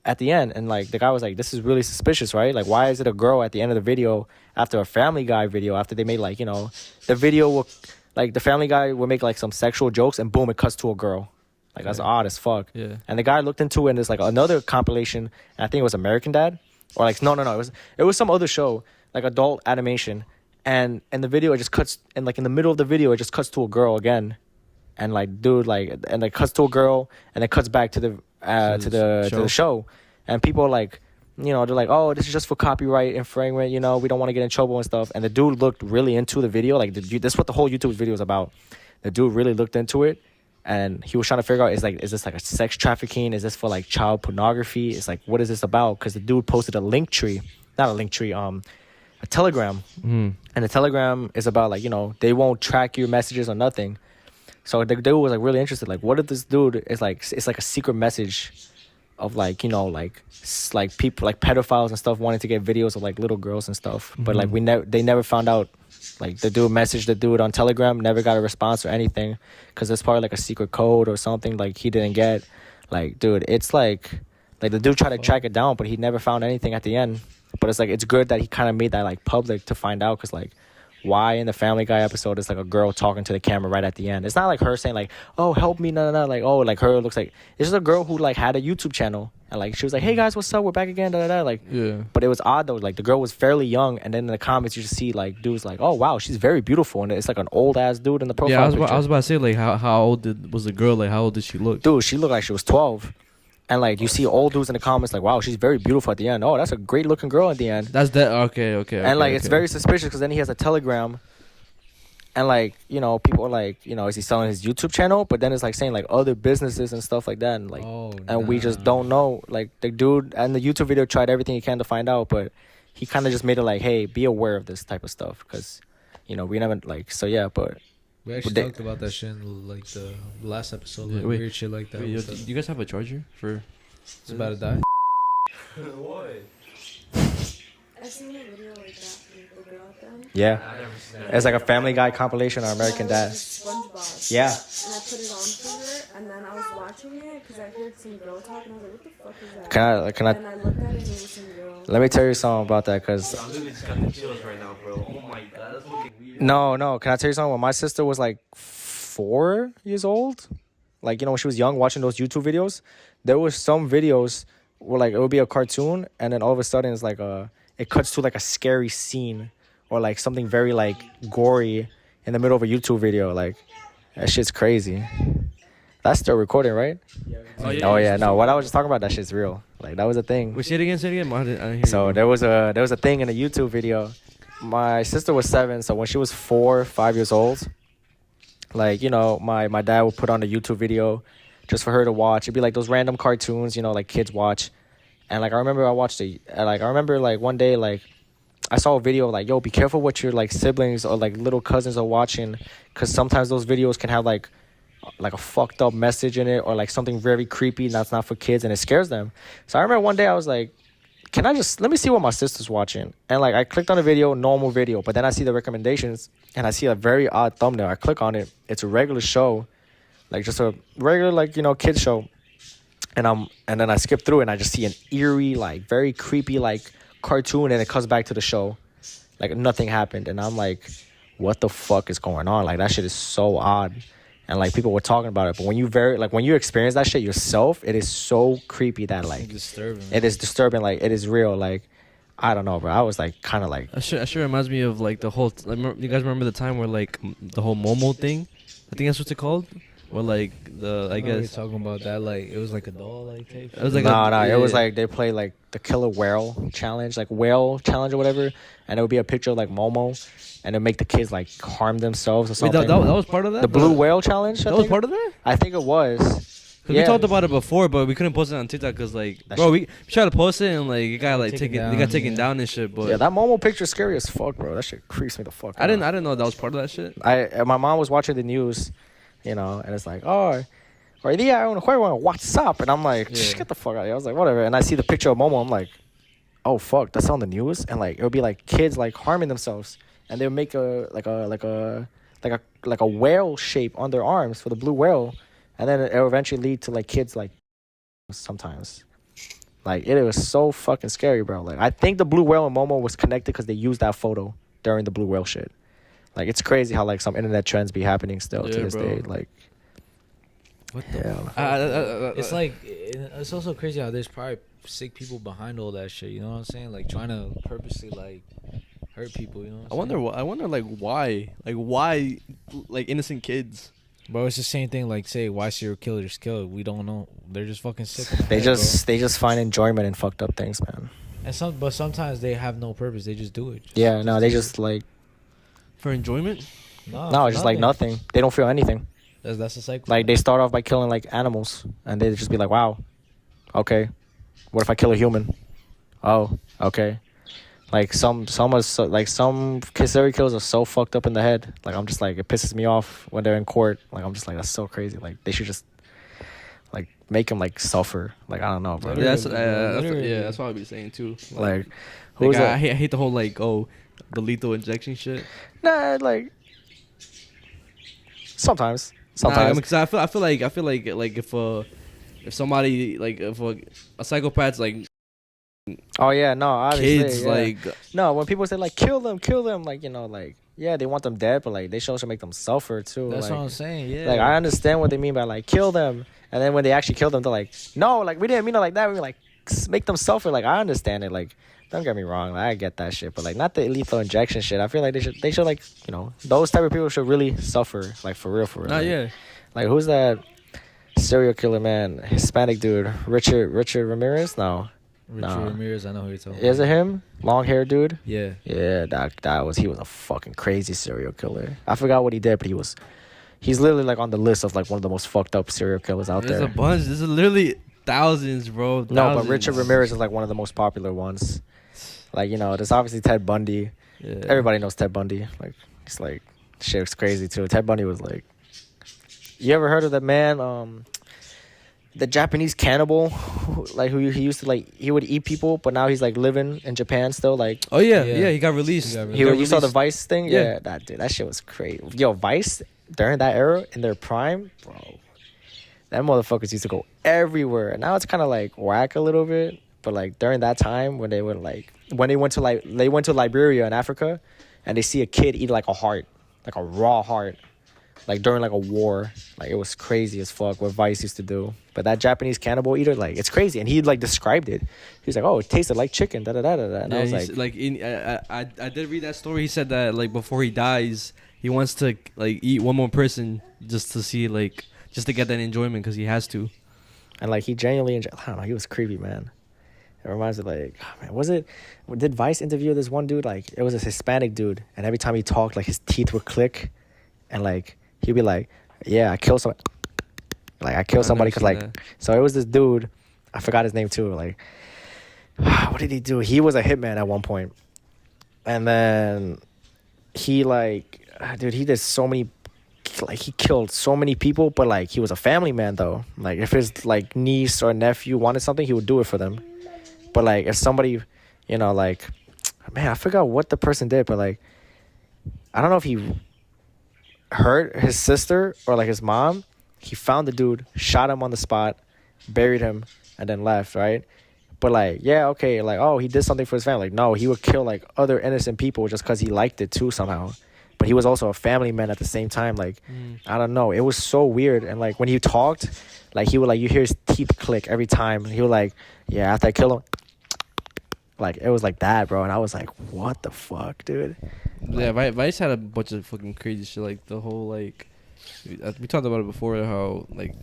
at the end. And like, the guy was like, this is really suspicious, right? Like, why is it a girl at the end of the video after a Family Guy video, after they made, like, you know, the video will, like, the Family Guy will make like some sexual jokes, and boom, it cuts to a girl. Like, that's odd as fuck. Yeah. And the guy looked into it, and there's like another compilation, and I think it was American Dad. or like no, it was some other show, like adult animation, and in the video it just cuts, and like in the middle of the video it just cuts to a girl again, and like dude like, and it cuts to a girl, and it cuts back to the to the show, and people are like, you know, they're like, oh, this is just for copyright infringement, you know, we don't want to get in trouble and stuff. And the dude looked really into the video, like this is what the whole YouTube video is about. The dude really looked into it, and he was trying to figure out, is this like a sex trafficking? Is this for like child pornography? It's like, what is this about? Because the dude posted a Telegram, and the Telegram is about like, you know, they won't track your messages or nothing. So the dude was like really interested, like, what if this dude is like, it's like a secret message of like, you know, like people like pedophiles and stuff wanting to get videos of like little girls and stuff, but like they never found out. Like the dude messaged the dude on Telegram, never got a response or anything, because it's probably like a secret code or something like he didn't get. Like, dude, it's like the dude tried to track it down, but he never found anything at the end. But it's like, it's good that he kind of made that like public to find out, because like, why in the Family Guy episode is like a girl talking to the camera right at the end? It's not like her saying like, oh, help me, no, like, oh, like her looks like, it's just a girl who like had a YouTube channel, and like she was like, hey guys, what's up, we're back again, like, yeah. But it was odd though, like the girl was fairly young, and then in the comments you just see like dudes like, oh wow, she's very beautiful, and it's like an old ass dude in the profile picture. I was about to say, like, how old was the girl? Like, how old did she look? Dude, she looked like she was 12. And like you see old dudes in the comments like, wow, she's very beautiful at the end. Oh, that's a great looking girl at the end. That's that. Okay. And like it's very suspicious, because then he has a Telegram, and like, you know, people are like, you know, is he selling his YouTube channel? But then it's like saying like other businesses and stuff like that, and like, we just don't know. Like the dude and the YouTube video tried everything he can to find out, but he kind of just made it like, hey, be aware of this type of stuff, because, you know, we never like, so yeah, but. We actually talked about that shit in like the last episode, like weird shit like that. Do you guys have a charger for? It's about to die. What? I've seen a video like that. Yeah, it's like a Family Guy compilation on American Dad. SpongeBob. Yeah. And I put it on for her, and then I was watching it because I heard some girl talk, and I was like, what the fuck is that? Can I? And I looked at it, and it was some girl. Let me tell you something about that, because. I'm literally just got the chills right now, bro. Oh my god, that's looking weird. No. Can I tell you something? When my sister was like 4 years old, like, you know, when she was young, watching those YouTube videos, there was some videos where like it would be a cartoon, and then all of a sudden it's like it cuts to like a scary scene, or like something very like gory in the middle of a YouTube video. Like, that shit's crazy. That's still recording, right? Oh yeah. No, what I was just talking about, that shit's real. Like, that was a thing. Wait, say it again. I didn't hear so you. there was a thing in a YouTube video. My sister was 7, so when she was 4, 5 years old, like, you know, my dad would put on a YouTube video just for her to watch. It'd be like those random cartoons, you know, like kids watch. And like I remember one day, like, I saw a video like, yo, be careful what your like siblings or like little cousins are watching, because sometimes those videos can have like a fucked up message in it, or like something very creepy that's not for kids, and it scares them. So I remember one day I was like, let me see what my sister's watching. And like I clicked on a video, normal video, but then I see the recommendations and I see a very odd thumbnail. I click on it. It's a regular show, like just a regular, like, you know, kids show. And then I skip through and I just see an eerie, like very creepy, like cartoon, and it comes back to the show like nothing happened. And I'm like, what the fuck is going on? Like, that shit is so odd. And like people were talking about it, but when you experience that shit yourself, it is so creepy that like it's disturbing. It is disturbing. Like, it is real. Like, I don't know, bro. I was like kind of like. That sure reminds me of like the whole. You guys remember the time where like the whole Momo thing? I think that's what's it called. Or like I guess talking about that, like it was like a doll like tape. It was like it was like they play like the killer whale challenge, like whale challenge or whatever, and it would be a picture of like Momo, and it'd make the kids like harm themselves or something. Wait, that was part of that. The blue whale challenge. That was part of that. I think it was. We talked about it before, but we couldn't post it on TikTok because like, bro, we tried to post it and like it got like taken down and shit. But yeah, that Momo picture is scary as fuck, bro. That shit creeps me the fuck out. I didn't know that was part of that shit. My mom was watching the news, you know, and it's like, oh, hoy día un juego en WhatsApp, and I'm like, get the fuck out of here. I was like, whatever, and I see the picture of Momo. I'm like, oh fuck, that's on the news, and like it would be like kids like harming themselves, and they would make a whale shape on their arms for the blue whale, and then it will eventually lead to like kids like sometimes. Like, it was so fucking scary, bro. Like, I think the blue whale and Momo was connected because they used that photo during the blue whale shit. Like, it's crazy how like some internet trends be happening still to this day. Like, What the? Yeah. It's like it's also crazy how there's probably sick people behind all that shit. You know what I'm saying? Like trying to purposely like hurt people. You know? What I'm saying? I wonder like why like innocent kids. Bro, it's the same thing. Like, say, why serial killers kill? We don't know. They're just fucking sick. They just find enjoyment in fucked up things, man. And but sometimes they have no purpose. They just do it. They just like For enjoyment? no, it's just like nothing. They don't feel anything. That's the cycle. Like they start off by killing like animals, and they just be like, "Wow, okay, what if I kill a human? Oh, okay." Like some serial killers are so fucked up in the head. Like I'm just like it pisses me off when they're in court. Like I'm just like that's so crazy. Like they should just like make them like suffer. Like I don't know, bro. Yeah, that's what I'd be saying too. Like who's I hate the whole like the lethal injection shit. Nah, like sometimes. Because I feel like if somebody like if a psychopath's like. Oh yeah, no, obviously, kids yeah. like no. When people say like kill them, like like yeah, they want them dead, but like they should also make them suffer too. That's like, what I'm saying. Yeah, like I understand what they mean by like kill them, and then when they actually kill them, they're like no, like we didn't mean it like that. We were like make them suffer. Like I understand it. Like don't get me wrong, like, I get that shit, but like not the lethal injection shit. I feel like they should like those type of people should really suffer like for real. Like, yeah. Like who's that serial killer man? Hispanic dude, Richard Ramirez? No. Richard Ramirez, I know who you're talking about. Is it him? Long hair dude? Yeah. Yeah, he was a fucking crazy serial killer. I forgot what he did, but he's literally like on the list of like one of the most fucked up serial killers out there. There's a bunch. There's literally thousands, bro. Thousands. No, but Richard Ramirez is like one of the most popular ones. Like, there's obviously Ted Bundy. Yeah. Everybody knows Ted Bundy. Like, it's like shit's crazy too. Ted Bundy was like, you ever heard of that man, the Japanese cannibal, like who he used to like, he would eat people, but now he's like living in Japan still. Like, oh yeah, he got released. You saw the Vice thing? Yeah, that shit was crazy. Yo, Vice during that era in their prime, bro, that motherfuckers used to go everywhere. Now it's kind of like whack a little bit, but like during that time when they went to Liberia in Africa, and they see a kid eat like a heart, like a raw heart. Like during like a war, like it was crazy as fuck what Vice used to do. But that Japanese cannibal eater, like it's crazy, and he like described it. He was like, "Oh, it tasted like chicken." Da da da da da. And I was like, I did read that story. He said that like before he dies, he wants to like eat one more person just to see like just to get that enjoyment because he has to. And like he genuinely, I don't know, he was creepy, man. It reminds me like, oh, man, did Vice interview this one dude? Like it was this Hispanic dude, and every time he talked, like his teeth would click, and like. He'd be like, yeah, I killed somebody. Like, I killed somebody because, like... So, it was this dude. I forgot his name, too. Like, what did he do? He was a hitman at one point. And then he, like... Dude, he did so many... Like, he killed so many people, but, like, he was a family man, though. Like, if his, like, niece or nephew wanted something, he would do it for them. But, like, if somebody, like... Man, I forgot what the person did, but, like... I don't know if he... hurt his sister or like his mom. He found the dude, shot him on the spot, buried him, and then left, right? But like, yeah, okay, like, oh, he did something for his family. Like, no, he would kill like other innocent people just because he liked it too somehow. But he was also a family man at the same time. Like, I don't know, it was so weird. And like when he talked, like he would like, you hear his teeth click every time. He would like, yeah, after I kill him, like it was like that, bro. And I was like, what the fuck, dude? Yeah, Vice had a bunch of fucking crazy shit. Like the whole like, we talked about it before. How like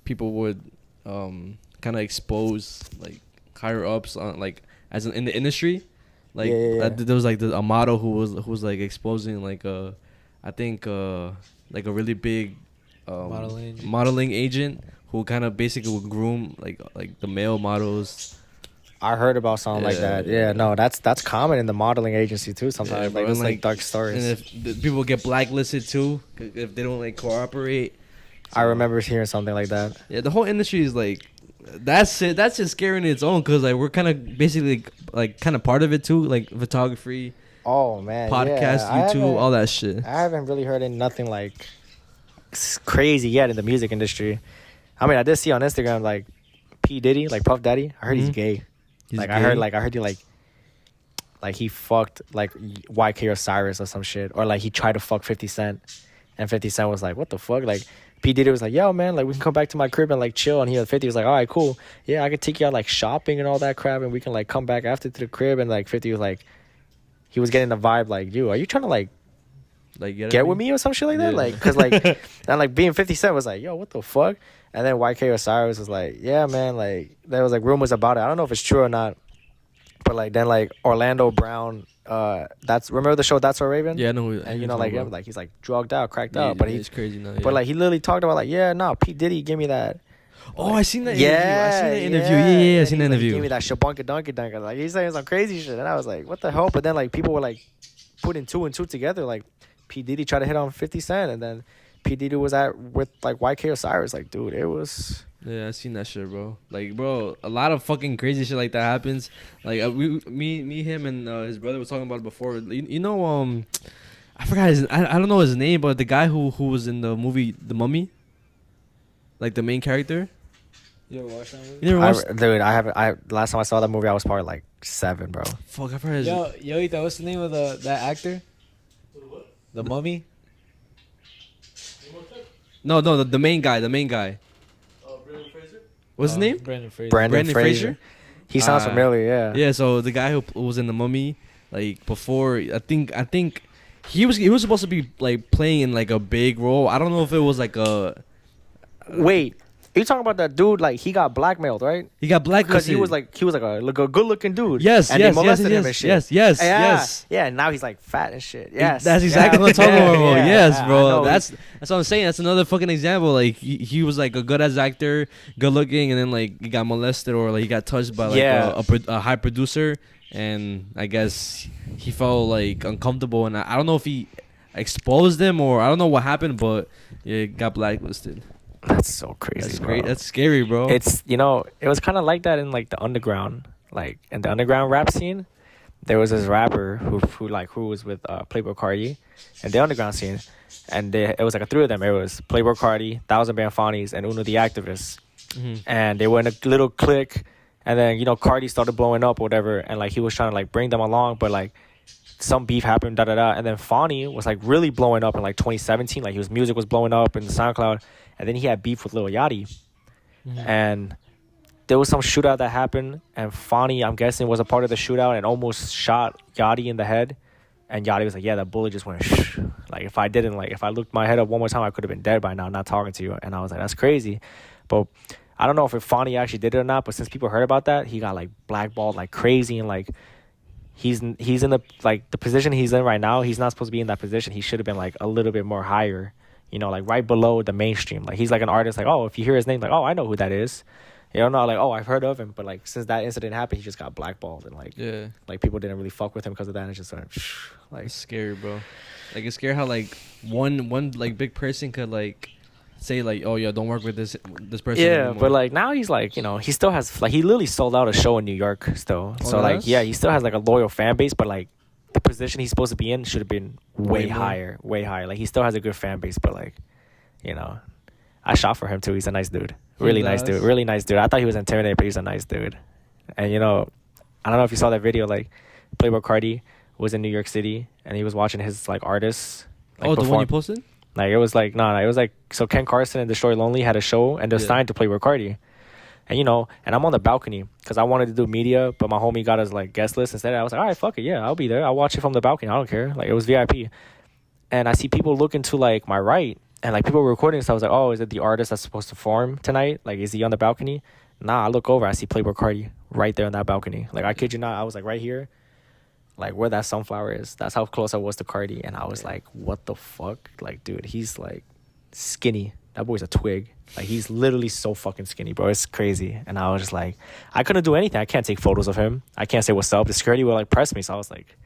people would kind of expose like higher ups on like as in the industry. Like there was like a model who was like exposing like I think like a really big modeling agent who kind of basically would groom like the male models. I heard about something like that. Yeah, no, that's common in the modeling agency too. Sometimes like it's like dark stories. And if people get blacklisted too, if they don't like cooperate. So, I remember hearing something like that. Yeah, the whole industry is like, that's it. That's just scary in its own because like we're kind of basically like kind of part of it too, like photography. Oh man, podcast, YouTube, all that shit. I haven't really heard nothing like crazy yet in the music industry. I mean, I did see on Instagram like P Diddy, like Puff Daddy. I heard he's gay. I heard he like he fucked like YK Osiris or some shit, or like he tried to fuck 50 Cent, and 50 Cent was like, what the fuck? Like P Diddy was like, yo man, like we can come back to my crib and like chill. And he had 50 was like, all right, cool, yeah, I could take you out like shopping and all that crap, and we can like come back after to the crib. And like 50 was like, he was getting the vibe like, dude, are you trying to like get with me or some shit like that? Like, cause like and like being 50 Cent was like, yo, what the fuck? And then YK Osiris was like, yeah man, like there was like rumors about it. I don't know if it's true or not, but like then like Orlando Brown, that's, remember the show That's So Raven? Yeah, I know. And you know, like, like he's like drugged out, cracked yeah, out, but he's crazy now. Yeah. but like he literally talked about like, yeah, no, P Diddy gave me that. Oh, I seen that Yeah, interview. I seen that interview. Yeah, I seen that interview. He gave me that shabunka dunka dunka. Like he's saying some crazy shit, and I was like, what the hell? But then like people were like putting 2 and 2 together. Like P Diddy tried to hit on 50 Cent, and then P Diddy was with like YK Osiris. Like, dude, it was. Yeah, I seen that shit, bro. Like, bro, a lot of fucking crazy shit like that happens. Like, me, him, and his brother was talking about it before. You know, I forgot I don't know his name, but the guy who was in the movie The Mummy, like the main character. You ever watched that movie? You never watched? Dude, I haven't. Last time I saw that movie, I was probably like 7, bro. Fuck, I forgot his. Yo, Ita, what's the name of that actor? The Mummy. No, the main guy. Brandon Fraizer. What's his name? Brandon Fraizer. Brandon Fraizer. He sounds familiar, yeah. Yeah, so the guy who was in The Mummy, like before, I think he was supposed to be like playing in like a big role. I don't know if it was like a. Wait, you talking about that dude? Like he got blackmailed, right? He got blacklisted Because he was like a good looking dude. Yes, and yes, they molested him and shit. Yes. Yeah, and now he's like fat and shit. Yes, That's exactly what I'm talking about, bro. Yes, bro. I That's what I'm saying. That's another fucking example. Like he was like a good ass actor, good looking, and then like he got molested or like he got touched by like a high producer, and I guess he felt like uncomfortable, and I don't know if he exposed him or I don't know what happened, but yeah, got blacklisted. That's so crazy. That's bro. great. That's scary, bro. It's, you know, it was kind of like that in like the underground, like in the underground rap scene. There was this rapper who was with Playboi Carti in the underground scene, and it was like a 3 of them. It was Playboi Carti, 1000 Band Fanies, and Uno the Activist, and they were in a little clique. And then, you know, Carti started blowing up or whatever, and like he was trying to like bring them along, but like some beef happened, and then Fani was like really blowing up in like 2017. Like his music was blowing up in the SoundCloud. And then he had beef with Lil Yachty. And there was some shootout that happened. And Fani, I'm guessing, was a part of the shootout and almost shot Yachty in the head. And Yachty was like, yeah, that bullet just went shh. Like, if I looked my head up one more time, I could have been dead by now, not talking to you. And I was like, that's crazy. But I don't know if Fani actually did it or not. But since people heard about that, he got, like, blackballed like crazy. And, like, he's in the, like, the position he's in right now. He's not supposed to be in that position. He should have been, like, a little bit more higher. You know, like right below the mainstream. Like he's like an artist. Like, oh, if you hear his name, like, oh, I know who that is. You don't know, like, oh, I've heard of him. But like since that incident happened, he just got blackballed and like people didn't really fuck with him because of that. And it's just like it's scary, bro. Like it's scary how like one like big person could like say like, oh yeah, don't work with this person. Yeah, anymore. but like now he's like, you know, he still has like he literally sold out a show in New York still. Oh, so like yeah, he still has like a loyal fan base, but like the position he's supposed to be in should have been way higher. Like he still has a good fan base, but like. You know, I shot for him too. He's a nice dude. Really nice dude. Really nice dude. I thought he was intimidated, but he's a nice dude. And you know, I don't know if you saw that video. Like, Playboi Carti was in New York City and he was watching his like artists. Like, the one you posted? Like it was like it was like so Ken Carson and Destroy Lonely had a show and they're signed to Playboi Carti. And you know, and I'm on the balcony because I wanted to do media, but my homie got us like guest list instead. I was like, all right, fuck it, yeah, I'll be there. I'll watch it from the balcony. I don't care. Like it was VIP. And I see people looking to like my right. And, like, people were recording, so I was like, oh, is it the artist that's supposed to perform tonight? Like, is he on the balcony? Nah, I look over, I see Playboi Carti right there on that balcony. Like, I kid you not, I was, like, right here, like, where that sunflower is. That's how close I was to Carti. And I was like, what the fuck? Like, dude, he's, like, skinny. That boy's a twig. Like, he's literally so fucking skinny, bro. It's crazy. And I was just like, I couldn't do anything. I can't take photos of him. I can't say what's up. The security will, like, press me. So I was like...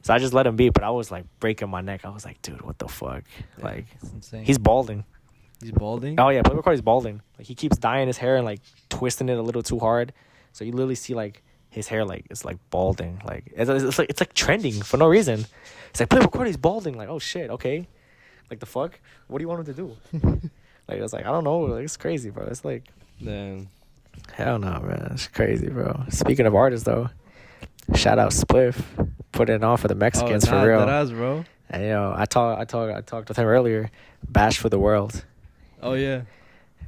So I just let him be, but I was like breaking my neck. I was like, dude, what the fuck? Yeah, like, insane. He's balding. He's balding? Oh, yeah, Playboi Carti's balding. Like, he keeps dyeing his hair and, like, twisting it a little too hard. So you literally see, like, his hair, like, it's, like, balding. Like, it's like trending for no reason. It's like, Playboi Carti's balding. Like, oh, shit, okay. Like, the fuck? What do you want him to do? Like, I was like, I don't know. Like, it's crazy, bro. It's like... Damn. Hell no, man. It's crazy, bro. Speaking of artists, though, shout out Spliff. Putting it on for the Mexicans for real. That is, bro. And, you know, I talked with him earlier. Bashfortheworld. Oh yeah.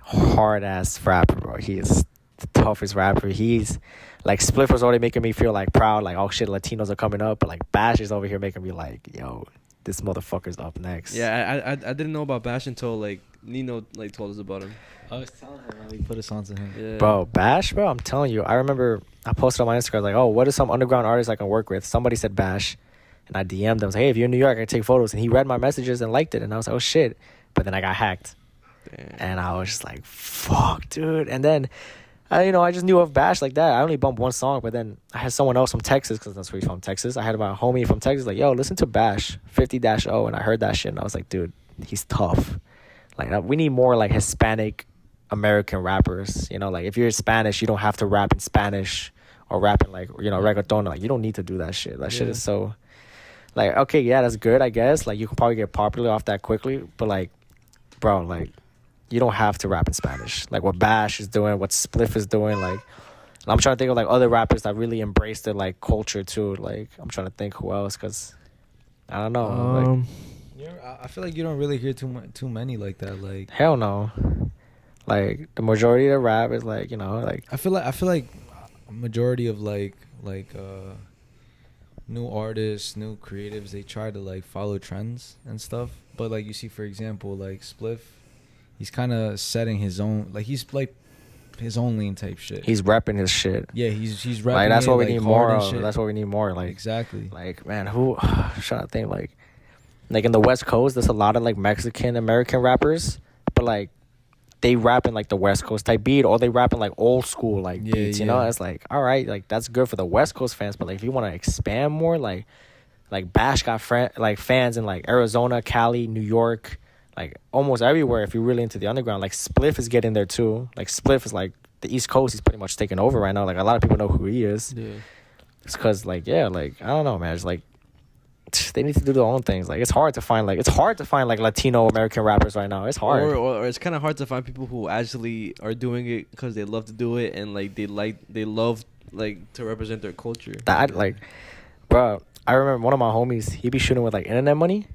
Hard ass rapper, bro. He is the toughest rapper. He's like Spliff was already making me feel like proud, like oh shit, Latinos are coming up. But like Bash is over here making me like, yo, this motherfucker's up next. Yeah, I didn't know about Bash until like Nino like told us about him. I was telling him, we put us onto him. Yeah. Bro, Bash, bro, I'm telling you. I remember I posted on my Instagram like, oh, what are some underground artists I can work with? Somebody said Bash, and I DM'd them. I was like, hey, if you're in New York, I can take photos. And he read my messages and liked it, and I was like, oh shit. But then I got hacked. Damn. And I was just like, fuck, dude. And then, I just knew of Bash like that. I only bumped one song, but then I had someone else from Texas, because that's where he's from, Texas. I had my homie from Texas, like, yo, listen to Bash, 50-0. And I heard that shit, and I was like, dude, he's tough. Like, we need more, like, Hispanic American rappers. Like, if you're Spanish, you don't have to rap in Spanish or rap in, like, reggaeton. Like, you don't need to do that shit. That shit is so, like, okay, yeah, that's good, I guess. Like, you can probably get popular off that quickly, but, like, bro, like, you don't have to rap in Spanish. Like what Bash is doing, what Spliff is doing. Like, and I'm trying to think of like other rappers that really embrace their like culture too. Like, I'm trying to think who else, because I don't know. I feel like you don't really hear too many like that. Like, hell no. Like the majority of the rap is like, like I feel like a majority of like new artists, new creatives, they try to like follow trends and stuff. But like you see, for example, like Spliff, he's kind of setting his own, like he's like his own lean type shit. He's repping his shit. Yeah, he's repping. Like that's what we need more of. Shit. That's what we need more. Like exactly. Like man, who? I'm trying to think. Like in the West Coast, there's a lot of like Mexican American rappers, but like they rap in like the West Coast type beat, or they rap in like old school like beats. You know, it's like all right, like that's good for the West Coast fans. But like if you want to expand more, like Bash got fans in like Arizona, Cali, New York. Like almost everywhere if you're really into the underground. Like Spliff is getting there too. Like Spliff is like the East Coast, he's pretty much taking over right now. Like a lot of people know who he is. Yeah. It's cause like I don't know, man. It's like they need to do their own things. Like it's hard to find like Latino American rappers right now. It's hard. Or it's kind of hard to find people who actually are doing it because they love to do it and like they love like to represent their culture. That like, bro, I remember one of my homies. He be shooting with like internet money.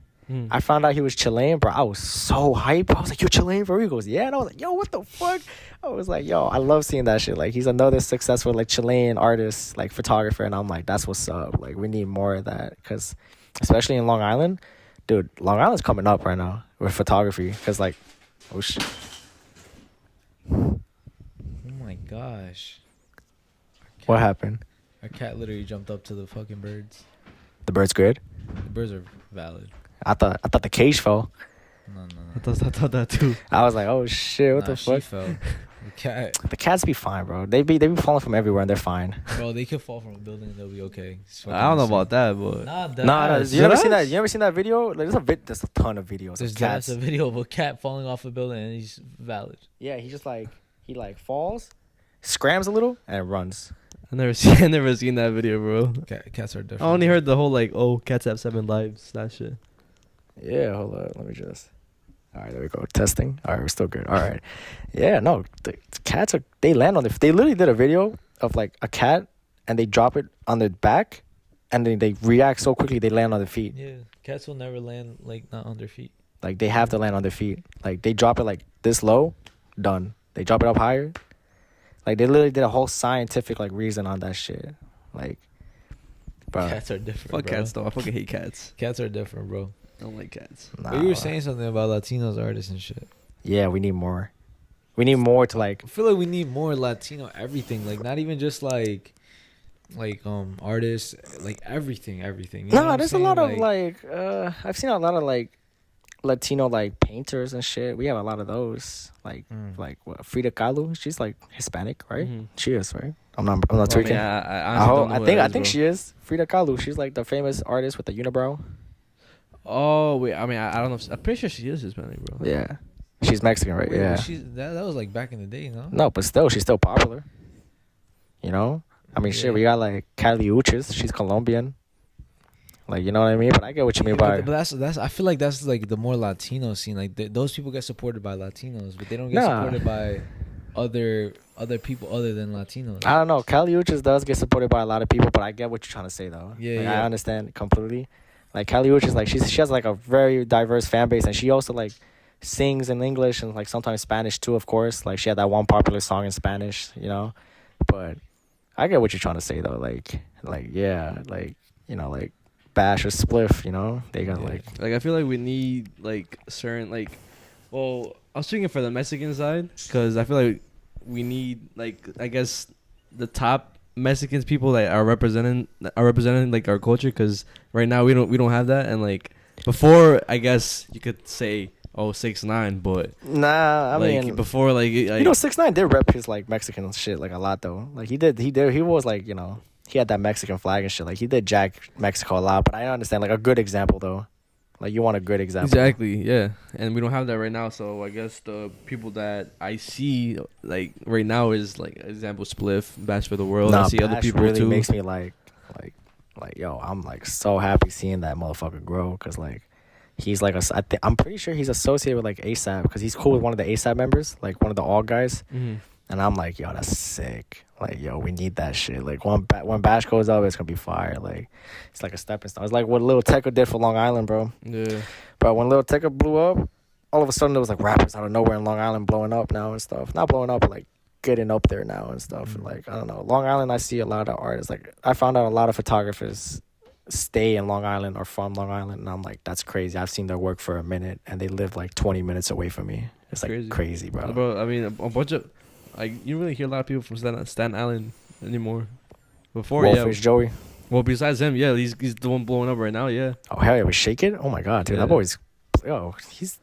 I found out he was Chilean, bro. I was so hyped. I was like, "You're Chilean, bro?" He goes, "Yeah." And I was like, "Yo, what the fuck?" I was like, "Yo, I love seeing that shit." Like, he's another successful like Chilean artist, like photographer, and I'm like, "That's what's up." Like, we need more of that, because especially in Long Island, dude. Long Island's coming up right now with photography, because like, oh shit. Oh my gosh. What happened? Our cat literally jumped up to the fucking birds. The bird's good. The birds are valid. I thought the cage fell. No. I thought that too. I was like, oh shit, what the fuck? She fell. The cats be fine, bro. They be falling from everywhere and they're fine. Bro, they could fall from a building and they'll be okay. I don't know about that, but nah. You ever seen that? You ever seen that video? Like, there's a ton of videos. There's of cats. a video of a cat falling off a building and he's valid. Yeah, he just like falls, scrams a little, and runs. I never seen that video, bro. Cats are different. I only heard the whole like, oh, cats have 7 lives, that shit. Yeah, hold up. Let me just. All right, there we go. Testing. All right, we're still good. All right. Yeah, no, the cats they land on they literally did a video of like a cat and they drop it on their back and then they react so quickly they land on their feet. Yeah, cats will never land like not on their feet. Like they have to land on their feet. Like they drop it like this low, done. They drop it up higher. Like they literally did a whole scientific like reason on that shit. Like, bro. Cats are different. Fuck bro. cats though. I fucking hate cats. Cats are different, bro. I don't like cats. Nah, but you were saying something about Latinos artists and shit. Yeah, we need more. We need more to like. I feel like we need more Latino everything. Like not even just like artists, like everything. You know there's a lot of like I've seen a lot of like Latino like painters and shit. We have a lot of those. Like what, Frida Kahlo. She's like Hispanic, right? Mm-hmm. She is, right? I'm not tweaking. I think she is. Frida Kahlo. She's like the famous artist with the unibrow. Oh wait, I mean I don't know. I'm pretty sure she is Hispanic, bro. Yeah, she's Mexican, right? Wait, yeah. That was like back in the day, no? No, but still, she's still popular. You know, I mean, shit. We got like Cali Uchis. She's Colombian. Like, you know what I mean? But I get what you mean by. But that's. I feel like that's like the more Latino scene. Like those people get supported by Latinos, but they don't get supported by other people other than Latinos. I don't know. Cali Uchis does get supported by a lot of people, but I get what you're trying to say though. Yeah, I understand completely. Like Cali Uchis, like she has like a very diverse fan base, and she also like sings in English and like sometimes Spanish too, of course. Like she had that one popular song in Spanish, you know. But I get what you're trying to say though. Like yeah, like you know, like Bash or Spliff, you know, they got like I feel like we need like certain like, well, I was speaking for the Mexican side because I feel like we need like I guess the top Mexicans people that are representing like our culture because right now we don't have that, and like before I guess you could say 6ix9ine, but nah, I like mean before like you know 6ix9ine did rep his like Mexican shit like a lot though. Like he was like, you know, he had that Mexican flag and shit. Like he did jack Mexico a lot, but I understand like a good example though. Like you want a good example. Exactly, yeah, and we don't have that right now. So I guess the people that I see like right now is like example Spliff, Bashfortheworld. Nah, I see Bash other people really too. makes me like yo, I'm like so happy seeing that motherfucker grow because like he's like I'm pretty sure he's associated with like ASAP because he's cool with one of the ASAP members, like one of the all guys. Mm-hmm. And I'm like, yo, that's sick. Like, yo, we need that shit. Like, when Bash goes up, it's gonna be fire. Like, it's like a stepping stone. It's like what Lil Tecca did for Long Island, bro. Yeah. But when Lil Tecca blew up, all of a sudden there was like rappers out of nowhere in Long Island blowing up now and stuff. Not blowing up, but like getting up there now and stuff. And like, I don't know. Long Island, I see a lot of artists. Like, I found out a lot of photographers stay in Long Island or from Long Island, and I'm like, that's crazy. I've seen their work for a minute, and they live like 20 minutes away from me. It's like crazy, bro. Bro, I mean, a bunch of like you don't really hear a lot of people from Staten Island anymore. Before, Wolfish Joey. Well, besides him, yeah, he's the one blowing up right now. Yeah. Oh hell yeah, was Shake It? Oh my god, dude, Yeah. that boy's he's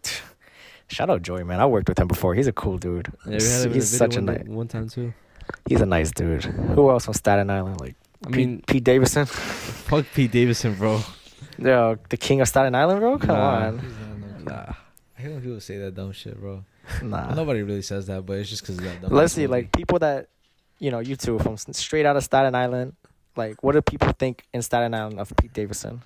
shout out Joey, man. I worked with him before. He's a cool dude. Yeah, we had He's such a nice one time too. He's a nice dude. Who else from Staten Island? Like I mean, Pete Davidson. fuck Pete Davidson, bro. Yo, the king of Staten Island, bro. Come Nah. on. Nah. I hate when people say that dumb shit, bro. Nah. Nobody really says that, but it's just because of that dumb Let's movie. see, like people that, you know, you two from straight out of Staten Island. Like, what do people think in Staten Island of Pete Davidson?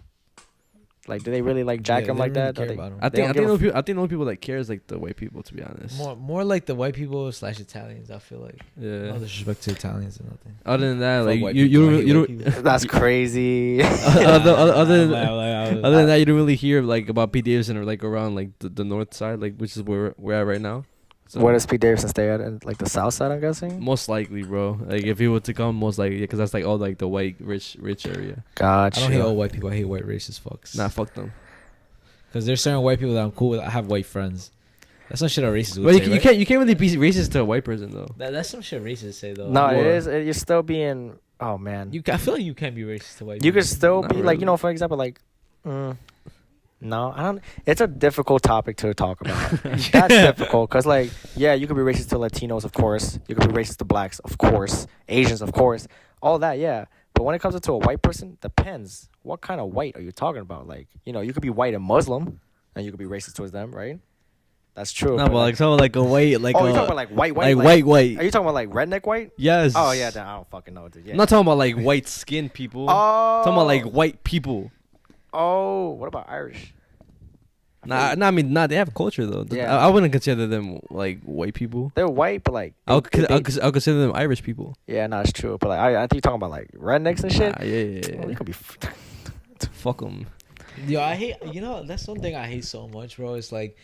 Like, do they really like jack Yeah, him they like don't really that? care Or they- about him. I They think don't give a I think the only people that care is like the white people, to be honest. More like the white people / Italians. I feel like. Yeah. No disrespect to Italians or nothing. Other than that, Fuck like white you people. I hate don't white people. That's crazy. other than Other other than that, you don't really hear like about Pete Davidson or like around like the north side, like which is where we're at right now. So, Where does Pete Davidson stay at? In, like the south side, I'm guessing. most likely, bro. Like if he were to come, most likely, because that's like all like the white rich area. Gotcha. I don't hate all white people. I hate white racist fucks. Nah, fuck them. Because there's certain white people that I'm cool with. I have white friends. That's some shit a racist would But say, right? you can't really be racist to a white person though. That's some shit racists say though. No, it What? is. You're still being. Oh man. I feel like you can't be racist to white You people. could still Not be like, really. you know, for example, like, no, I don't. It's a difficult topic to talk about. That's difficult because, like, yeah, you could be racist to Latinos, of course. You could be racist to blacks, of course. Asians, of course. All that, yeah. But when it comes to a white person, depends. What kind of white are you talking about? Like, you know, you could be white and Muslim, and you could be racist towards them, right? That's true. No, but like someone like a white, like oh, you're talking about like white, like white. white. Are you talking about like redneck white? Yes. Oh yeah, then I don't fucking know, dude. Yeah. I'm not talking about like white skinned people. Oh. I'm talking about like white people. Oh, what about Irish? Nah, I mean, they have culture though. Yeah. I wouldn't consider them like white people. They're white, but like I'll they- consider them Irish people. yeah, no, it's true. But like, I think you're talking about like rednecks and shit. Nah, yeah. Well, they could be. Fuck them. Yo, I hate. You know, that's one thing I hate so much, bro. It's like,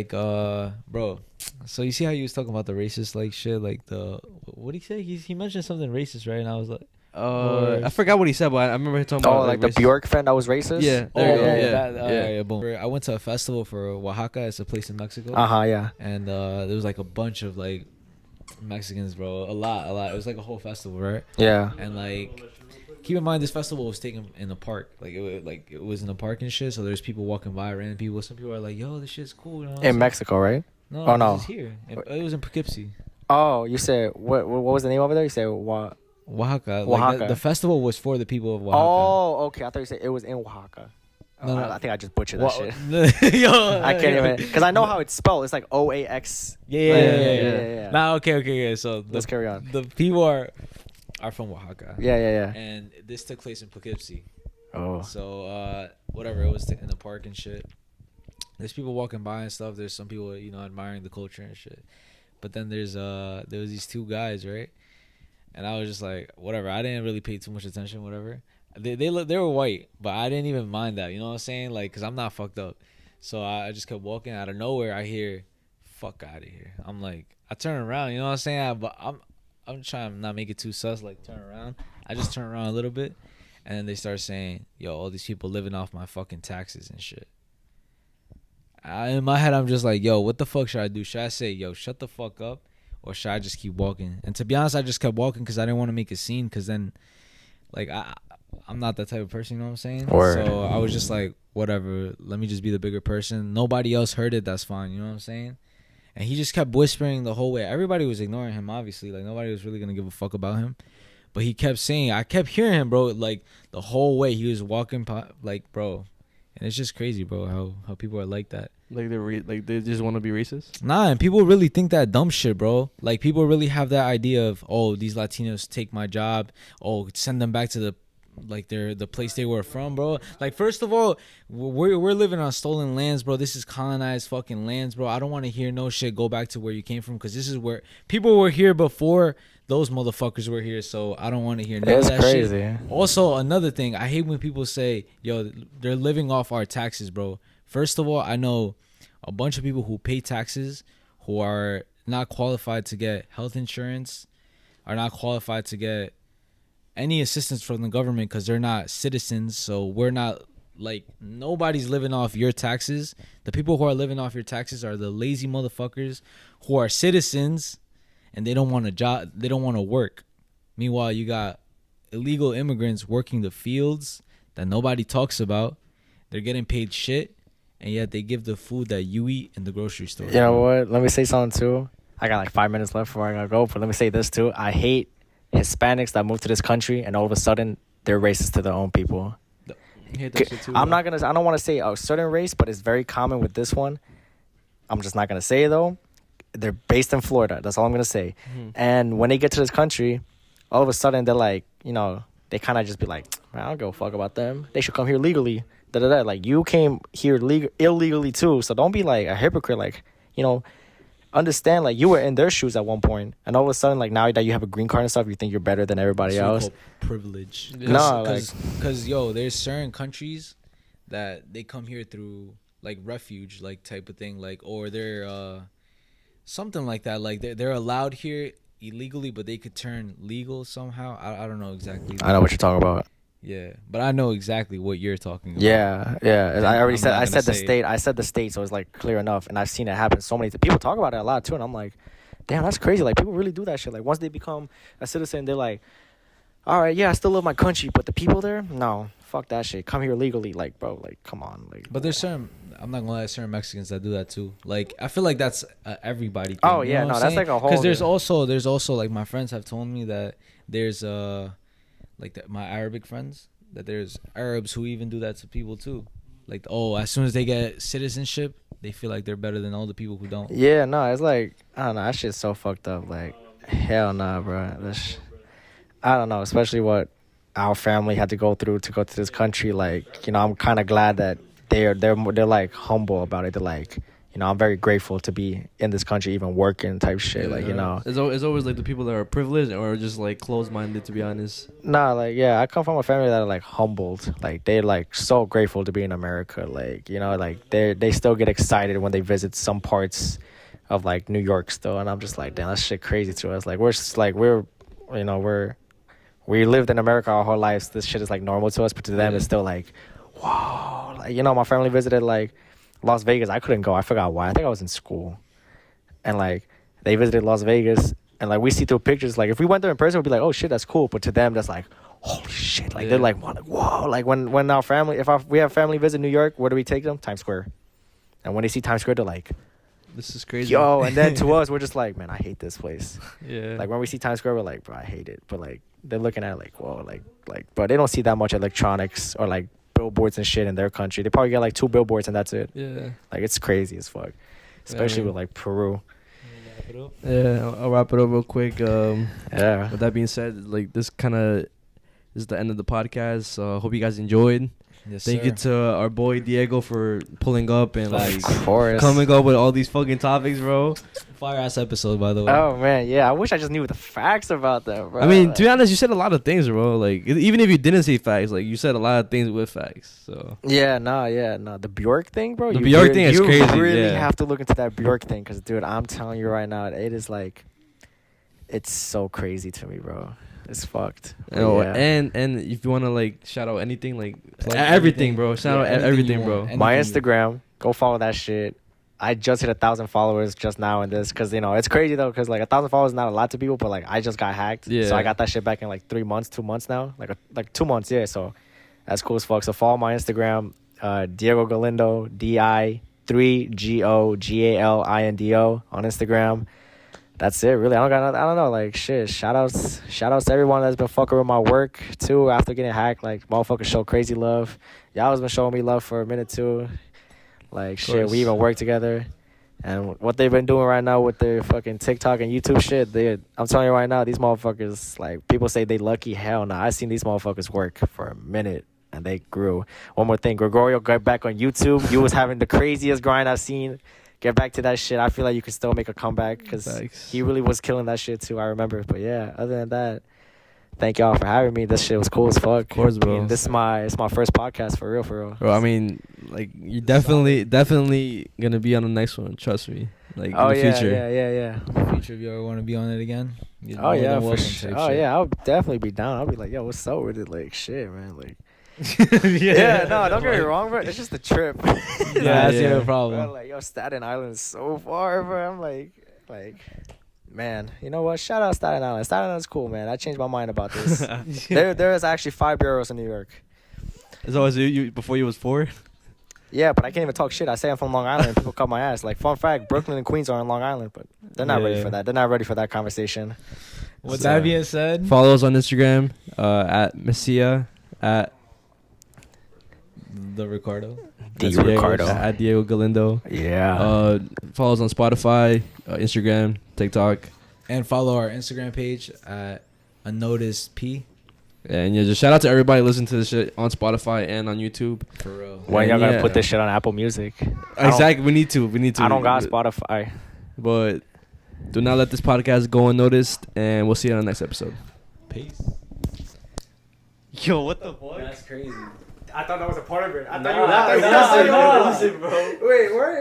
bro. So you see how you was talking about the racist like shit, like the what did he say? He mentioned something racist, right? And I was like, I forgot what he said, but I remember him talking about Oh, like the racist. Bjork Fan that was racist. Yeah, there you go. yeah, Yeah. boom. I went to a festival for Oaxaca. It's a place in Mexico. Yeah. And there was like a bunch of like Mexicans, bro. A lot. It was like a whole festival, right? Yeah. And like, keep in mind this festival was taken in the park. Like it was in the park and shit. So there's people walking by, random people. Some people are like, "Yo, this shit's cool." You know what I'm In saying? Mexico, right? No, Oh, no. It was here. It was in Poughkeepsie, Oh, you said what was the name over there? You said what? Oaxaca. Like Oaxaca. the festival was for the people of Oaxaca. Oh, okay. I thought you said it was in Oaxaca. No, no. I think I just butchered that shit. Yo, I can't even because I know how it's spelled. It's like OAX. Yeah. Nah, okay. So Let's carry on. the people are from Oaxaca. Yeah. And this took place in Poughkeepsie. Oh. So whatever, it was in the park and shit. There's people walking by and stuff. There's some people, you know, admiring the culture and shit. But then there was these two guys, right? And I was just like, whatever. I didn't really pay too much attention, whatever. They were white, but I didn't even mind that. You know what I'm saying? Like, cause I'm not fucked up. So I just kept walking. Out of nowhere, I hear, "Fuck out of here." I'm like, I turn around. You know what I'm saying? But I'm trying to not make it too sus. Like turn around. I just turn around a little bit, and then they start saying, "Yo, all these people living off my fucking taxes and shit." In my head, I'm just like, "Yo, what the fuck should I do? Should I say, yo, shut the fuck up, or should I just keep walking?" And to be honest, I just kept walking because I didn't want to make a scene. Because then, like, I'm not that type of person. You know what I'm saying? Word. So I was just like, whatever. Let me just be the bigger person. Nobody else heard it. That's fine. You know what I'm saying? And he just kept whispering the whole way. Everybody was ignoring him, obviously. Like, nobody was really going to give a fuck about him. But he kept saying, I kept hearing him, bro. Like, the whole way he was walking, like, bro. And it's just crazy, bro, how people are like that. Like they just want to be racist? Nah, and people really think that dumb shit, bro. Like, people really have that idea of, oh, these Latinos take my job. Oh, send them back to the place they were from, bro. Like, first of all, we're living on stolen lands, bro. This is colonized fucking lands, bro. I don't want to hear no shit go back to where you came from, because this is where people were here before those motherfuckers were here. So I don't want to hear none of that crazy. Shit. Also, another thing, I hate when people say, yo, they're living off our taxes, bro. First of all, I know a bunch of people who pay taxes who are not qualified to get health insurance, are not qualified to get any assistance from the government because they're not citizens. So we're not, like, nobody's living off your taxes. The people who are living off your taxes are the lazy motherfuckers who are citizens and they don't want a job, they don't want to work. Meanwhile, you got illegal immigrants working the fields that nobody talks about. They're getting paid shit, and yet they give the food that you eat in the grocery store. You know what? Let me say something too. I got like 5 minutes left before I gotta go, but let me say this too. I hate Hispanics that move to this country and all of a sudden they're racist to their own people. Hate that shit too, I bro. don't want to say a certain race, but it's very common with this one. I'm just not gonna say it though. They're based in Florida. That's all I'm gonna say. Mm-hmm. And when they get to this country, all of a sudden they're like, you know, they kind of just be like, I don't give a fuck about them. They should come here legally. Da-da-da. Like, you came here illegally too, so don't be like a hypocrite. Like, you know, understand, like, you were in their shoes at one point, and all of a sudden, like, now that you have a green card and stuff, you think you're better than everybody else. Privilege. No, because yo, there's certain countries that they come here through like refuge, like type of thing, like, or they're something like that. Like they're allowed here illegally, but they could turn legal somehow. I don't know exactly. I know what you're talking about. Yeah, but I know exactly what you're talking about. Yeah. I already said. I said the say state. I said the state, so it's like clear enough. And I've seen it happen so many. People talk about it a lot too, and I'm like, damn, that's crazy. Like, people really do that shit. Like, once they become a citizen, they're like, all right, yeah, I still love my country, but the people there, no, fuck that shit. Come here legally, like, bro, like, come on, like. But there's certain, I'm not gonna lie, certain Mexicans that do that too. Like, I feel like that's everybody thing. Oh you yeah, know no, what I'm that's saying? like a whole. Because there's also like, my friends have told me that there's my Arabic friends, that there's Arabs who even do that to people too. Like, oh, as soon as they get citizenship, they feel like they're better than all the people who don't. Yeah, no, it's like, I don't know, that shit's so fucked up. Like, hell nah, bro. I don't know, especially what our family had to go through to go to this country. Like, you know, I'm kind of glad that they're like humble about it. They're like, you know, I'm very grateful to be in this country, even working type shit. Yeah, like, you know, it's always like the people that are privileged or just like closed-minded, to be honest. nah, like, yeah, I come from a family that are like humbled. Like, they're like so grateful to be in America. Like, you know, like they still get excited when they visit some parts of like New York still, and I'm just like, damn, that shit crazy to us. Like, we lived in America our whole lives. This shit is like normal to us, but to them it's still like, whoa. Like, you know, my family visited like Las Vegas. I couldn't go. I forgot why. I think I was in school, and like they visited Las Vegas, and like we see through pictures. Like, if we went there in person, we'd be like, oh shit, that's cool. But to them, that's like, holy shit. Like, they're like, whoa. Like, when our family, we have family visit New York, where do we take them? Times Square. And when they see Times Square, they're like, This is crazy. yo. And then to us, we're just like, man, I hate this place. Yeah. Like, when we see Times Square, we're like, bro, I hate it. But like, they're looking at it like, whoa, like, but they don't see that much electronics or like billboards and shit in their country. They probably get like 2 billboards and that's it. Yeah. Like, it's crazy as fuck, especially with like Peru. Yeah, I'll wrap it up real quick. Yeah. With that being said, like, this is the end of the podcast. So I hope you guys enjoyed. Yes, Thank you to our boy Diego for pulling up and like Of course. coming up with all these fucking topics, bro. Fire ass episode, by the way. Oh man, yeah. I wish I just knew the facts about that, bro. I mean, to be honest, you said a lot of things, bro. Like even if you didn't say facts, like you said a lot of things with facts. So yeah, no. The Bjork thing, bro. The Bjork thing is crazy, You really yeah. have to look into that Bjork thing, because, dude, I'm telling you right now, it is like, it's so crazy to me, bro. It's fucked. oh, Yeah. and if you wanna like shout out anything, like Plug everything, bro. Shout out anything everything, you bro. want. My Anything you- Instagram, go follow that shit. I just hit 1,000 followers just now in this, because, you know, it's crazy though, because like 1,000 followers is not a lot to people, but like I just got hacked. Yeah. So I got that shit back in like 2 months now, like 2 months. Yeah. So that's cool as fuck. So follow my Instagram, Diego Galindo, DI3GOGALINDO on Instagram. That's it, really. I don't know, like, shit. Shout outs to everyone that's been fucking with my work too after getting hacked. Like, motherfuckers show crazy love. Y'all has been showing me love for a minute too. Like, shit, we even work together. And what they've been doing right now with their fucking TikTok and YouTube shit, I'm telling you right now, these motherfuckers, like, people say they lucky. Hell no. I seen these motherfuckers work for a minute, and they grew. One more thing, Gregorio, get back on YouTube. You was having the craziest grind I've seen. Get back to that shit. I feel like you can still make a comeback, because he really was killing that shit too, I remember. But yeah, other than that, thank y'all for having me. This shit was cool as fuck. Of course, bro. I mean, it's my first podcast, for real. Bro, I mean, like you're definitely gonna be on the next one. Trust me. Like Oh in the yeah, future. yeah. In the future, if you ever want to be on it again. you're Oh more yeah, than for welcome sure. type Oh shit. yeah, I'll definitely be down. I'll be like, yo, what's up with it? Like, shit, man. Like, yeah. no, don't get me wrong, bro. It's just a trip. Yeah, that's yeah. the problem. Bro, like, yo, Staten Island is so far, bro. I'm like, man, you know what? Shout out Staten Island. Staten Island's cool, man. I changed my mind about this. There is actually 5 bureaus in New York. As always, you before you was 4. Yeah, but I can't even talk shit. I say I'm from Long Island, and people cut my ass. Like, fun fact, Brooklyn and Queens are in Long Island, but they're not ready Yeah. for that. They're not ready for that conversation. With So- that being said, Follow us on Instagram at Messia at the Ricardo. Diego Ricardo. at Diego Galindo. Yeah. Follow us on Spotify, Instagram, TikTok, And follow our Instagram page at Unnoticed P. and yeah, just shout out to everybody listening to this shit on Spotify and on YouTube. For real. When y'all gonna yeah. put this shit on Apple Music? Exactly, we need to. I don't got Spotify. But do not let this podcast go unnoticed, and we'll see you on the next episode. Peace. Yo, what the fuck? That's crazy. I thought that was a part of it. I Nah, bro. Wait, where?